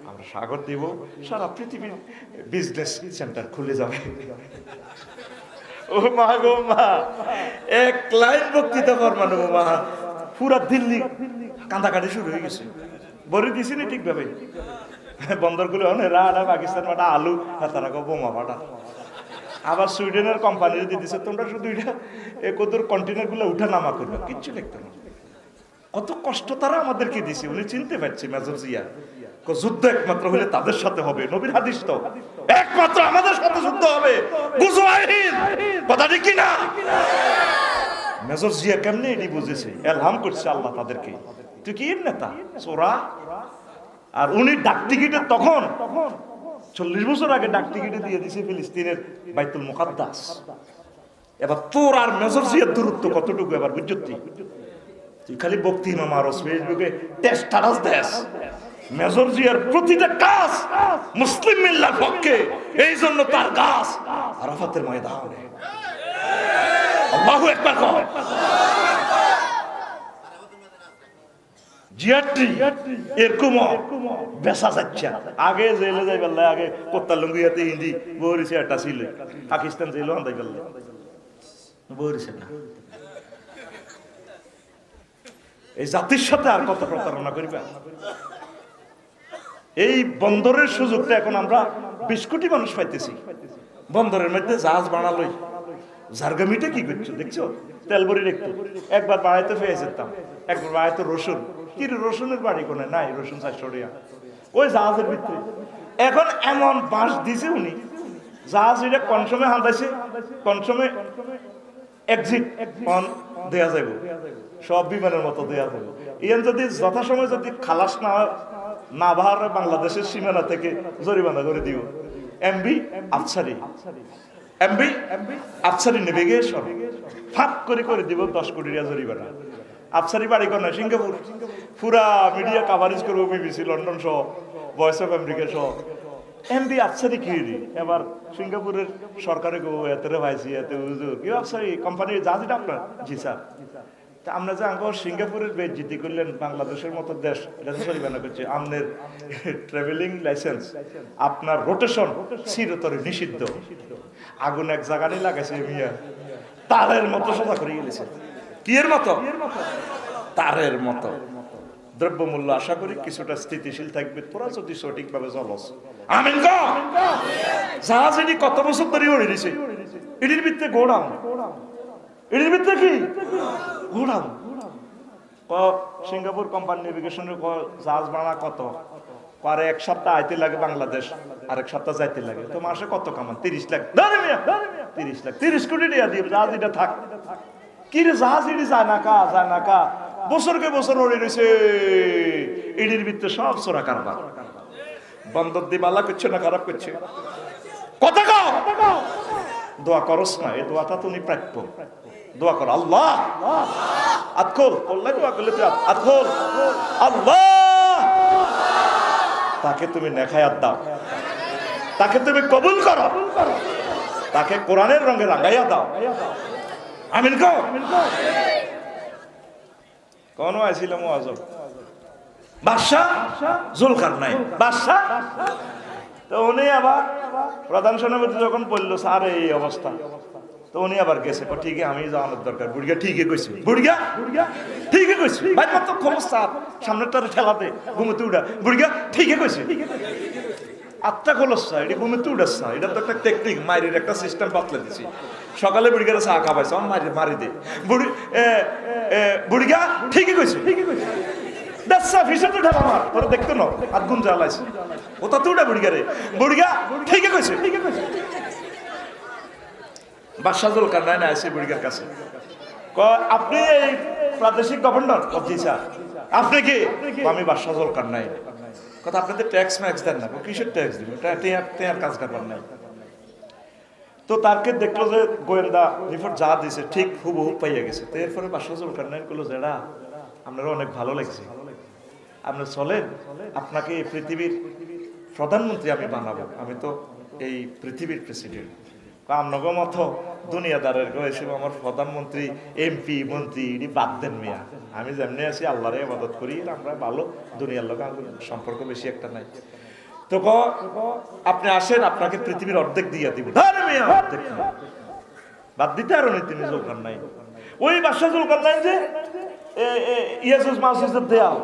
আমরা সাগর দিব, সারা পৃথিবীর বিজনেস সেন্টার খুলে যাবে। ও মা গো মা, 1 লাইন বক্তৃতা ফরমানো মা, পুরা দিল্লি কান্দাকাটি শুরু হয়ে গেছে। বড়ি দিছি নি ঠিকভাবে, বন্দরগুলো রাডা পাকিস্তান মাটা আলু, তারা বোমা ফাটা। আবার সুইডেনের কোম্পানির দিয়ে দিছে, তোমরা শুধু এটা কত কন্টেনার গুলো উঠা নামা করবে, কিচ্ছু লিখতে না। কত কষ্ট তারা আমাদেরকে দিছে, উনি চিনতে পারছে মেজর জিয়া। যুদ্ধ একমাত্র হলে তাদের সাথে হবে, নবীর হাদিস তো একমাত্র আমাদের সাথে যুদ্ধ হবে। কথা ঠিক কিনা? মেজর জিয়া কেমনে এটি বুঝেছে, এলহাম করছে আল্লাহ তাদেরকে। তুই কি নেতা সোরা? আর উনি ডাক টিকিটে তখন 40 বছর আগে ডাক টিকিটে দিয়ে দিছে ফিলিস্তিনের বাইতুল মুকাদ্দাস। এবার তোর আর মেজর জিয়ার দূরত্ব কতটুকু এবার বুঝছি? তুই খালি বক্তি মারস ফেসবুকে টেস্টারাস দেশ। মেজর জিয়ার প্রতিটা কাজ মুসলিম মিল্লার পক্ষে, এই জন্য তার কাজ আরাফাতের ময়দানে। আল্লাহু আকবার কও। জিয়াটি এরকম বেসা যাচ্ছে। আগে জেলে যাই বললে, আগে কোত্তা লুঙ্গিয়াতে হিন্দি বরিছে একটা ছিল, পাকিস্তান জেলও আন্দাই বললে বইছে না। এই জাতির সাথে আর কত প্রতারণা করিবা? এই বন্দরের সুযোগটা এখন আমরা 20 কোটি মানুষ পাইতেছি। বন্দরের মধ্যে জাহাজ বানালোই জারগামিটা কি করছো দেখছো? তেল বড়ির একবার বাড়াইতে পেয়ে যেতাম, একবার বাড়াইতে রসুন, কি রসুনের বাড়ি কোনে নাই, রসুন 400 টাকা ওই জাহাজের ভিতরে। এখন এমন বাঁশ দিছে উনি, জাহাজ এটা কনসমে হাঁদাইছে, কনসমে এক্সিট অন দেয়া যাব, সব বিমানের মতো দেয়া যাবে। ইয়ান যদি যথাসময় যদি খালাস না বাহারে বাংলাদেশের সীমানা থেকে জরিমানা করে দিব। MB Afsari, MB Afsari navigation ফাঁক করে দিব 10 কোটি টাকা জরিমানা। আফসারি বাড়ি কোন সিঙ্গাপুর, পুরা মিডিয়া কাভারেজ করবো, বিবিসি লন্ডন সহ, ভয়েস অফ আমেরিকা সহ। এমবি আফসারি কি এবার সিঙ্গাপুরের সরকারে গো এত ভাইছি এত হুজুর কি আফসারি কোম্পানির জাহাজটা আপনার? জি স্যার। তা আমরা যে আঙ্গ সিঙ্গাপুরের বেজ্জিতি করলেন, বাংলাদেশের মতো দেশ এটা তো জরিমানা করছে। আপনার ট্রাভেলিং লাইসেন্স, আপনার রোটেশন চিরতরে নিষিদ্ধ। আগুন এক জায়গায় লাগাইছে মিয়া, তারের মতো সোজা করে গেছে। কি এর মতো? তারের মতো। দ্রব্যমূল্য আশা করি কিছুটা স্থিতিশীল থাকবে, তোরা যদি সঠিকভাবে চলস। আমিন গো। জাহাজ এটি কত বছর ধরে উড়ে দিছে, এটির ভিতরে গোড়াম, এটির ভিতরে কি গোড়াম। সিঙ্গাপুর কোম্পানি নেভিগেশনের জাহাজ বানা কত করে, 1 সপ্তাহ আইতে লাগে বাংলাদেশ, আরেক সপ্তাহ যাইতে লাগে, তো মাসে কত কামান? 30 লাখ। 30 লাখ, 30 কোটি টাকা দিয়ে জাহাজ এটা থাক। কি রে জাহাজ এটি যায় না কা, যায় না কা, বছরকে বছর ওড়ে রয়েছে, এটির ভিতরে সব চোরা কারবার। বন্দর দিয়ে বালা করছে না খারাপ করছে? কথা কও, দোয়া করস না, এই দোয়াটা তুমি প্রাপ্য। দোয়া কর, আল্লাহ আতখোল, বললে দোয়া করলে আতখোল, আল্লাহ তাকে তুমি নেখায়াত দাও, তাকে তুমি কবুল করো, তাকে কোরআনের রঙে রাঙাইয়া দাও। আমিন কও। কোন আইছিলাম আজব বাদশাহ জুলকারনাইন বাদশাহ, তো উনি আবার প্রধান সেনাপতি যখন বললো স্যার এই অবস্থা, তো উনি আবার গেছে, ঠিক আমি যাওয়ানোর দরকার। বুড়িয়া ঠিকই কইছে, বুড়িয়া ঠিকই কইছে, ভাই কত খবর স্যার, সামনেটারে ঠেলাতে ঘুমোতে উঠা, বুড়িয়া ঠিকই কইছে। আত্মা খোলসা এটি ঘুমোতে উঠাচ্ছা, এটা তো একটা টেকনিক, মায়ের একটা সিস্টেম বাতলে দিছি। সকালে বুড়িগারে চা খাবাইছে, মারি দে বুড়ি, বুড়িগা ঠিকই কইছে, দেখছা ফিসে ঠেলা মার, তোরা দেখতো না আর গুন জ্বালাইছে, ও তো উঠা বুড়িগারে, বুড়িগা ঠিকই কইছে। বাদশাহ জুলকারনাইন আসে বুড়িগার কাছে, আপনি এই প্রাদেশিক গভর্নর? জি স্যার। আপনি কি? আমি বাদশাহ জুলকারনাইন। কথা আপনাদের ট্যাক্স ম্যাক্স দেন না? কিসের ট্যাক্স দিব, টেয়ার কাজ কারবার নাই। তো তারকে দেখলো যে গোয়েন্দা রিপোর্ট যা দিছে ঠিক হুবহু পাইয়া গেছে। তো এরপরে বাদশাহ জুলকারনাইন করলো, যেটা আপনারা অনেক ভালো লাগছে, আপনি চলেন, আপনাকে এই পৃথিবীর প্রধানমন্ত্রী আমি বানাবো, আমি তো এই পৃথিবীর প্রেসিডেন্ট। আপনাকে মতো দুনিয়াদারের হিসেবে আমার প্রধানমন্ত্রী, এমপি, মন্ত্রী এটি বাদ দেন মিয়া, আমি যেমনি আছি আল্লাহরে ইবাদত করি, আমরা ভালো, দুনিয়ার লোক সম্পর্ক বেশি একটা নাই। তো আপনি আসেন, আপনাকে পৃথিবীর অর্ধেক দিয়ে দিব। বাদ দিতে আরো নেই তিনি জুলকারনাইন। ওই বাদশাহ জুলকারনাইন যে ইয়াজুজ মাজুজের দেয়াল,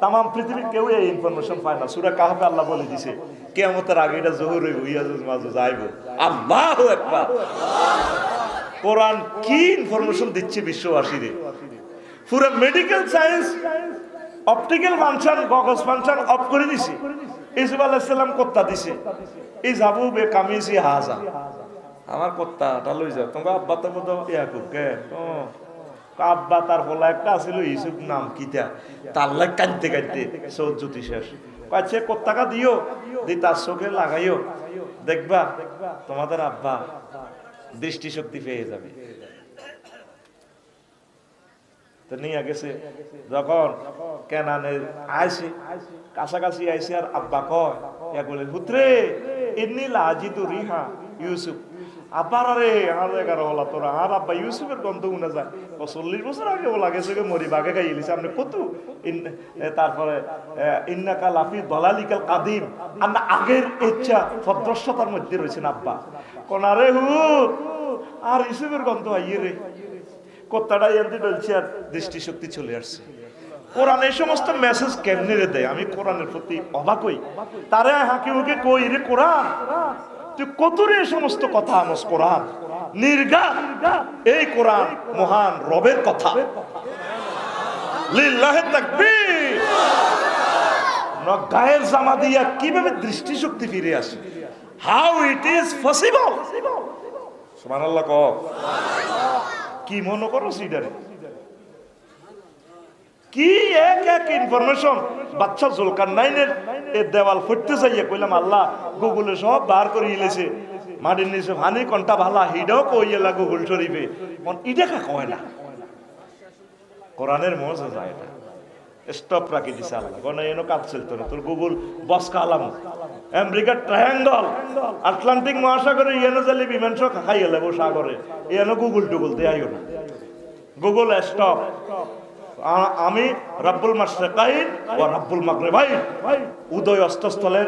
তাম পৃথিবীর কেউ এই ইনফরমেশন পায় না। সূরা কাহফে আল্লাহ বলে দিছে কিয়ামতের আগে এটা জহুর হইব, ইয়াজুজ মাজুজ আইব। আল্লাহু আকবার। কোরআন কি ইনফরমেশন দিচ্ছে বিশ্ববাসীরে। পুরো মেডিকেল সায়েন্স, অপটিক্যাল ফাংশন, গগস ফাংশন অফ করে দিছে। ইসুফ আলাইহিস সালাম কোত্তা দিছে, এই যাবু বে কামিজি হাজা, আমার কোত্তাটা লই যাও। তোমার আব্বা তো বড় ইয়াকুব কে, আব্বা তার বলা একটা আছিল ইউসুফ নাম কিতা, তার লাগ কাঁদতে কাঁদতে চোখ জ্যোতি শেষ। কাছে কোত্তাকা দিও, দি তার চোখে লাগাইও, দেখবা তোমাদের আব্বা দৃষ্টিশক্তি পেয়ে যাবে। তো নিয়ে গেছে, যখন কেনানে আইসে, কাছাকাছি আইসে, আর আব্বা কয় বলে, পুত্রে ইন্নী লাজিদু রিহা ইউসুফ। আব্বার আরে আর 11 হলা তোরা, আর আব্বা ইউসুফের গন্ধ উনে যায়। 40 বছর আগে ওলা গেছে মরি বাগে খাই এলিছে আপনি কত। তারপরে ইন্নাকা লাফি দলালিকাল কাদিম, আমরা আগের ইচ্ছা ভদ্রস্বতার মধ্যে রয়েছেন আব্বা। কোনারে হুত আর ইসুফের গন্ধ আইয়ে রে, কত্তাটা এনতে ডলছে আর দৃষ্টিশক্তি চলে আসছে। কোরআন এই সমস্ত মেসেজ কেমনে রে দেয়, আমি কোরআনের প্রতি অবাক হই। তারে হাঁকি উকে কই রে কোরআন, তুই কতরে এই সমস্ত কথা আনস, কোরআন নির্ঘাত, এই কোরআন মহান রবের কথা। লিল্লাহি তাকবীর। গায়ের জামা দিয়া কিভাবে দৃষ্টিশক্তি ফিরে আসে, হাউ ইট ইজ পসিবল। সুবহানাল্লাহ কও। কি মনে করো সিডারে, কি এক এক ইনফরমেশন। বাচ্চা জুলকারনাইনের এই দেওয়াল ফুটতে যাইয়া কইলাম আল্লাহ গুগলে সব বার করে ইলেছে, মাটির নিচে ভানি কোনটা ভালা হিডাও কইলা গুগল শরীফে, মন ইডাকা কয় না। কোরআনের মুজিজা এটা। স্টপ রাখি দিছে আল্লাহ, কোন এনো কাজ চলতো না। তোর গুগল বসকা আলাম আমেরিকার ট্রায়াঙ্গল আটলান্টিক মহাসাগরে ইয়েনো জালি বিমান সহ খাইয়ে লেবো সাগরে, এনো গুগল টুগল দেয়াইও না। Google stop. আমি রাব্বুল মাশরিকাইন ওয়া রাব্বুল মাগরিবাইন, উদয় অস্তস্থলের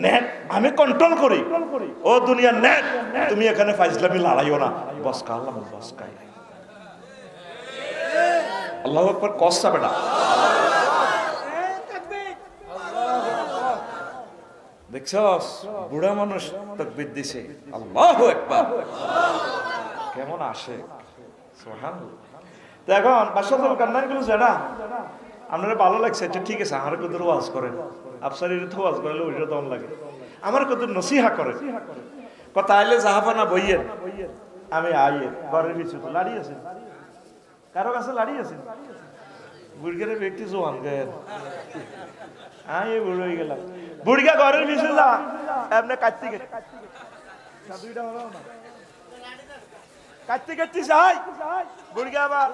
নেট আমি কন্ট্রোল করি। ও দুনিয়ার নেট, তুমি এখানে ফাইজলামি লড়াইও না। বসকা আলাম বসকাই। আল্লাহু আকবার। কষ্ট বেটা দেখছস, বুড়া মানুষ তাকবীর দিছে, আল্লাহু আকবার। কেমন আসে, সুবহানাল্লাহ। তো এখন বাদশাহুল কান্নান গুলো জানা আপনারা ভালো লাগছে, এটা ঠিক আছে। আমার কত ওয়াজ করেন, আফসারির তো ওয়াজ করলে ওইটা দম লাগে। আমার কত নসিহা করেন, কথা আইলে জাহাফানা বইয়েন, আমি আইয়ে ঘরের পিছু তো লাড়ি আছে, কারো কাছে লাড়ি আছে, বুড়িগারে ব্যক্তি জোয়ান গেল, আইয়ে বুড়ো হয়ে গেলাম। বুড়িগা ঘরের পিছু যা, আপনি কাটতে গেছে কাটতে কাটতে যাই, বুড়িগা আবার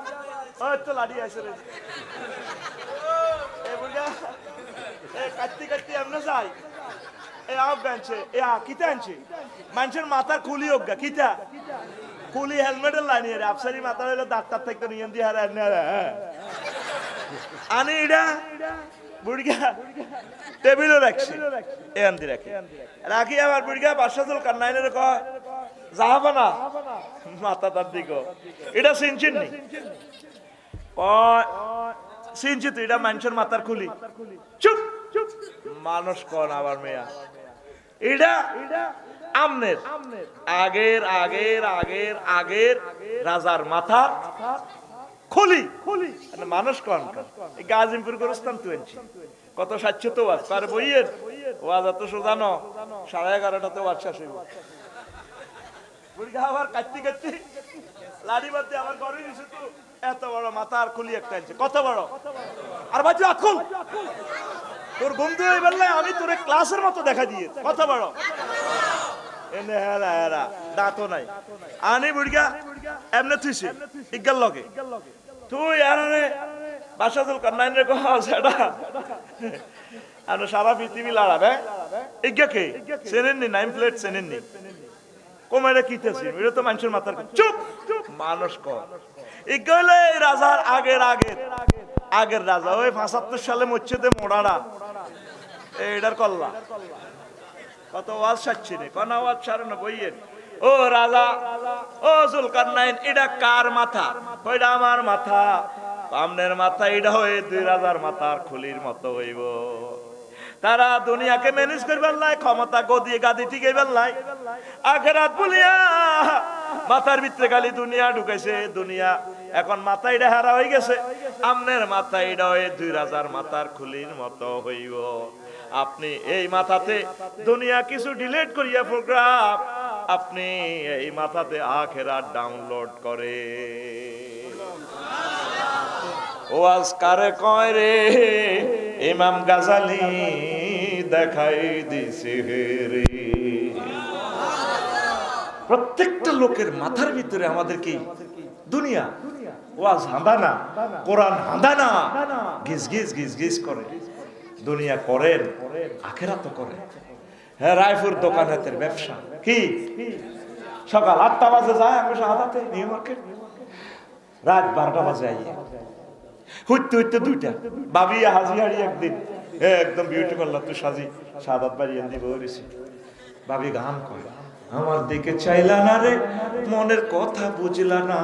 ওই তো লাড়ি আছে রে, বুড়িগা কাটতে কাটতে এমনি যাই, এ আপ বেঞ্চে এ কিতা আনছে মানুষের মাথার খুলি হোক গা, কিতা খুলি হেলমেটের লাইনি রে, আফসারি মাথা হইলে ডাক্তার থেকে নিয়ে দিয়ে হারা আনি এটা বুড়িগা টেবিলও রাখছে, এ আনতে রাখি রাখি আবার বুড়িগা বাদশাহুল কান্নাইনের কয় জাহাবানা মাথা তার দিকে এটা সিনচিন নি, সিনচি তো এটা মানুষের মাথার খুলি। চুপ চুপ মানুষ কন আবার মেয়া, এটা আমনের আগের আগের আগের আগের রাজার মাথা খুলি। মানুষ কন গাজিমপুর গোরস্থান তুয়েছি কত সাতশো তো ওয়াজ পার বইয়ের ওয়াজ এত সোজানো 11:30টাতে ওয়াজ শেষ হইব। আবার কাটতে কাটতে লাড়ি বাদ দিয়ে আমার ঘরে দিছে তো এত বড় মাথা আর খুলি একটা আনছে, কত বড়। আর বাজু আকুল তোর বন্ধু হয়ে বললে আমি তোরে ক্লাসের মতো দেখা দিয়ে, কত বড় এনে হেরা হেরা দাঁতও নাই। আনি বুড়িগা এমনে থুইছে ইজ্ঞাল লগে তুই আরে বাদশাহুল কান্নাইন রে কহ সেটা আর সারা পৃথিবী লাড়াবে ইজ্ঞা কে চেনেননি, নাইম প্লেট চেনেননি, কমাইরা কিতেছি এটা তো মানুষের মাথার চুপ মানুষ কর। ইজ্ঞালে রাজার আগের আগের আগের রাজা ওই 75 সালে মচ্ছেদে মোড়াড়া এইটার কল্লা কত ওয়াজ সাচ্ছি রে, কোন ওয়াজ সারে না বইয়ের। ও রাজা ও জুলকারনাইন এটা কার মাথা, ওইটা আমার মাথা, আমনের মাথা, এটা হয়ে দুই রাজার মাথার খুলির মতো হইব। তারা দুনিয়াকে ম্যানেজ করবার লাই, ক্ষমতা গদিয়ে গাদি টিকাইবার লাই, আখেরাত বলিয়া মাথার ভিতরে খালি দুনিয়া ঢুকাইছে। দুনিয়া এখন মাথা এটা হারা হয়ে গেছে, আমনের মাথা এটা হয়ে দুই রাজার মাথার খুলির মতো হইব। আপনি এই মাথাতে দুনিয়া কিছু ডিলিট করিয়া প্রোগ্রাম, আপনি এই মাথাতে আখেরাত ডাউনলোড করে। ওয়াজ কারে কয় রে ইমাম গাজালি দেখাই দিছে রে। প্রত্যেকটা লোকের মাথার ভিতরে আমাদের কি দুনিয়া, ওয়াজ হাঁদানা, কোরআন হাঁদানা, গিজ গিজ গিজ গিজ করে। দুনিয়া করেন আখেরাত করে। হ্যাঁ রায়পুর দোকান হাতের ব্যবসা কি সকাল 8টা বাজে যায় আমি শাহাদাতে নিউ মার্কেট, রাত 12টা বাজে আইয়ে হইতে হইতে 2টা বাবি হাজি হাড়ি একদিন একদম বিউটিফুল তুই সাজি শাহাদাত বাড়ি এনে বলেছি। ভাবি গান কয় আমার দিকে চাইলা না রে, মনের কথা বুঝলা না,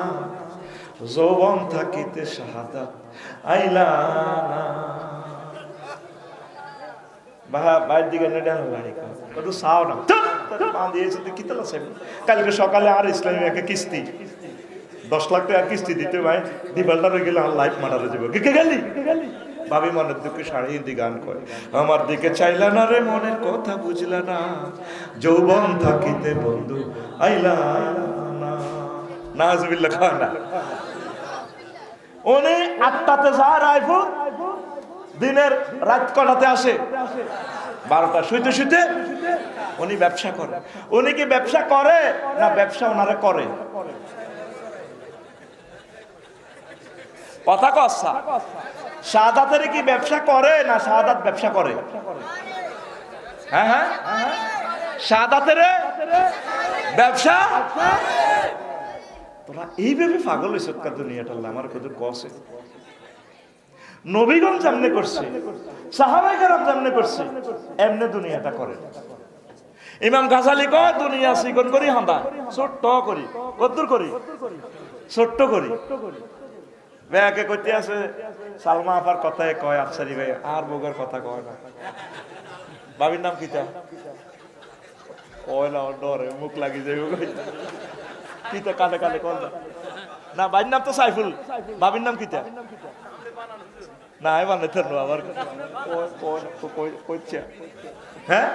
যৌবন থাকিতে শাহাদাত আইলা না। বাইরের দিকে কত চাও না, কালকে সকালে আর ইসলামী একটা কিস্তি 10 লাখ টাকা কিস্তি দিতে ভাই, ডিফল্টারে গেলে আর লাইফ মারারে যাবো। কে গেলি ভাবি মনের দুঃখে সাড়ে হিন্দি গান করে, আমার দিকে চাইলা না রে, মনের কথা বুঝলা না, যৌবন থাকিতে বন্ধু আইলা না। নাজবিল্লাহ খান না, উনি 8টাতে যায় রায়পুর, দিনের রাত কটাতে আসে 12টা, শুইতে শুইতে উনি ব্যবসা করে। উনি কি ব্যবসা করে না ব্যবসা ওনারে করে? কথা কচ্ছা, শাহাদাতের কি ব্যবসা করে না শাহাদাত ব্যবসা করে? হ্যাঁ হ্যাঁ, শাহাদাতের ব্যবসা। তোরা এইভাবে পাগল হইছ দুনিয়াটা, আমার কত কসে। নবীগণ যেমনে করছে, সাহাবায়ে কেরাম যেমনে করছে, এমনে দুনিয়াটা করে। ইমাম গাজালি কয়, দুনিয়া সিগন করি হাঁদা, ছোট্ট করি, কদ্দুর করি, ছোট্ট করি। ব্যাকে কইতে আছে সালমা আপার কথায় কয়, আফসারি ভাই আর বউয়ের কথা কয় না। বাবির নাম কিতা কয় না, ডরে মুখ লাগি যাইব কিতা, কানে কানে কল না। বাড়ির নাম তো সাইফুল, বাবির নাম কিতা না, বানাইতে আবার কইছে। হ্যাঁ,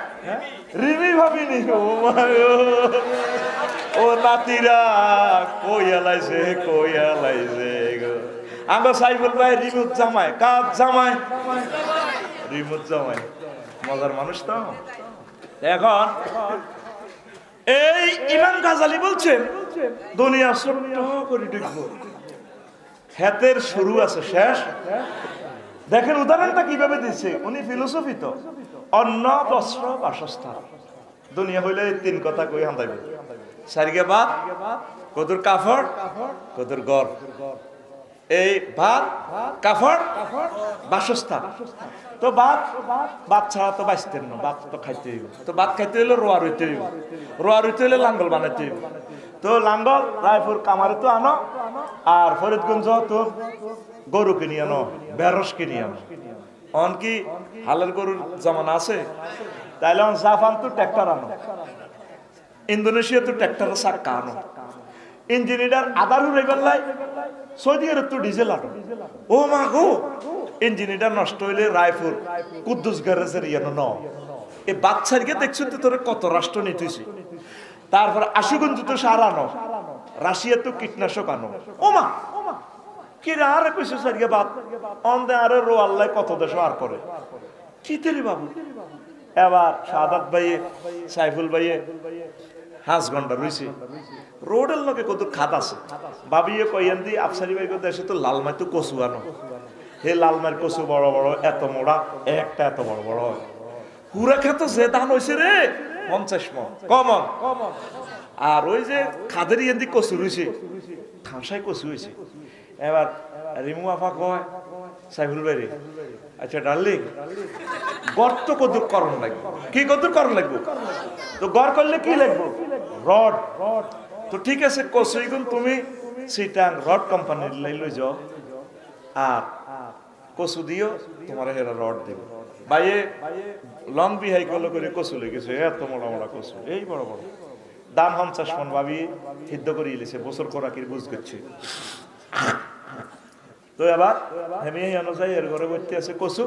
রিমি ভাবিনি, ও নাতিরা কই এলাইছে, কই এলাইছে গো। আমরা সাইফুল ভাই রিমুত জামাই, কাজ জামাই, রিমুত জামাই, মজার মানুষ তো। এখন এই ইমাম গাজালি বলছেন, দুনিয়া ছোট্ট করে ঢুকবো, হাতের শুরু আছে শেষ। দেখেন উদাহরণটা কিভাবে দিচ্ছে উনি, ফিলোসফি তো, অন্ন বস্ত্র বাসস্থান। দুনিয়া হইলে 3 কথা কই হাঁদাইবে, সারিগে ভাত, কদুর কাপড়, কদুর ঘর। এই ভাত কাপড় বাসস্থান। তো ভাত ছাড়া তো বাঁচতেন না, ভাত তো খাইতে হইব। তো ভাত খাইতে হইলে রোয়া রইতে হইব, রোয়া রইতে হইলে লাঙ্গল বানাইতে হইব। তো লাঙ্গল রায়পুর কামারে তো আনো, আর ফরিদগঞ্জ তো গরু কিনি আনো, বেরস কিনি আনো। অন কি হালের গরুর জামানা আছে? তাইলে জাপান তো ট্র্যাক্টর আনো, ইন্দোনেশিয়া তো ট্র্যাক্টরের চাক্কা আনো, ইঞ্জিনিয়ার আদার উড়ে গেলাই সৌদি আরব তো ডিজেল আনো। ও মা গো, ইঞ্জিনিয়ার নষ্ট হইলে রায়পুর কুদ্দুস গ্যারেজের ইয়ানো ন। এই বাচ্চাকে দেখছো তো তোর কত রাষ্ট্র নিতেছি। তারপর আশুগঞ্জ তো সার আনো, রাশিয়া তো কীটনাশক আনো। ও মা কি রে, আরে কইছো সারিয়ে বাদ অন্দে আরে রো আল্লাহ কত দেশ আর করে চিতেরি বাবু। এবার শাহাদাত ভাইয়ে, সাইফুল ভাইয়ে 5 ঘন্টা রইছে, রোডের লগে কত খাত আছে। ভাবিয়ে কইয়ান দি আফসারি ভাই কত দেশে তো লালমাই তো কচু আনো। হে লালমার কচু বড় বড়, এত মোড়া, একটা এত বড় বড় হয়। হুরা খেত যে ধান হয়েছে রে 50 মণ কমন। আর ওই যে খাদের ইয়ান্দি কচু রয়েছে, খাঁসাই কচু হয়েছে। এবার রিমু আফা কয়, সাইফুল ভাই রে, আচ্ছা ডার্লিং, গর্ত কদ্দুর করণ লাগবে। কি কদ্দুর করণ লাগবে? তো গড় করলে কি লাগবে? রড। তো ঠিক আছে, কচুইগুন তুমি সিটাং রড কোম্পানির লই যাও, আর কচু দিও, তোমার হেরা রড দিব। বাইয়ে লং বিহাই কল করে কচু লই গেছে, এত মোড়া মোড়া কচু, এই বড় বড়, দাম 50 মণ। ভাবি সিদ্ধ করে ইলেছে, বছর করাকির বুঝ করছে। তো এবার হেমি অনুযায়ী এর ঘরে ভর্তি আছে কচু,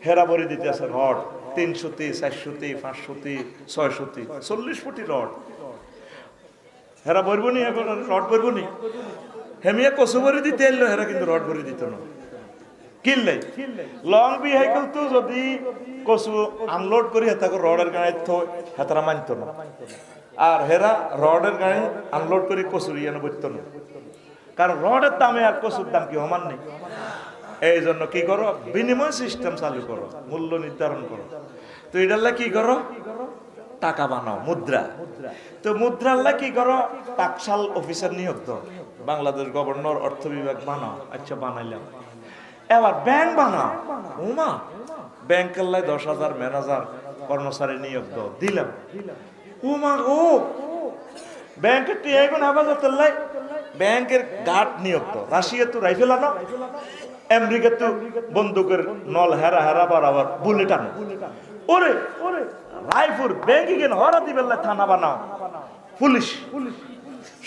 হেরা ভরে দিতে আছে রড, 300, 400, 500, 600, 40 ফুটি রড। হেরা ভরবো নি, এখন রড ভরবো নি। হেমিয়া কচু ভরে দিতে এলো, হেরা কিন্তু রড ভরে দিত না। কিনলে লং বিহাইকেল তো যদি কচু আনলোড করি হেতা রডের গাড়ি হেতারা মানত না। আর হেরা রডের গাড়ি আনলোড করে কচুর ইয়ানো বইত না, কারণ রডের দামে আর কচুর দাম কি সমান নেই। এই জন্য কি করো, বিনিময় সিস্টেম চালু করো, মূল্য নির্ধারণ করো। তো এটার কি করো, টাকা বানাও, মুদ্রা। তো মুদ্রাল্লা কি করো, টাকশাল অফিসার নিয়োগ দাও, বাংলাদেশ গভর্নর, অর্থ বিভাগ বানাও। আচ্ছা বানাইলাম, এবার ব্যাংক বানাও। ওমা ব্যাংকের লাই 10,000 ম্যানেজার কর্মচারী নিয়োগ দাও, দিলাম। ও মা ও ব্যাংকের টিয়া এখন হেফাজতের লাই ব্যাংকের গার্ড নিয়োগ তো রাশিয়া তো রাইফেল আনো আমেরিকা তো বন্দুকের নল হেরা হেরা বরাবর বুলেট আনো ওরে রাইফুর ব্যাংকে কেন হরা দিবেন থানা বানাও পুলিশ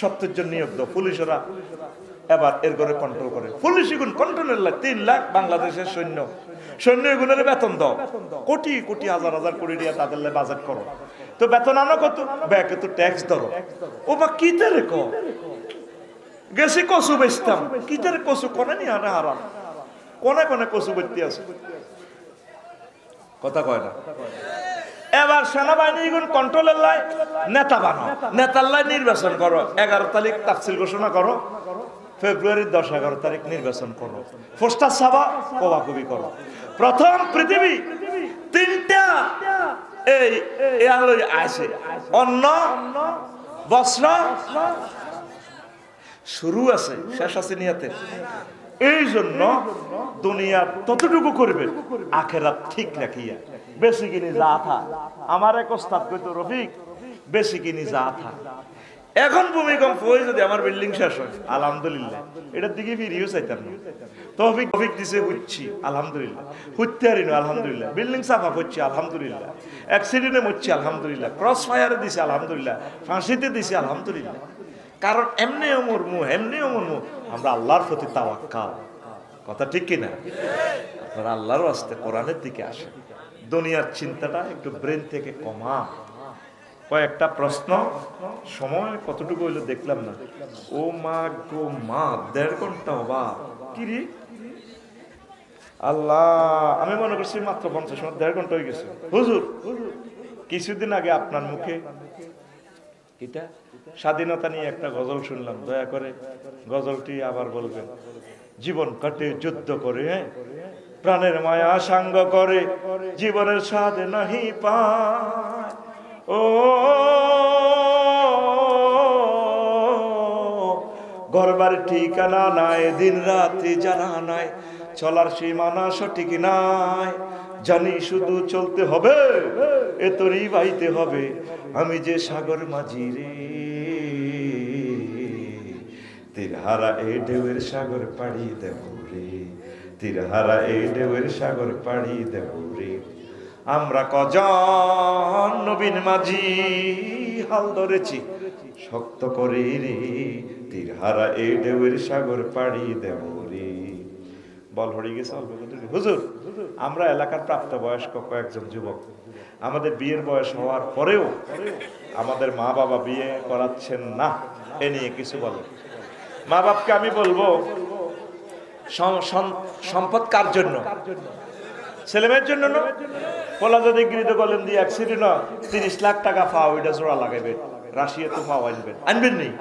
70 জন নিয়োগ দাও পুলিশরা এবার এর করে কন্ট্রোল করে পুলিশ এগুন কন্ট্রোলের 3 লাখ বাংলাদেশের সৈন্য এগুনের বেতন দাও কোটি কোটি হাজার হাজার কোটি দিয়ে তাদের বাজেট করো তো বেতন আনো কত ব্যাংকে তো ট্যাক্স ধরো ও বা কি তেরে কো গেছি কসু বেচতাম কি তেরে কসু কোনে নি আনা হারাম কোনে কোনে কসু বেচতে আছে কথা কয় না এবার সেনাবাহিনী এগুন কন্ট্রোলের লাই নেতা বানাও নেতার লাই নির্বাচন করো 11 তারিখ তাফসিল ঘোষণা করো ফেব্রুয়ারির 10-11 তারিখ নির্বাচন করো পোস্টার ছাপা কবাকবি করো প্রথম পৃথিবী 3টা এই আলোয় আসে অন্ন বস্ত্র শুরু আছে শেষ আছে নিয়াতে এই জন্য দুনিয়া ততটুকু করবে আখেরাত ঠিক রাখিয়া বেশি কিনি যা থা আমার এক ওস্তাদ কইতো রফিক বেশি কিনি যা থা এখন ভূমিকম্প হয়ে যদি আমার বিল্ডিং শেষ হয় আলহামদুলিল্লাহ এটার দিকে ফিরিও চাইতাম না তৌফিক দিছে বুঝছি আলহামদুলিল্লাহ হুইতে হারিনো আলহামদুলিল্লাহ বিল্ডিং সাফা করছি আলহামদুলিল্লাহ অ্যাক্সিডেন্টে মরছি আলহামদুলিল্লাহ ক্রস ফায়ারে দিছে আলহামদুলিল্লাহ ফাঁসিতে দিছে আলহামদুলিল্লাহ কারণ এমনিও মরমু আমরা আল্লাহর প্রতি তাওয়াক্কাল কথা ঠিক কিনা আপনারা আল্লাহর রাস্তে কোরআনের দিকে আসেন দুনিয়ার চিন্তাটা একটু ব্রেন থেকে কমা কয়েকটা প্রশ্ন সময় কতটুকু হইলো দেখলাম না ও মা গো মা 1.5 ঘন্টা বা কি রে আল্লাহ আমি মনে করছি মাত্র 50 মিনিট 1.5 ঘন্টা হয়ে গেছে হুজুর কিছুদিন আগে আপনার মুখে এটা স্বাধীনতা নিয়ে একটা গজল শুনলাম দয়া করে গজলটি আবার বলবেন জীবন কাটে যুদ্ধ করে প্রাণের মায়া সাঙ্গ করে জীবনের স্বাদ নাহি পায় ও ঘরবার ঠিকানা নাই দিন রাত্রি জানা নাই চলার সীমানা সঠিক নাই জানি শুধু চলতে হবে এ তোরই বাইতে হবে আমি যে সাগর মাঝি রে তীরহারা এই ঢেউয়ের সাগর পাড়ি দেব রে তীরহারা এই ঢেউয়ের সাগর পাড়ি দেব রে আমরা কজন নবীন মাঝি হাল ধরেছি শক্ত করে রে তীরহারা এই ঢেউয়ের সাগর পাড়ি দেব রে বল হয়ে গেছে অল্প হুজুর আমরা এলাকার প্রাপ্তবয়স্ক কয়েকজন যুবক আমাদের বিয়ের বয়স হওয়ার পরেও আমাদের মা বাবা বিয়ে করাচ্ছেন না এ নিয়ে কিছু বলে মা বাপকে আমি বলবো সম্পদ কার জন্য ছেলেমেয়ের জন্য না পোলা যদি গৃহীত কলেন দিয়ে অ্যাক্সিডেন্ট 30 লাখ টাকা পাও এটা জোড়া লাগাইবে রাশিয়া তো পাও আনবেন নেই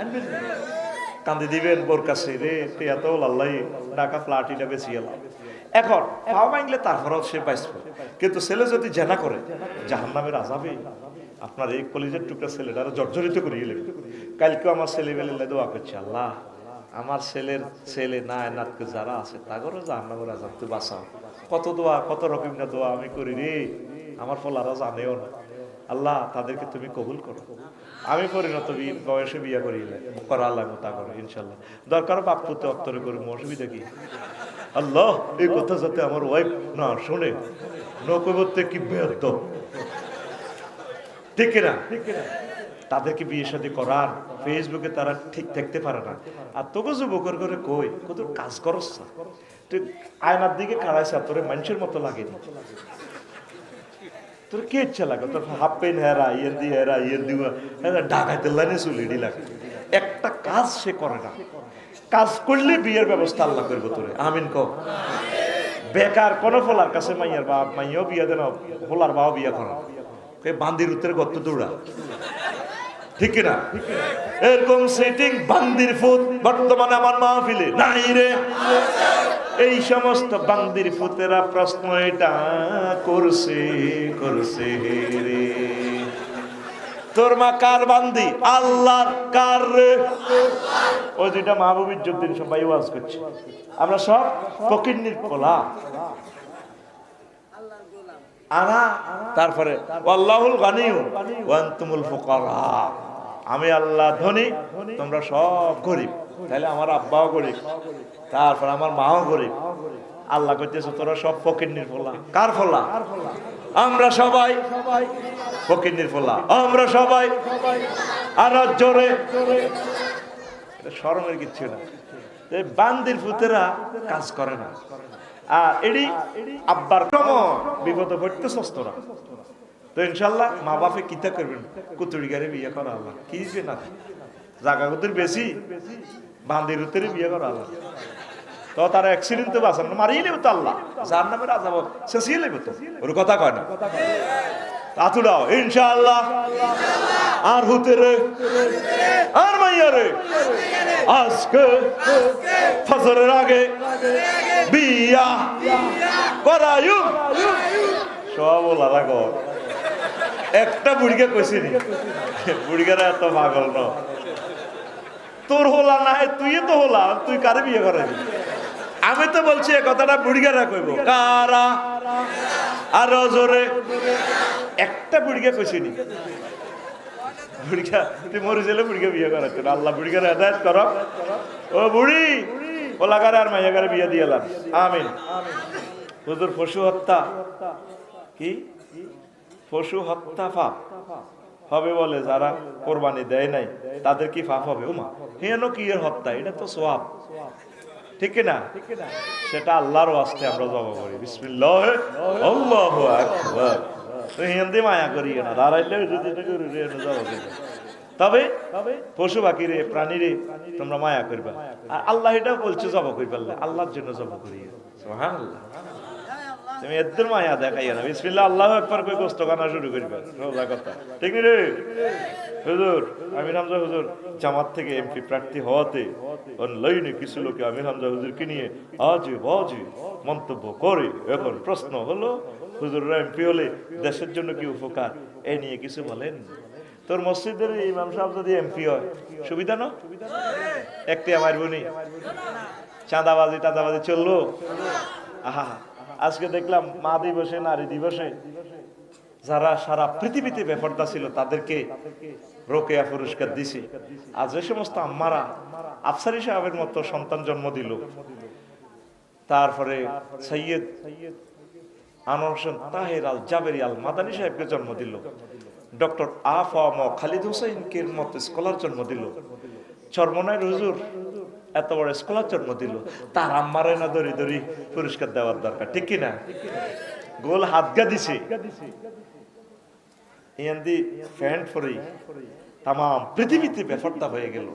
কান্দি দিবেন বোর কাছে রে এত আল্লাহ টাকা প্লাটিটা বেশি এলাম এখন পাও মাইলে তারপরেও সে পাইছে কিন্তু ছেলে যদি জেনা করে জাহান্নামের আযাবে আপনার এই কলেজের টুকরা ছেলেটারা জর্জরিত করিয়ে নেবে কালকেও আমার ছেলে বেলে দোয়া করছে আল্লাহ আমার ছেলে না এনাতকে যারা আছে তাগরও জাহান্নামের আযাব তো বাঁচাও কত দোয়া কত রকম দোয়া আমি করি রে আমার ফলারা জানেও না আল্লাহ তাদেরকে তুমি কবুল করো আমি পরিণত বয়সে বিয়ে করিলে করা আল্লাহ তা করো ইনশাল্লাহ দরকার বাপ পুতে অত্তরে করবো অসুবিধা কি আল্লাহ এই কথা যাতে আমার ওয়াইফ না শোনে নকবতে কি বেদ ঠিক না তাদেরকে বিয়ে শাদী করার ফেসবুকে তারা ঠিক থাকতে পারে না আর তোকে যুবকের করে কই কত কাজ করস না তুই আয়নার দিকে খাড়াইছে তোর মানুষের মতো লাগেনি তোর কি ইচ্ছা লাগে তোর হাফ প্যান্ট হেরা ইয়ের দিবা ঢাকাইতে লাইনে চুলিডি লাগে একটা কাজ সে করে না কাজ করলে বিয়ের ব্যবস্থা আল্লাহ করবো তোরে আমিন কো বেকার কোন ফলার কাছে মাইয়ার বাপ মাইয়াও বিয়া দেন ফলার বাবা বিয়া করা বান্দির উত্তরে গত দৌড়া ঠিক না এরকম সেটিং বান্দির ফুট বর্তমানে আমার মাহফিলে নাই রে এই সমস্ত বান্দির ফুতেরা প্রশ্ন এটা করছে রে তোর মা কার বান্দি আল্লাহর কার রে ওই যেটা মাহবুব ইজ্জুদ্দিন সবাই ওয়াজ করছে আমরা সব ফকিন্নির কোলা আনা, তারপরে আল্লাহুল গানিয়্যু ওয়া আনতুমুল ফুকারা, আমি আল্লাহ ধনী, তোমরা সব গরিব। তাহলে আমার আব্বাও গরিব, তারপর আমার মাও গরিব। আল্লাহ কইতেছে তোরা সব ফকিন্নির ফলা। কার ফলা? আমরা সবাই ফকিন্নির ফলা, আমরা সবাই। আর জোরে, এটা শরমের কিচ্ছু না। বান্দির ফুতেরা কাজ করে না, আর এডি আব্বার কম বিপদে পড়তে সস্তরা। তো ইনশাল্লাহ মা বাপে কিতা করবেন, কুতুরি গাড়ি বিয়ে করা আল্লাহ কি না, জাগা কুতুর বেশি বান্দির উত্তরে বিয়ে করা আল্লাহ। তো তারা অ্যাক্সিডেন্ট তো বাঁচান মারিয়ে নেবে তো আল্লাহ, যার নামে রাজা শেষিয়ে নেবে তো, ওর কথা কয় না। আতুরাও ইনশাআল্লাহ। আর হুতেরে আর মাইয়ারে আজকে ফজরের আগে বিয়া করায়ু সব ওলারা গো। একটা বুড়িকে কইছি নি, বুড়িগারা এত পাগল ন, তোর হোলা না তুই তো হোলা, তুই কারে বিয়ে করাবি? আমি তো বলছি এ কথাটা বুড়িগারা কইব, কারা আরো জোরে। একটা বুড়িকে কইছি নি, বুড়িকা তুই মরে গেলে বুড়িকে বিয়ে করাচ্ছ না। আল্লাহ বুড়িকে হেদায়েত করো। ও বুড়ি ওলাগারে আর মাইয়াগারে বিয়ে দিয়েলাম, আমিন। হুজুর পশু হত্যা কি, পশু হত্যা পাপ হবে বলে যারা কোরবানি দেয় নাই তাদের কি পাপ হবে? ওমা হেন কি এর হত্যা, এটা তো সওয়াব, ঠিক না? সেটা আল্লাহর ওয়াস্তে আমরা জবাব করি, বিসমিল্লাহ আল্লাহু আকবার। তো হিন্দি মায়া করি না, দাঁড়াইলে তবে পশু পাখি রে, প্রাণী রে তোমরা মায়া করবা। আর আল্লাহ এটা বলছে জব করবা, আল্লাহর জন্য জব করি। সুবহানাল্লাহ। তুমি এদের মায়া দেখাইয়া না, বিসমিল্লাহ আল্লাহু আকবার কই গোস্ত খানা শুরু করবা, সোজা কথা, ঠিক রে? হুজুর আমির হামজা হুজুর জামাত থেকে এমপি প্রার্থী হওয়াতে অনলাইনে কিছু লোকে আমির হামজা হুজুরকে নিয়ে আজে বাজে মন্তব্য করে। এখন প্রশ্ন হলো, হুজুররা এমপি হলে দেশের জন্য কি উপকার, এ নিয়ে কিছু বলেন? তোর মসজিদের ইমাম সাহেব যদি এমপি হয় সুবিধা না? একটি আমার বোনি চাঁদাবাজি টাঁদাবাজি চললো। আহা, আজকে দেখলাম মা দিবসে, নারী দিবসে যারা সারা পৃথিবীতে বেপরদা ছিল তাদেরকে রোকেয়া পুরস্কার দিছে। আর যে সমস্ত আম্মারা আফসারি সাহেবের মতো সন্তান জন্ম দিল, তারপরে সৈয়দ আনোয়ার হোসেন তাহের আল জাবেরি আল মাদানী সাহেবকে জন্ম দিল, ডক্টর আফম খালিদ হোসেনকে মতো স্কলার জন্ম দিল, চরমনায় হুজুর এত বড় স্কলার জন্ম দিল, তার আম্মারে না দড়ি দড়ি পুরস্কার দেওয়ার দরকার, ঠিক কিনা? গোল হাত গা দিছে তাম পৃথিবীতে বেফরদা হয়ে গেল,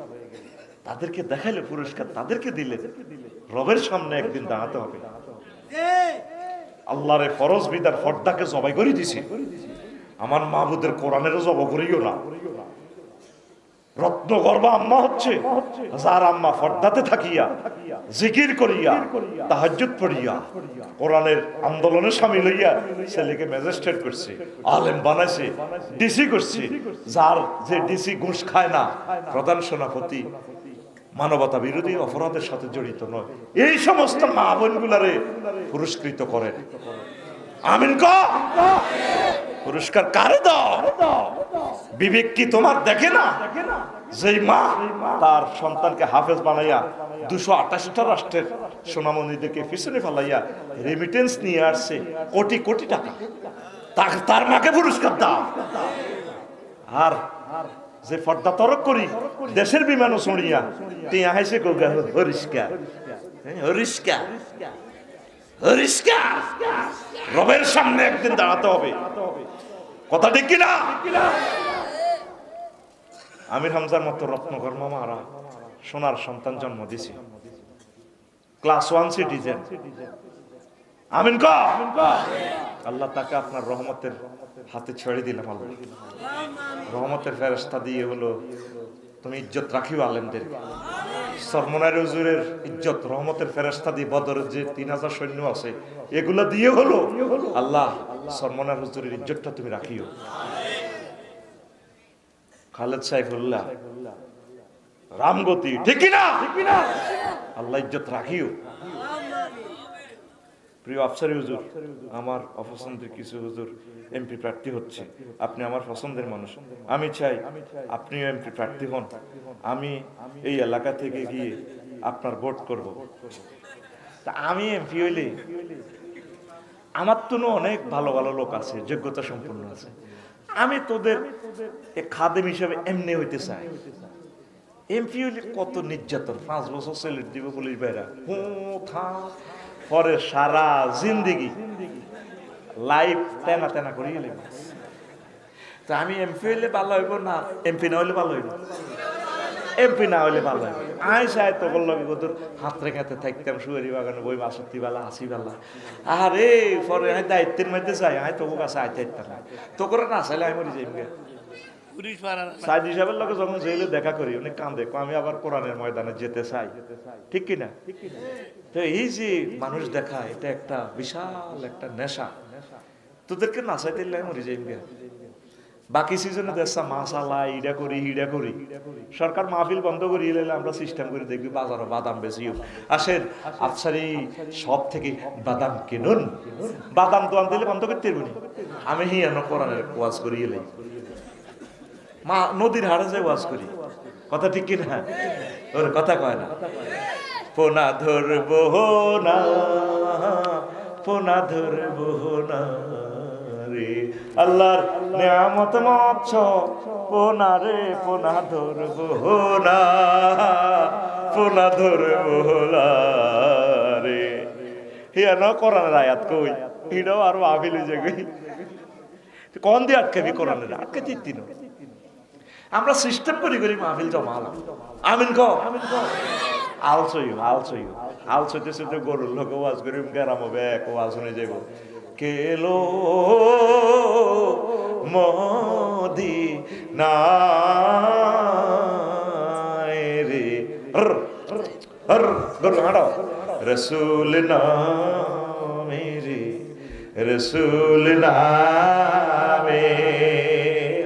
তাদেরকে দেখাইলে পুরস্কার, তাদেরকে দিলে রবের সামনে একদিন দাঁড়াতে হবে। আল্লাহরে ফরজ বিদার ফর্দাকে জবাই করে দিছে, আমার মাহবুদের কোরআনেরও জব করিও না। রত্ন গর্বা আম্মা হচ্ছে যার আম্মা ফর্দাতে থাকিয়া জিকির করিয়া তাহাজ্জুদ পড়িয়া কোরআনের আন্দোলনে শামিল হইয়া ছেলেকে ম্যাজিস্ট্রেট করছে, আলেম বানাইছে, ডিসি করছে। যার যে ডিসি ঘুষ খায় না, প্রধান সেনাপতি মানবতা বিরোধী অপরাধের সাথে জড়িত নয়, এই সমস্ত মা বোনগুলারে পুরস্কৃত করেন। আমিন ক পুরস্কার কারে দাও? বিবেক কি তোমার দেখে না? যেই মা তার সন্তানকে হাফেজ বানাইয়া 228টা রাষ্ট্রের সোনামণিদেরকে পিছনে ফেলাইয়া রেমিটেন্স নিয়ে আসছে কোটি কোটি টাকা, তার মাকে পুরস্কার দাও। আর যে পর্দা তরক করি দেশের বিমানও ছড়িয়া টিয়া হাইছে গোগা হরিষ্কা হরিষ্কা হরিষ্কা, রবের সামনে একদিন দাঁড়াতে হবে, কথা ঠিক কিনা? আমির হামজার মতো রত্নকর্মা মারা সোনার সন্তান জন্ম দিছে, ক্লাস 1 সিটিজেন। আমিন ক আল্লাহ তাকে আপনার রহমতের হাতে ছেড়ে দিলাম। আল্লাহ রহমতের ফেরেশতা দিয়ে হলো তুমি ইজ্জত রাখিও আলেমদের। সরমনার হুজুরের ইজ্জত রহমতের ফেরেশতা দিয়ে, বদরের যে 3000 সৈন্য আছে এগুলা দিয়ে হলো আল্লাহ সরমনার হুজুরের ইজ্জতটা তুমি রাখিও। খালেদ সাইফুল্লাহ রামগতি, ঠিক কিনা? আল্লাহ ইজ্জত রাখিও। প্রিয় আফসারি হুজুর, আমার অপছন্দের কিছু হুজুর এমপি প্রার্থী হচ্ছে, আপনি আমার পছন্দের মানুষ, আমি চাই আপনিও এমপি প্রার্থী হন, আমি এই এলাকা থেকে গিয়ে আপনার ভোট করব। তা আমি এমপি হইলে আমার তো অনেক ভালো ভালো লোক আছে, যোগ্যতা সম্পন্ন আছে, আমি তোদের খাদেম হিসেবে এমনি হইতে চাই। এমপি হইলে কত নির্যাতন, 5 বছর সেলেট দিব পুলিশ ভাইরা, পরে সারা জিন্দিগি লাইফ তেনা তেনা করিয়ে নেব। তা আমি এমপি হইলে ভালো হইব না এমপি না হইলে ভালো হইব? এমপি না হইলে ভালো হইব। আই চাই তো বললো তোর হাত রেখাতে থাকতাম সুয়ারি বাগানে, বই বাসত্তি বেলা হাসি বেলা, আরে পরে আমি দায়িত্বের মধ্যে চাই, আমি তোর কাছে আইতে ইত্যা না, তো করে না চাইলে আমি মরি যাইম গে। সাইদ হিসাবের লোক যখন জেলে দেখা করি অনেক কান্দে, আমি আবার কোরআনের ময়দানে যেতে চাই, ঠিক কিনা? তো এই যে মানুষ দেখা, এটা একটা বিশাল একটা নেশা, তোদেরকে নাচাইতে আমি মরি যাইম গে। বাকি সিজনে দেখা মাসালা ইডা করি হিডা করি, সরকার মাহফিল বন্ধ করি এলে আমরা সিস্টেম করে দেখবি বাজারে বাদাম বেশিও আসেন, আফসারি সব থেকে বাদাম কিনুন, বাদাম দোয়ান দিলে বন্ধ করতে পারবো না। আমি হিয়ানো কোরআনের ওয়াজ করি এলে মা নদীর হাড়ে যে ওয়াজ করি, কথা ঠিক কিনা? ওর কথা কয় না, পোনা ধরবো না, পোনা ধরবো না রে, আল্লাহর নিয়ামত মৎস পোনা রে, পোনা ধরবো না, পোনা ধরবো না রে। হিয়া ন কোরআনের আয়াত কই, হিডাও আরো আবিল যে কই, কোন দিয়ে আটকাবি কোরআনের? আটকে দিতি না, আমরা সিস্টেম করি করি মাহফিল জমালাম। আমিন ক আলসইও আলসইও আলসইতেছে তো গরুর লোক ওয়াজ করি গেরাম হবে, এক ওয়াজ শুনে যাব কেলো মদিনা রে, গরু হাঁটো রসুল নামে রে, রসুল নামে,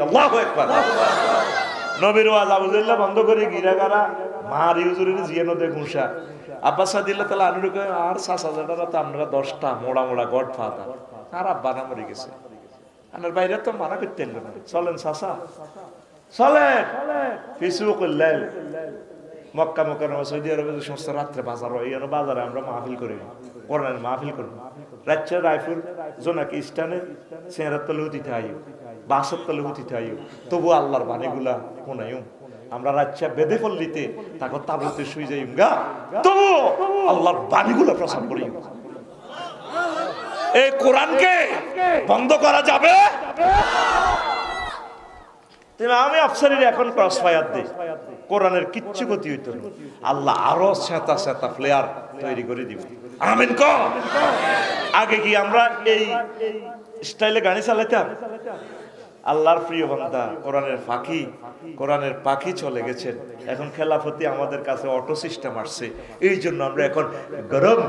আল্লাহু আকবার। নবীর ওয়াজ আবুদুল্লাহ বন্ধ করে গিরাগারা মার ইউজুরের জিয়ানো দে ঘুষা আব্বাস সাদিল্লাহ তাআলা আনুর কয় আর ৭০০০ তো আমরা 10টা মোড়া মোড়া গড ফাতা আর আব্বা না মরে গেছে, আনার বাইরে তো মানা করতেন না, চলেন চাচা চলেন ফিসুকুল লাইল, মক্কা মুকাররমা সৌদি আরবে যে সমস্ত রাত্রে বাজার হয়, এই বাজারে আমরা মাহফিল করি, কোরআনের মাহফিল করি, রাজ্যের রায়পুর জোনাকি স্টানে চেহারার তলে উঠিতে আইও, বাসর তলে উঠিতে আইও, তবু আল্লাহর বাণীগুলা শোনাইও, আমরা রাজ্যা বেদে পল্লীতে তাকে তাবুতে শুই যাইম গা, তবু আল্লাহর বাণীগুলা প্রচার করি। এই কোরআনকে বন্ধ করা যাবে? আমি আফসারির এখন ক্রস ফায়ার দিই, কোরআনের কিচ্ছু গতি হইতো না, আল্লাহ আরো সেতা সেতা প্লেয়ার তৈরি করে দিব। আমিন ক। আগে কি আমরা এই স্টাইলে গাড়ি চালাইতাম? আল্লাহর প্রিয় বান্দা কোরআনের পাখি চলে গেছেন, এখন খেলাফতি আমাদের কাছে অটো সিস্টেম আসছে, এই জন্য আমরা এখন গরম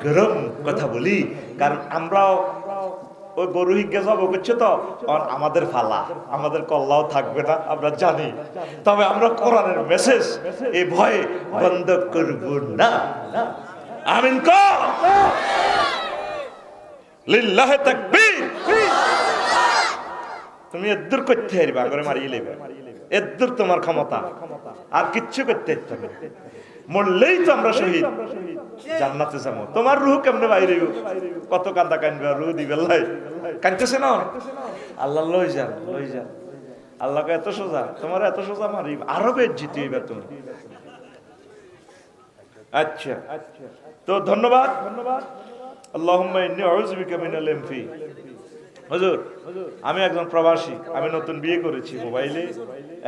গরম কথা বলি, কারণ আমরাও ওই গরু হিজ্ঞা যাবো করছে তো আমাদের ফালা, আমাদের কল্লাও থাকবে না আমরা জানি, তবে আমরা কোরআনের মেসেজ এই ভয়ে বন্ধ করব না। আমিন ক। লিল্লাহি তাকবীর। তুমি এদ্দুর করতে হারবা, করে মারিয়ে লেবে, এদ্দুর তোমার ক্ষমতা, আর কিচ্ছু করতে পারতে না, মরলেই তো আমরা শহীদ, জান্নাতে যাবো। তোমার রুহ কেমনে বাইরে, কত কান্দা কানবে, রুহ দিবে লাই কানতেছে না, আল্লাহ লই যান লই যান, আল্লাহকে এত সোজা, তোমার এত সোজা মারি আরো বেশ জিতে এবার তুমি। আচ্ছা তো ধন্যবাদ। আল্লাহুম্মা ইন্নী আউযু বিকা মিনাল এমফি। হুজুর আমি একজন প্রবাসী, আমি নতুন বিয়ে করেছি মোবাইলে,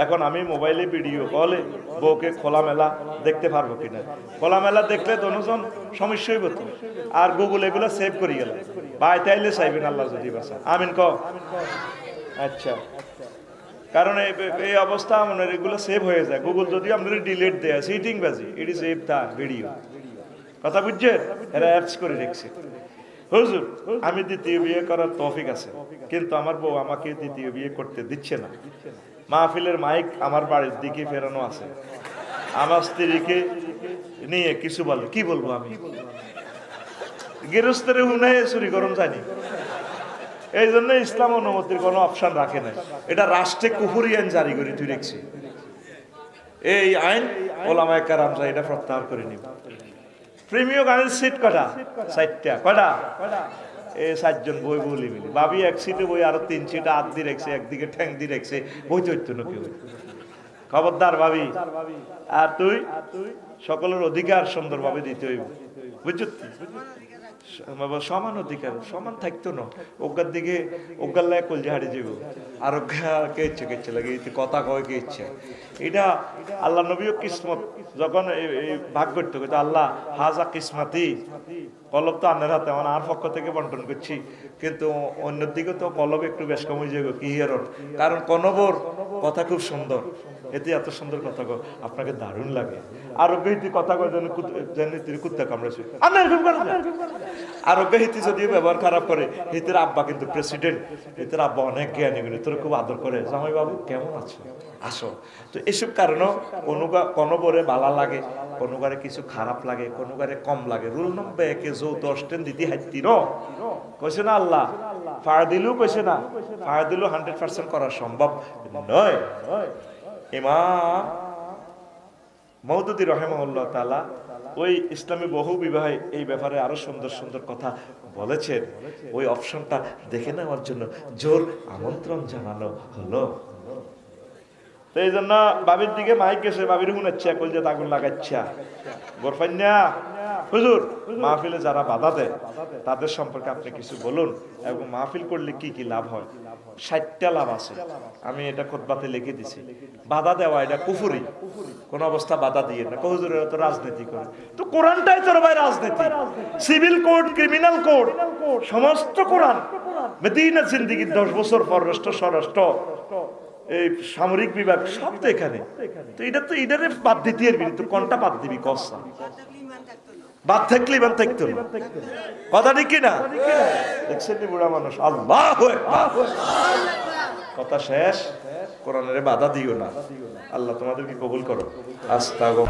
এখন আমি মোবাইলে ভিডিও কলে বউকে খোলামেলা দেখতে পারবো কিনা, খোলামেলা দেখলে দোনোজন সমস্যাই হতো, আর গুগল এগুলো সেভ করে গেল, ভাই তাইলে চাইবেন আল্লাহ যদি বাসা। আমিন ক। আচ্ছা, কারণ এই অবস্থা মনে এগুলো সেভ হয়ে যায়, গুগল যদি আপনার ডিলিট দেয় সিটিং বাজি এটি সেভ তা ভিডিও, কথা বুঝছেন? এরা অ্যাপস করে রেখেছে। হুজুর আমি দ্বিতীয় বিয়ে করার তৌফিক আছে, কিন্তু আমার বউ আমাকে দ্বিতীয় বিয়ে করতে দিচ্ছে না, মাহফিলের মাইক আমার বাড়ির দিকে ফেরানো আছে, আমার স্ত্রীকে নিয়ে কিছু বলে, কি বলবো আমি? গৃহস্থরে হুনায় চুরি করুন জানি। এই জন্য ইসলাম অনুমতির কোনো অপশন রাখে না, এটা রাষ্ট্রে কুফরি আইন জারি করে তুই রেখেছি। এই আইন ওলামায়ে কেরামরা এটা প্রত্যাহার করে নিব। প্রিমিয় গাড়ির সিট কটা? 4টা। কটা? এই 4 জন বই বলি মিলি ভাবি এক সিটে বই, আরো 3 সিটে হাত দিয়ে রেখেছে, একদিকে ঠ্যাং দিয়ে রেখেছে, বই চৈত্য নাকি। খবরদার ভাবি, আর তুই সকলের অধিকার সুন্দরভাবে দিতে হইব, বুঝছো? সমান অধিকার, সমান থাকতো না। ওগার দিকে ওগার লাগে কলজা হারিয়ে যাব, আর কে ইচ্ছে কে ইচ্ছে লাগে কথা কয় কে ইচ্ছে। এটা আল্লাহ নবীও কিসমত যখন ভাগ করতে কিন্তু আল্লাহ হাজা কিসমাতি, কলব তো আন্নের হাতে, মানে আর পক্ষ থেকে বন্টন করছি, কিন্তু অন্যের দিকে তো কলব একটু বেশ কমে যাবে কি হেরর, কারণ কনবর কথা খুব সুন্দর, এতে এত সুন্দর কথা কো আপনাকে দারুণ লাগে। আরোগ্য হিতি কথা কয় যেন কুত্তা কামড়েছে, আরোগ্য হিতি যদিও ব্যবহার খারাপ করে, হিতের আব্বা কিন্তু প্রেসিডেন্ট, হিতের আব্বা অনেক জ্ঞানী, তোর খুব আদর করে, জামাই বাবু কেমন আছো, আসো। তো এসব কারণে কোনো বরে বালা লাগে, কোনো গারে কিছু খারাপ লাগে, কোনো গারে কম লাগে। রুল নম্বর 1 যৌথ অষ্টেন দিদি হাইতি কইছে না আল্লাহ, ফাড় দিলেও কইছে না, ফাড় দিলেও 100% করা সম্ভব নয়। ইমাম মওদুদী রাহিমাহুল্লাহ তাআলা ওই ইসলামী বহু বিবাহে এই ব্যাপারে আরো সুন্দর সুন্দর কথা বলেছেন। ওই অপশনটা দেখে নেওয়ার জন্য জোর আমন্ত্রণ জানানো হলো। তো এই জন্য বাবির দিকে মাইক গেছে, বাবির শুনেছে কল যে আগুন লাগাচ্ছা গোরফান্যা হুজুর, মাহফিলে যারা বাধা দেয় তাদের সম্পর্কে আপনি কিছু বলুন, এবং মাহফিল করলে কি কি লাভ হয়। 60টা লাভ আছে, আমি এটা খুতবাতে লিখে দিছি। বাধা দেওয়া এটা কুফরি, কোন অবস্থা বাধা দিয়ে না। হুজুর এরা তো রাজনীতি করে, তো কোরআনটাই তোর ভাই রাজনীতি, সিভিল কোড, ক্রিমিনাল কোড, সমস্ত কোরআন। মদিনা জিন্দেগির 10 বছর পররাষ্ট্র স্বরাষ্ট্র এই সামরিক বিভাগ সব তো এখানে। তো এটা তো এটারে বাদ দিতে পারবি, তো কোনটা বাদ দিবি কসা? বাদ থাকলে ইমান থাকতো না, কথা ঠিক কিনা? দেখছেন বুড়া মানুষ, আল্লাহু আকবার, কথা শেষ। কোরআনের বাধা দিও না। আল্লাহ তোমাদেরকে কবুল করো। আস্তাগফিরুল্লাহ।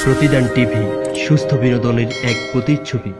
প্রতিদান টিভি সুস্থ বিনোদনের এক প্রতিচ্ছবি।